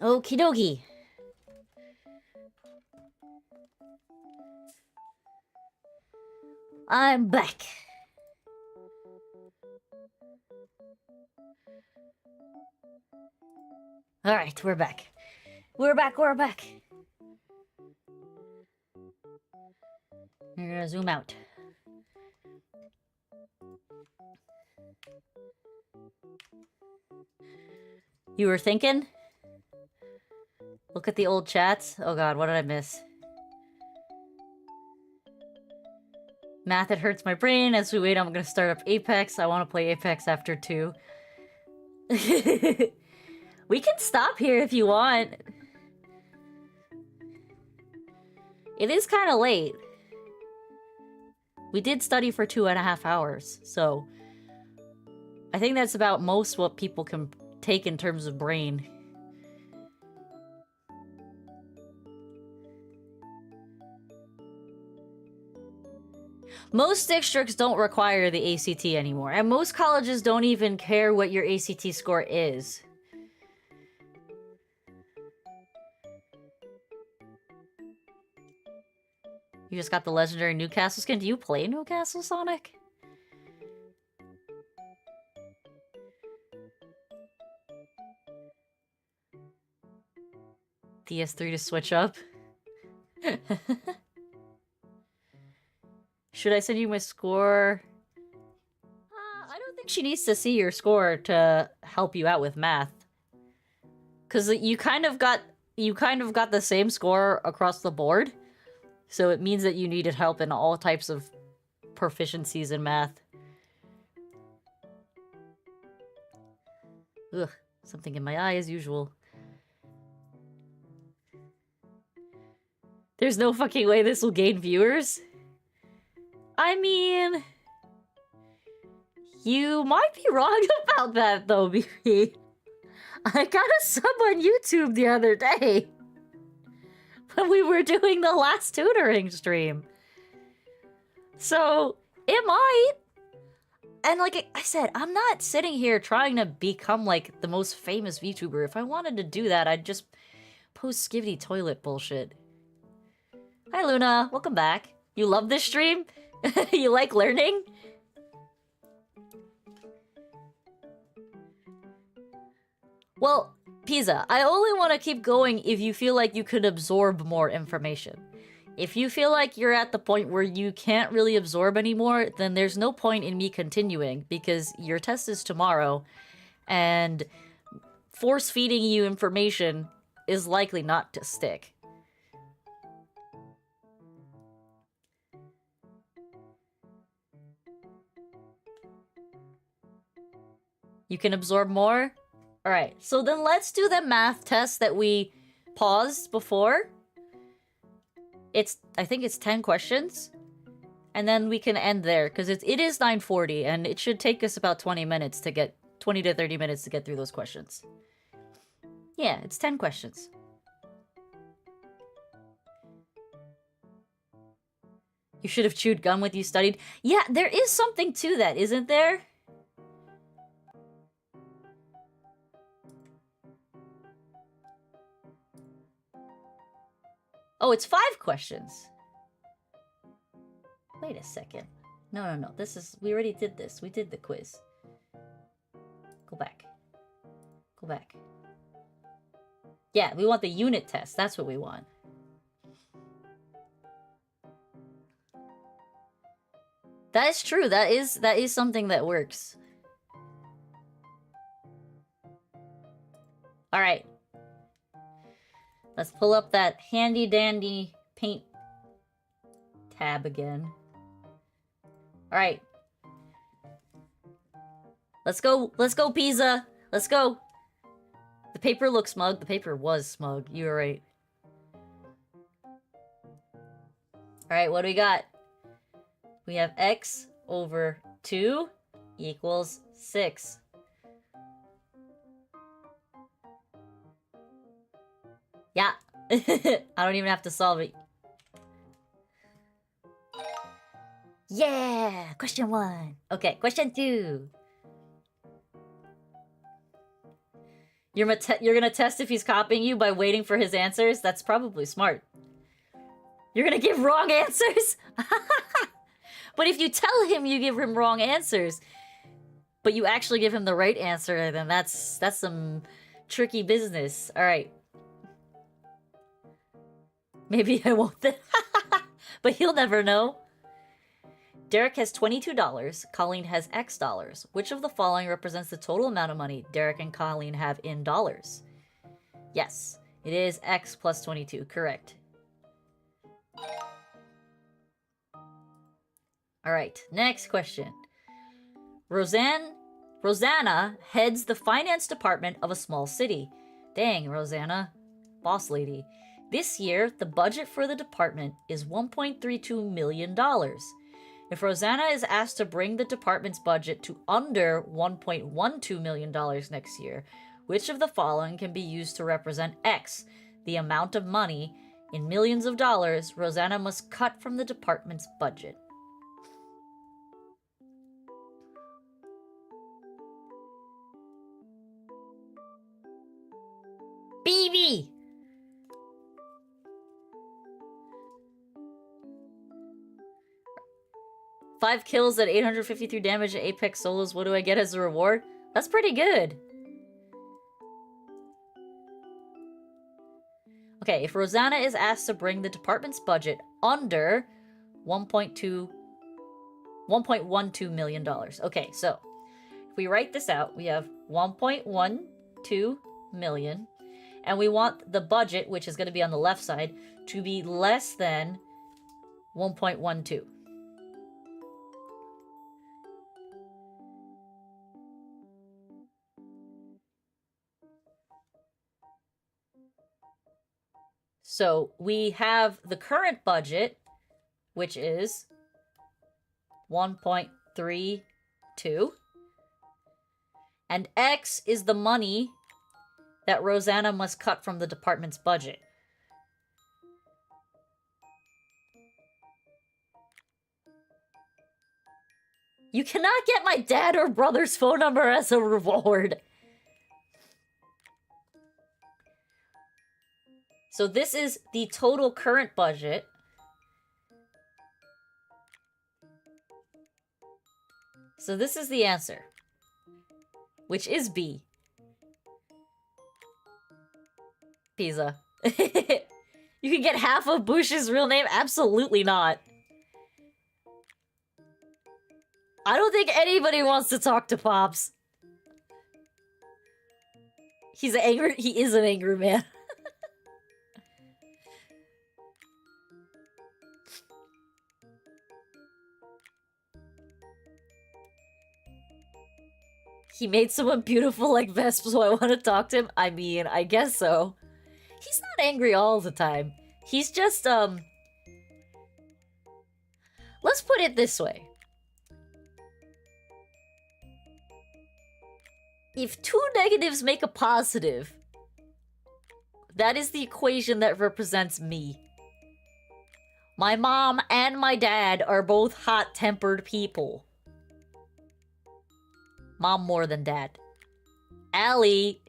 Okie dokie. I'm back. Alright, we're back. We're back. We're gonna zoom out. You were thinking? Look at the old chats. Oh god, what did I miss? Math, it hurts my brain. As we wait, I'm gonna start up Apex. I want to play Apex after 2. We can stop here if you want. It is kind of late. We did study for 2.5 hours, so... I think that's about most what people can take in terms of brain. Most districts don't require the ACT anymore, and most colleges don't even care what your ACT score is. You just got the legendary Newcastle skin. Do you play Newcastle, Sonic? DS3 to switch up? Should I send you my score? I don't think she needs to see your score to help you out with math. Cause you kind of got the same score across the board. So it means that you needed help in all types of proficiencies in math. Ugh, something in my eye as usual. There's no fucking way this will gain viewers. I mean... You might be wrong about that, though, BB. I got a sub on YouTube the other day. When we were doing the last tutoring stream. So, it might. And like I said, I'm not sitting here trying to become, like, the most famous VTuber. If I wanted to do that, I'd just post skivvy toilet bullshit. Hi, Luna. Welcome back. You love this stream? You like learning? Well, Pizza, I only want to keep going if you feel like you could absorb more information. If you feel like you're at the point where you can't really absorb anymore, then there's no point in me continuing, because your test is tomorrow, and force-feeding you information is likely not to stick. You can absorb more? Alright, so then let's do the math test that we paused before. I think it's 10 questions. And then we can end there, because it is 9:40, and it should take us about 20 to 30 minutes to get through those questions. Yeah, it's 10 questions. You should have chewed gum with you studied. Yeah, there is something to that, isn't there? Oh, it's 5 questions. Wait a second. No. We already did this. We did the quiz. Go back. Go back. Yeah, we want the unit test. That's what we want. That is true. That is something that works. All right. Let's pull up that handy dandy paint tab again. All right. Let's go, Pizza. Let's go. The paper looks smug. The paper was smug. You were right. All right, what do we got? We have x over 2 equals 6. Yeah. I don't even have to solve it. Yeah! Question 1. Okay, question 2. You're gonna test if he's copying you by waiting for his answers? That's probably smart. You're gonna give wrong answers? But if you tell him you give him wrong answers, but you actually give him the right answer, then that's some tricky business. Alright. Maybe I won't then. But he'll never know. Derek has $22. Colleen has X dollars. Which of the following represents the total amount of money Derek and Colleen have in dollars? Yes, it is X plus 22. Correct. Alright, next question. Rosanna heads the finance department of a small city. Dang, Rosanna. Boss lady. This year, the budget for the department is $1.32 million. If Rosanna is asked to bring the department's budget to under $1.12 million next year, which of the following can be used to represent X, the amount of money in millions of dollars Rosanna must cut from the department's budget? BB! Five kills at 853 damage at Apex solos. What do I get as a reward? That's pretty good. Okay, if Rosanna is asked to bring the department's budget under $1.12 million. Okay, so if we write this out, we have 1.12 million, and we want the budget, which is going to be on the left side, to be less than 1.12. So we have the current budget, which is 1.32. And X is the money that Rosanna must cut from the department's budget. You cannot get my dad or brother's phone number as a reward. So this is the total current budget. So this is the answer, which is B. Pizza. You can get half of Bush's real name? Absolutely not. I don't think anybody wants to talk to Pops. He is an angry man. He made someone beautiful like Vesp, so I want to talk to him? I mean, I guess so. He's not angry all the time. He's just, let's put it this way. If two negatives make a positive, that is the equation that represents me. My mom and my dad are both hot-tempered people. Mom more than dad. Alley-oop.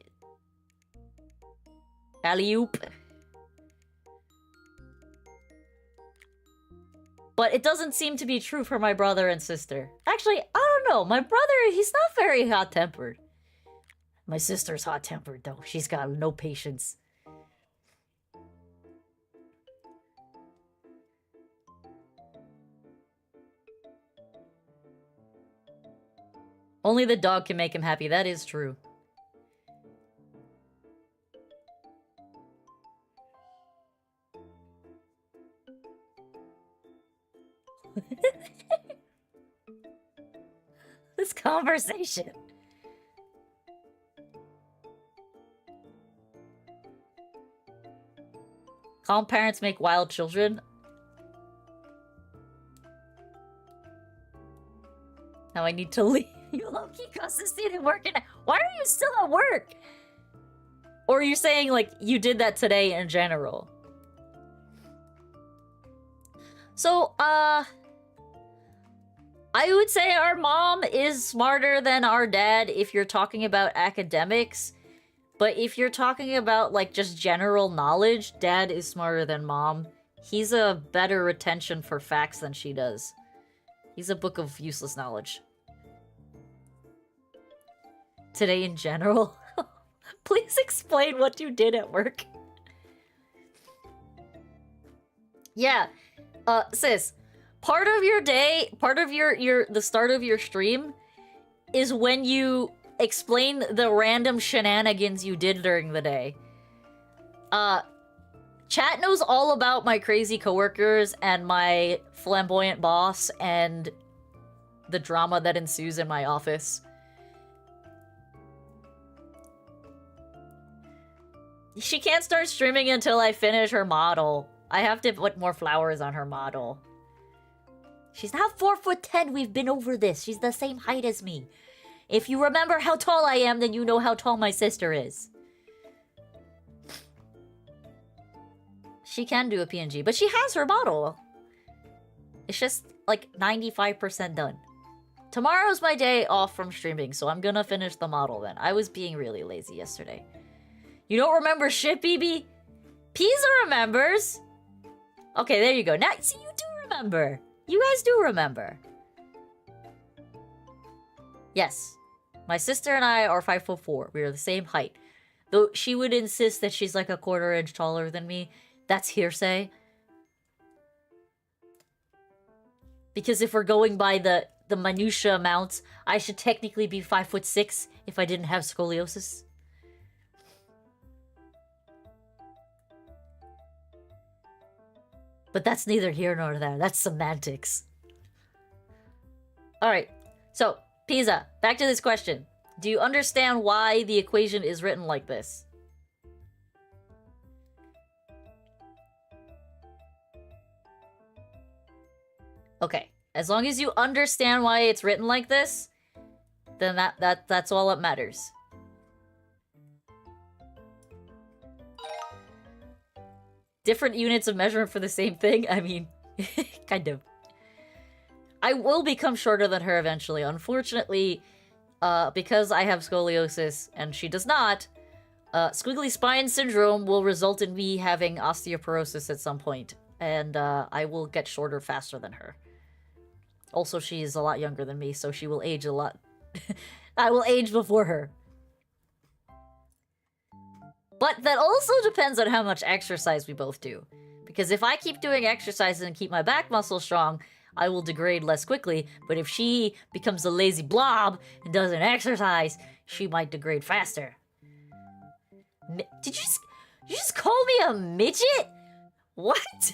But it doesn't seem to be true for my brother and sister. Actually, I don't know. My brother, he's not very hot-tempered. My sister's hot-tempered, though. She's got no patience. Only the dog can make him happy. That is true. This conversation. Calm parents make wild children. Now I need to leave. You low-key consistent working. Why are you still at work? Or are you saying, like, you did that today in general? So, I would say our mom is smarter than our dad if you're talking about academics. But if you're talking about, like, just general knowledge, Dad is smarter than Mom. He's a better retention for facts than she does. He's a book of useless knowledge. Today in general? Please explain what you did at work. Yeah, sis, part of your day, part of the start of your stream is when you explain the random shenanigans you did during the day. Chat knows all about my crazy coworkers and my flamboyant boss and the drama that ensues in my office. She can't start streaming until I finish her model. I have to put more flowers on her model. She's not 4'10". We've been over this. She's the same height as me. If you remember how tall I am, then you know how tall my sister is. She can do a PNG, but she has her model. It's just like 95% done. Tomorrow's my day off from streaming, so I'm gonna finish the model then. I was being really lazy yesterday. You don't remember shit, BB? Pizza remembers. Okay, there you go. Now, see, you do remember. You guys do remember. Yes. My sister and I are 5'4". We are the same height. Though she would insist that she's like a 1/4 inch taller than me. That's hearsay. Because if we're going by the minutia amounts, I should technically be 5'6" if I didn't have scoliosis. But that's neither here nor there. That's semantics. Alright, so, Pizza, back to this question. Do you understand why the equation is written like this? Okay, as long as you understand why it's written like this, then that's all that matters. Different units of measurement for the same thing? I mean, kind of. I will become shorter than her eventually. Unfortunately, because I have scoliosis and she does not, squiggly spine syndrome will result in me having osteoporosis at some point. And I will get shorter faster than her. Also, she is a lot younger than me, so she will age a lot. I will age before her. But that also depends on how much exercise we both do. Because if I keep doing exercises and keep my back muscle strong, I will degrade less quickly. But if she becomes a lazy blob and doesn't exercise, she might degrade faster. Did you just call me a midget? What?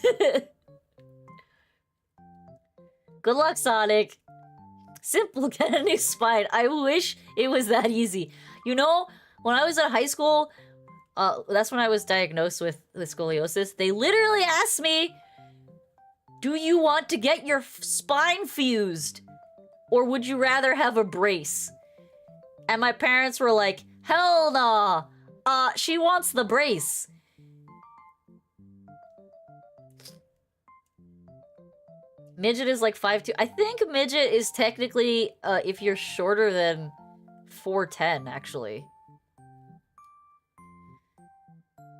Good luck, Sonic. Simple, get a new spine. I wish it was that easy. You know, when I was in high school, that's when I was diagnosed with scoliosis. They literally asked me, do you want to get your spine fused? Or would you rather have a brace? And my parents were like, hell nah. She wants the brace. Midget is like 5'2". I think midget is technically, if you're shorter than 4'10", actually.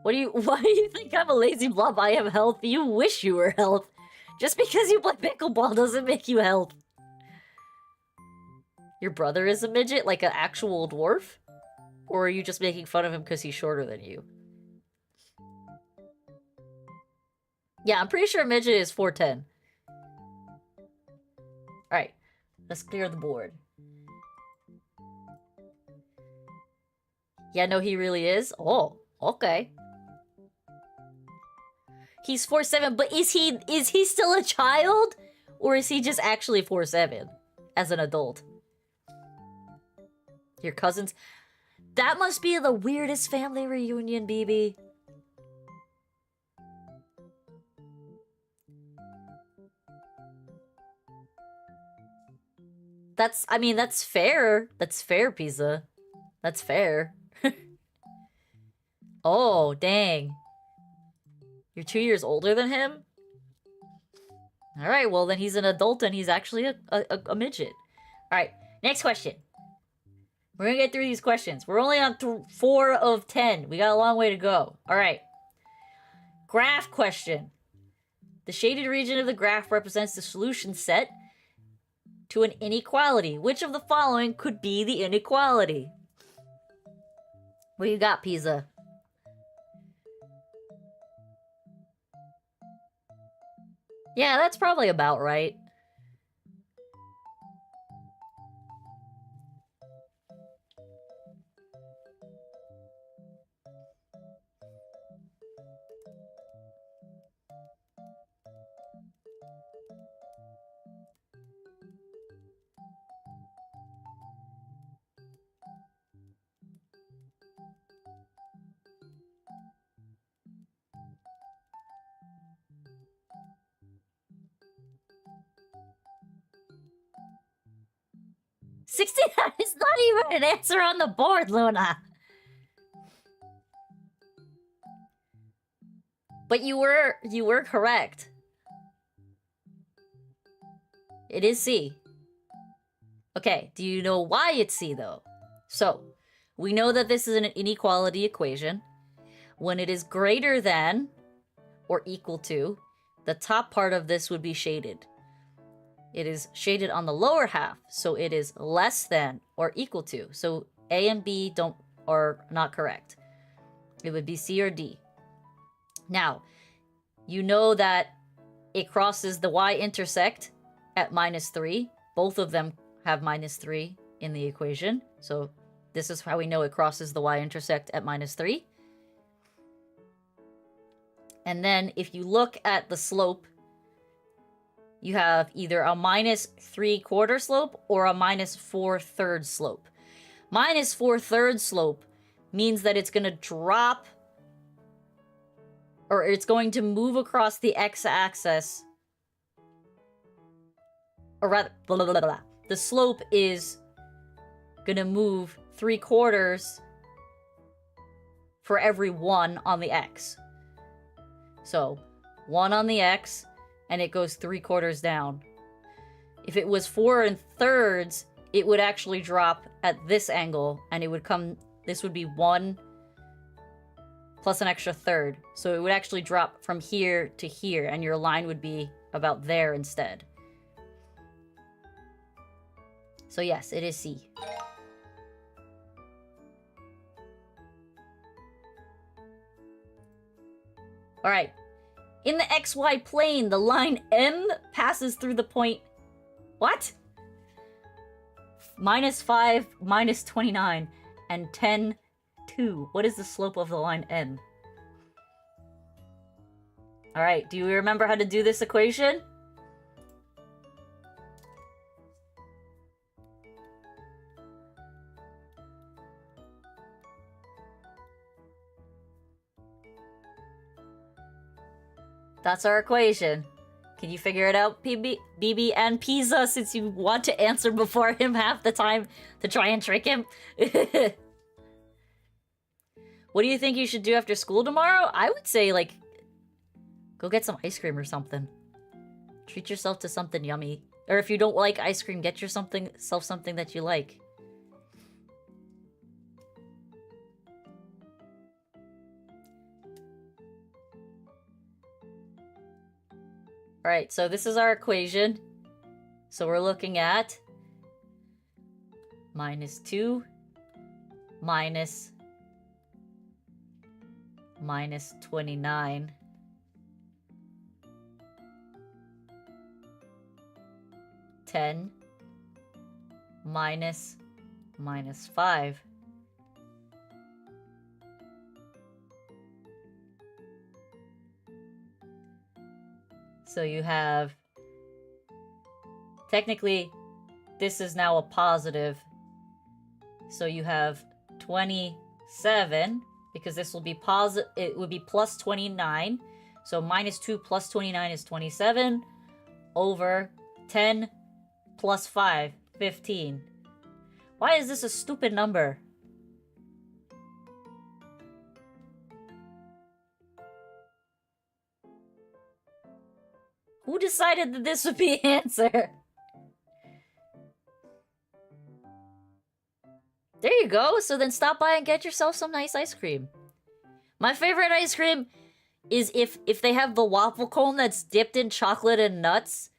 Why do you think I'm a lazy blob? I am health. You wish you were health. Just because you play pickleball doesn't make you health. Your brother is a midget, like an actual dwarf? Or are you just making fun of him because he's shorter than you? Yeah, I'm pretty sure midget is 4'10". Alright, let's clear the board. Yeah, no, he really is? Oh, okay. He's 4'7", but is he still a child? Or is he just actually 4'7" as an adult? Your cousins? That must be the weirdest family reunion, BB. I mean, that's fair. That's fair, Pizza. That's fair. Oh, dang. You're 2 years older than him? Alright, well then he's an adult and he's actually a midget. Alright, next question. We're gonna get through these questions. We're only on 4 of 10. We got a long way to go. All right. Graph question. The shaded region of the graph represents the solution set to an inequality. Which of the following could be the inequality? What you got, Pisa? Yeah, that's probably about right. $69 is not even an answer on the board, Luna. But you were correct. It is C. Okay, do you know why it's C though? So, we know that this is an inequality equation. When it is greater than or equal to, the top part of this would be shaded. It is shaded on the lower half, so it is less than or equal to. So A and B are not correct. It would be C or D. Now, you know that it crosses the y-intersect at -3. Both of them have -3 in the equation. So this is how we know it crosses the y-intersect at -3. And then if you look at the slope, you have either a -3/4 slope or a -4/3 slope. -4/3 slope means that it's going to drop, or it's going to move across the x-axis, or rather, blah, blah, blah, blah. The slope is going to move 3/4 for every 1 on the x. So 1 on the x, and it goes 3/4 down. If it was 4�3, it would actually drop at this angle, and it would come, this would be 1 plus an extra third. So it would actually drop from here to here, and your line would be about there instead. So yes, it is C. All right. In the XY plane, the line M passes through the point... What? -5, -29, and 10, 2. What is the slope of the line M? All right, do you remember how to do this equation? That's our equation. Can you figure it out, BB and Pisa, since you want to answer before him half the time to try and trick him? What do you think you should do after school tomorrow? I would say, like, go get some ice cream or something. Treat yourself to something yummy. Or if you don't like ice cream, get yourself something that you like. Alright, so this is our equation. So we're looking at -2 minus -29 10 minus -5. So you have, technically, this is now a positive. So you have 27, because this will be positive, it would be plus 29. So -2 plus 29 is 27, over 10 plus 5, 15. Why is this a stupid number? Who decided that this would be the answer? There you go. So then stop by and get yourself some nice ice cream. My favorite ice cream is if they have the waffle cone that's dipped in chocolate and nuts.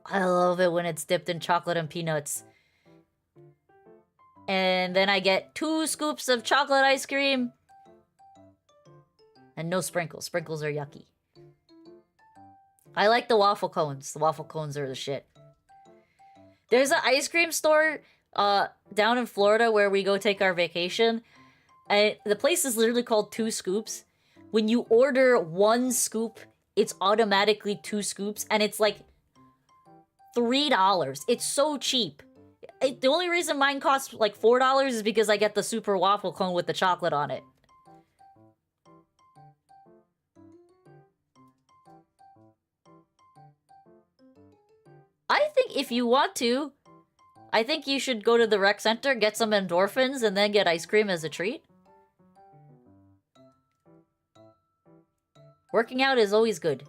I love it when it's dipped in chocolate and peanuts. And then I get 2 scoops of chocolate ice cream. And no sprinkles. Sprinkles are yucky. I like the waffle cones. The waffle cones are the shit. There's an ice cream store down in Florida where we go take our vacation. And the place is literally called 2 Scoops. When you order 1 scoop, it's automatically 2 scoops. And it's like $3. It's so cheap. The only reason mine costs like $4 is because I get the super waffle cone with the chocolate on it. I think if you want to, I think you should go to the rec center, get some endorphins, and then get ice cream as a treat. Working out is always good.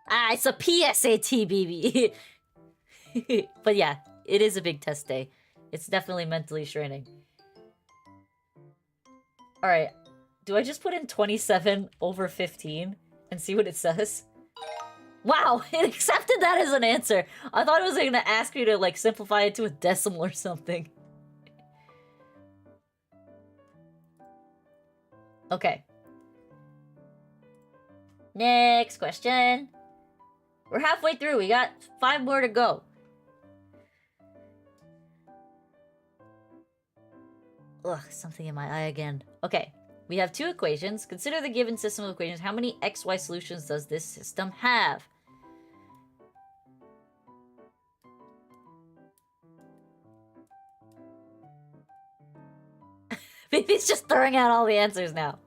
Ah, it's a PSAT, baby. But yeah, it is a big test day. It's definitely mentally straining. Alright, do I just put in 27 over 15 and see what it says? Wow, it accepted that as an answer. I thought it was gonna ask me to, like, simplify it to a decimal or something. Okay. Next question. We're halfway through. We got 5 more to go. Ugh, something in my eye again. Okay. We have 2 equations. Consider the given system of equations. How many XY solutions does this system have? Maybe it's just throwing out all the answers now.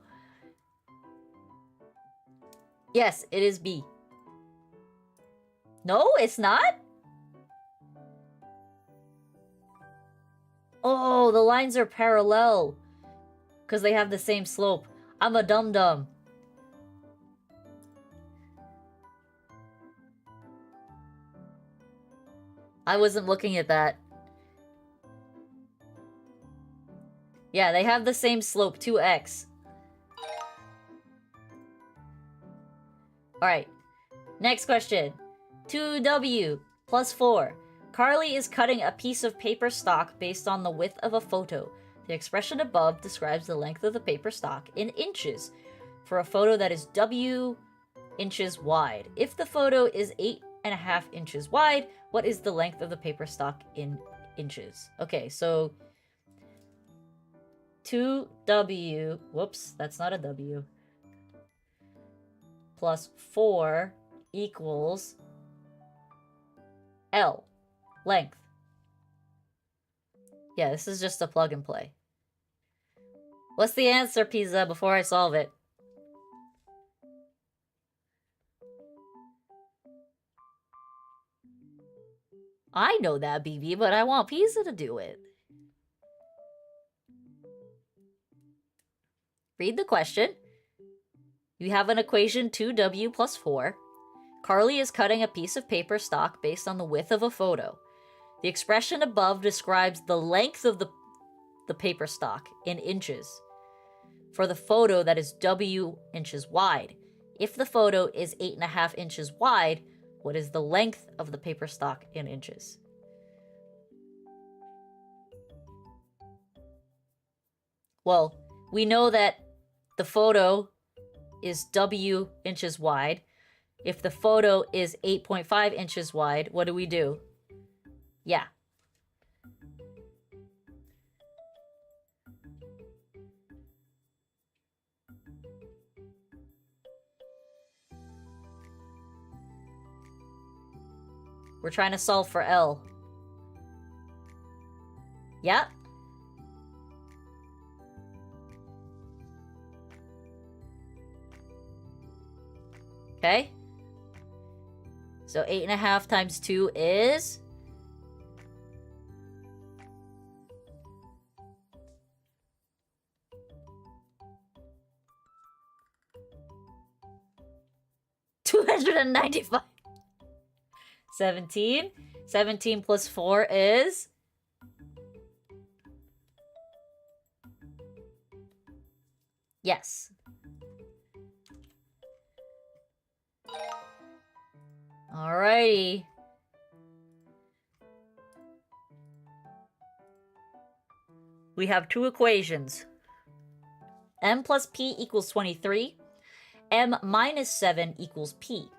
Yes, it is B. No, it's not? Oh, the lines are parallel. Because they have the same slope. I'm a dum-dum. I wasn't looking at that. Yeah, they have the same slope, 2x. Alright. Next question. 2w plus 4. Carly is cutting a piece of paper stock based on the width of a photo. The expression above describes the length of the paper stock in inches for a photo that is w inches wide. If the photo is 8.5 inches wide, what is the length of the paper stock in inches? Okay, so 2w, whoops, that's not a w, plus 4 equals L, length. Yeah, this is just a plug and play. What's the answer, Pizza, before I solve it? I know that, BB, but I want Pizza to do it. Read the question. You have an equation 2w plus 4. Carly is cutting a piece of paper stock based on the width of a photo. The expression above describes the length of the paper stock in inches for the photo that is w inches wide. If the photo is 8.5 inches wide, what is the length of the paper stock in inches? Well, we know that the photo is w inches wide. If the photo is 8.5 inches wide, what do we do? Yeah. We're trying to solve for L. Yep. Okay. So 8.5 times 2 is... $295. 17. 17 plus 4 is... Yes. Alrighty. We have two equations. M plus P equals 23. M minus 7 equals P.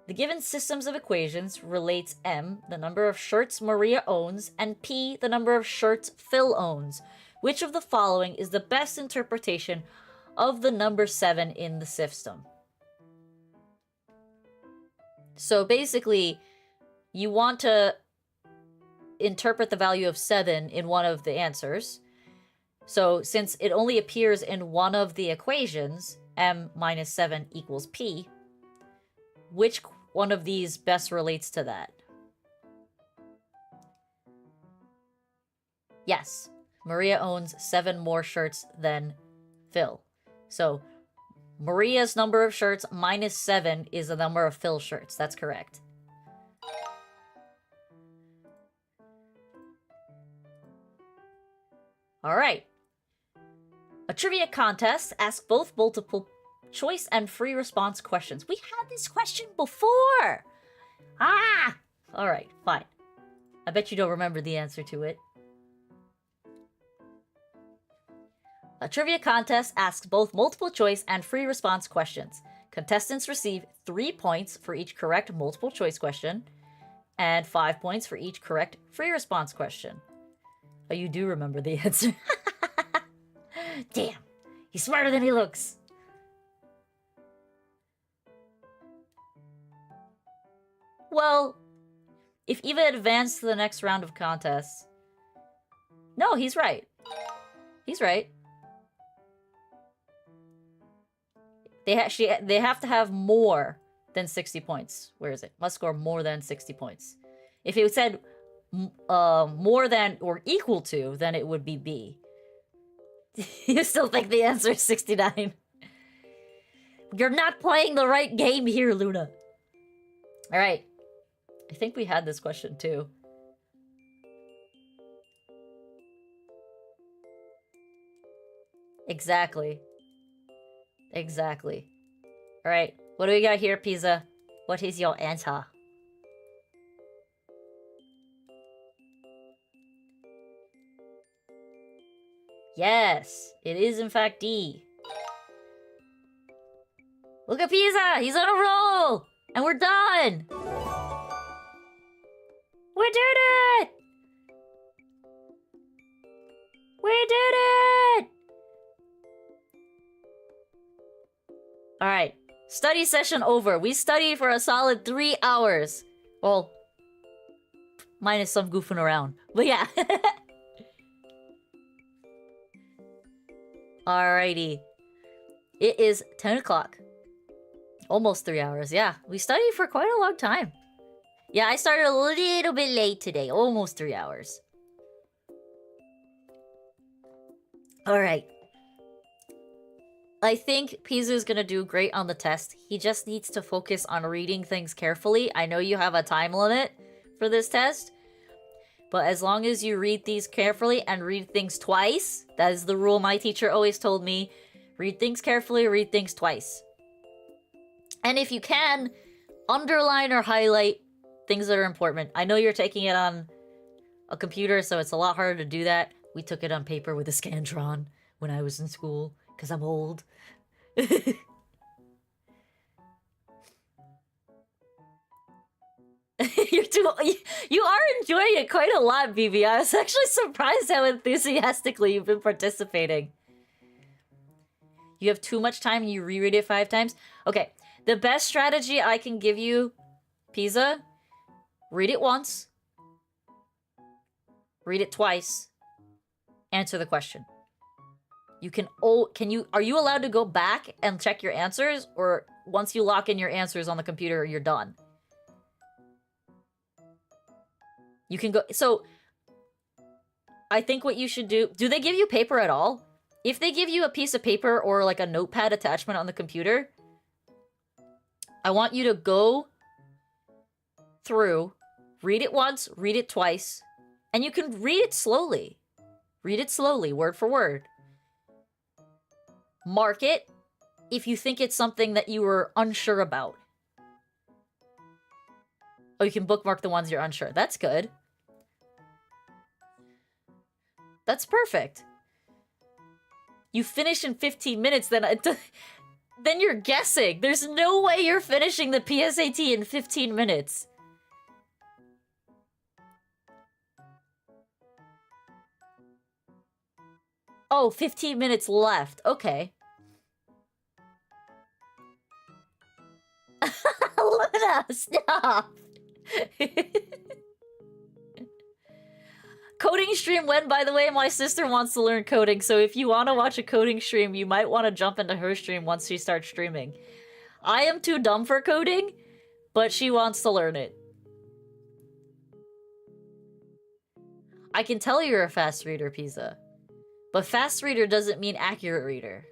The given systems of equations relates M, the number of shirts Maria owns, and P, the number of shirts Phil owns. Which of the following is the best interpretation of the number 7 in the system? So basically, you want to interpret the value of 7 in one of the answers. So since it only appears in one of the equations, M minus 7 equals P, which one of these best relates to that? Yes, Maria owns 7 more shirts than Phil. So Maria's number of shirts minus 7 is the number of Phil's shirts. That's correct. Alright. A trivia contest asks both multiple choice and free response questions. We had this question before! Ah! Alright, fine. I bet you don't remember the answer to it. A trivia contest asks both multiple choice and free response questions. Contestants receive 3 points for each correct multiple choice question, and 5 points for each correct free response question. Oh, you do remember the answer. Damn, he's smarter than he looks. Well, if Eva advanced to the next round of contests... No, he's right. He's right. They have to have more than 60 points. Where is it? Must score more than 60 points. If it said more than or equal to, then it would be B. You still think the answer is 69? You're not playing the right game here, Luna. Alright. I think we had this question too. Exactly. Exactly. Alright, what do we got here, Pizza? What is your answer? Yes, it is in fact D. Look at Pizza! He's on a roll! And we're done! We did it! We did it! Alright. Study session over. We studied for a solid 3 hours. Well, minus some goofing around. But yeah. Alrighty. It is 10 o'clock. Almost 3 hours. Yeah, we studied for quite a long time. Yeah, I started a little bit late today. Almost 3 hours. Alright. I think Pizu's gonna do great on the test. He just needs to focus on reading things carefully. I know you have a time limit for this test, but as long as you read these carefully and read things twice, that is the rule my teacher always told me. Read things carefully, read things twice. And if you can, underline or highlight things that are important. I know you're taking it on a computer, so it's a lot harder to do that. We took it on paper with a Scantron when I was in school, because I'm old. You are enjoying it quite a lot, BB. I was actually surprised how enthusiastically you've been participating. You have too much time and you reread it 5 times? Okay, the best strategy I can give you, Pizza, read it once, read it twice, answer the question. You can are you allowed to go back and check your answers, or once you lock in your answers on the computer, you're done? You can go, so I think what you should do they give you paper at all? If they give you a piece of paper or like a notepad attachment on the computer, I want you to go through Read it once, read it twice, and you can read it slowly. Read it slowly, word for word. Mark it if you think it's something that you were unsure about. Oh, you can bookmark the ones you're unsure. That's good. That's perfect. You finish in 15 minutes, then you're guessing. There's no way you're finishing the PSAT in 15 minutes. Oh, 15 minutes left. Okay. Luna, stop! Coding stream when, by the way, my sister wants to learn coding, so if you want to watch a coding stream, you might want to jump into her stream once she starts streaming. I am too dumb for coding, but she wants to learn it. I can tell you're a fast reader, Pizza. But fast reader doesn't mean accurate reader.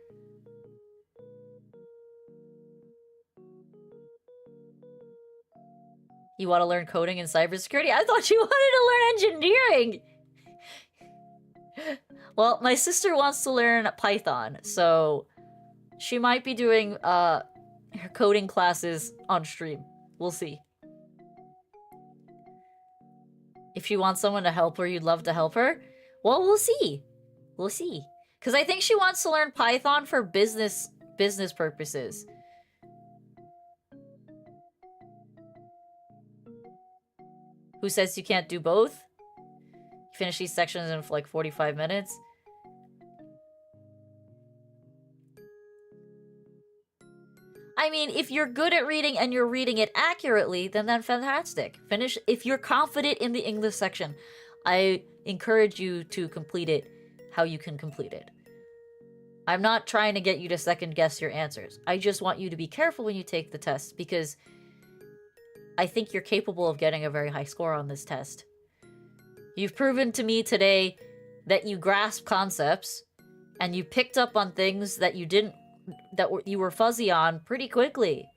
You want to learn coding and cybersecurity? I thought you wanted to learn engineering! Well, my sister wants to learn Python, so she might be doing her coding classes on stream. We'll see. If she wants someone to help her, you'd love to help her? Well, we'll see. We'll see. Because I think she wants to learn Python for business purposes. Who says you can't do both? You finish these sections in like 45 minutes. I mean, if you're good at reading and you're reading it accurately, then that's fantastic. Finish. If you're confident in the English section, I encourage you to complete it how you can complete it. I'm not trying to get you to second guess your answers. I just want you to be careful when you take the test, because I think you're capable of getting a very high score on this test. You've proven to me today that you grasp concepts, and you picked up on things that you were fuzzy on pretty quickly.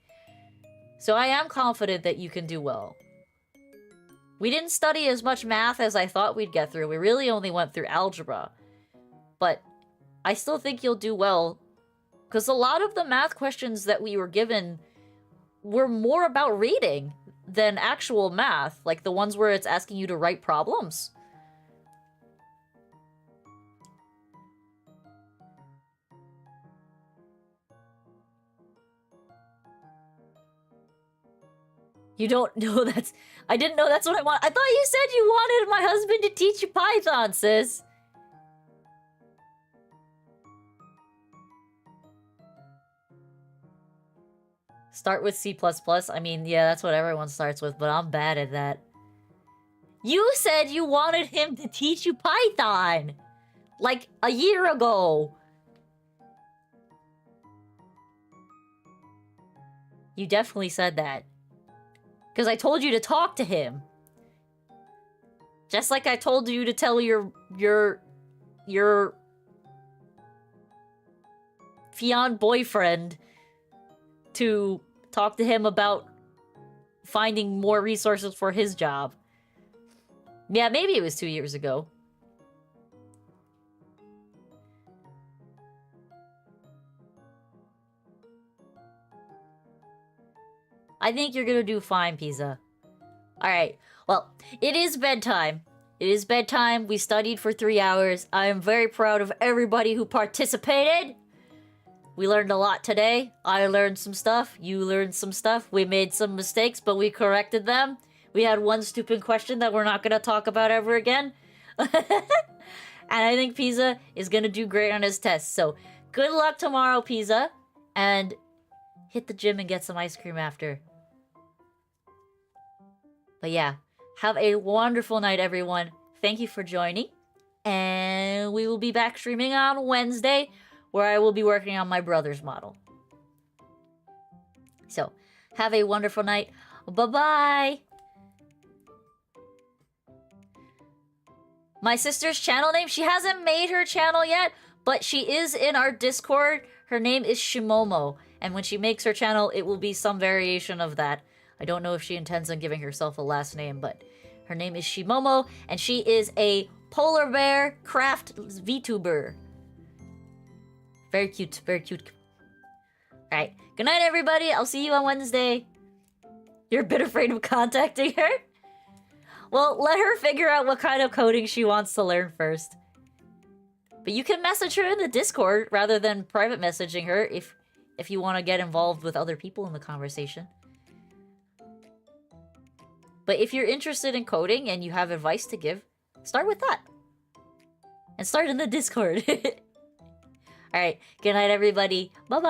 So I am confident that you can do well. We didn't study as much math as I thought we'd get through. We really only went through algebra. But I still think you'll do well, because a lot of the math questions that we were given were more about reading than actual math, like the ones where it's asking you to write problems. You don't know that's... I didn't know that's what I want. I thought you said you wanted my husband to teach you Python, sis. Start with C++. I mean, yeah, that's what everyone starts with, but I'm bad at that. You said you wanted him to teach you Python! Like, a year ago! You definitely said that. Because I told you to talk to him. Just like I told you to tell your fiancé boyfriend to talk to him about finding more resources for his job. Yeah, maybe it was 2 years ago. I think you're gonna do fine, Pizza. Alright, well, it is bedtime. It is bedtime. We studied for 3 hours. I am very proud of everybody who participated. We learned a lot today. I learned some stuff. You learned some stuff. We made some mistakes, but we corrected them. We had one stupid question that we're not gonna talk about ever again. And I think Pizza is gonna do great on his test. So, good luck tomorrow, Pizza. And hit the gym and get some ice cream after. But yeah, have a wonderful night, everyone. Thank you for joining. And we will be back streaming on Wednesday, where I will be working on my brother's model. So, have a wonderful night. Bye-bye! My sister's channel name, she hasn't made her channel yet, but she is in our Discord. Her name is Shimomo, and when she makes her channel, it will be some variation of that. I don't know if she intends on giving herself a last name, but her name is Shimomo, and she is a polar bear craft VTuber. Very cute, very cute. Alright, good night everybody, I'll see you on Wednesday. You're a bit afraid of contacting her? Well, let her figure out what kind of coding she wants to learn first. But you can message her in the Discord rather than private messaging her if you want to get involved with other people in the conversation. But if you're interested in coding and you have advice to give, start with that. And start in the Discord. Alright, good night everybody. Bye-bye.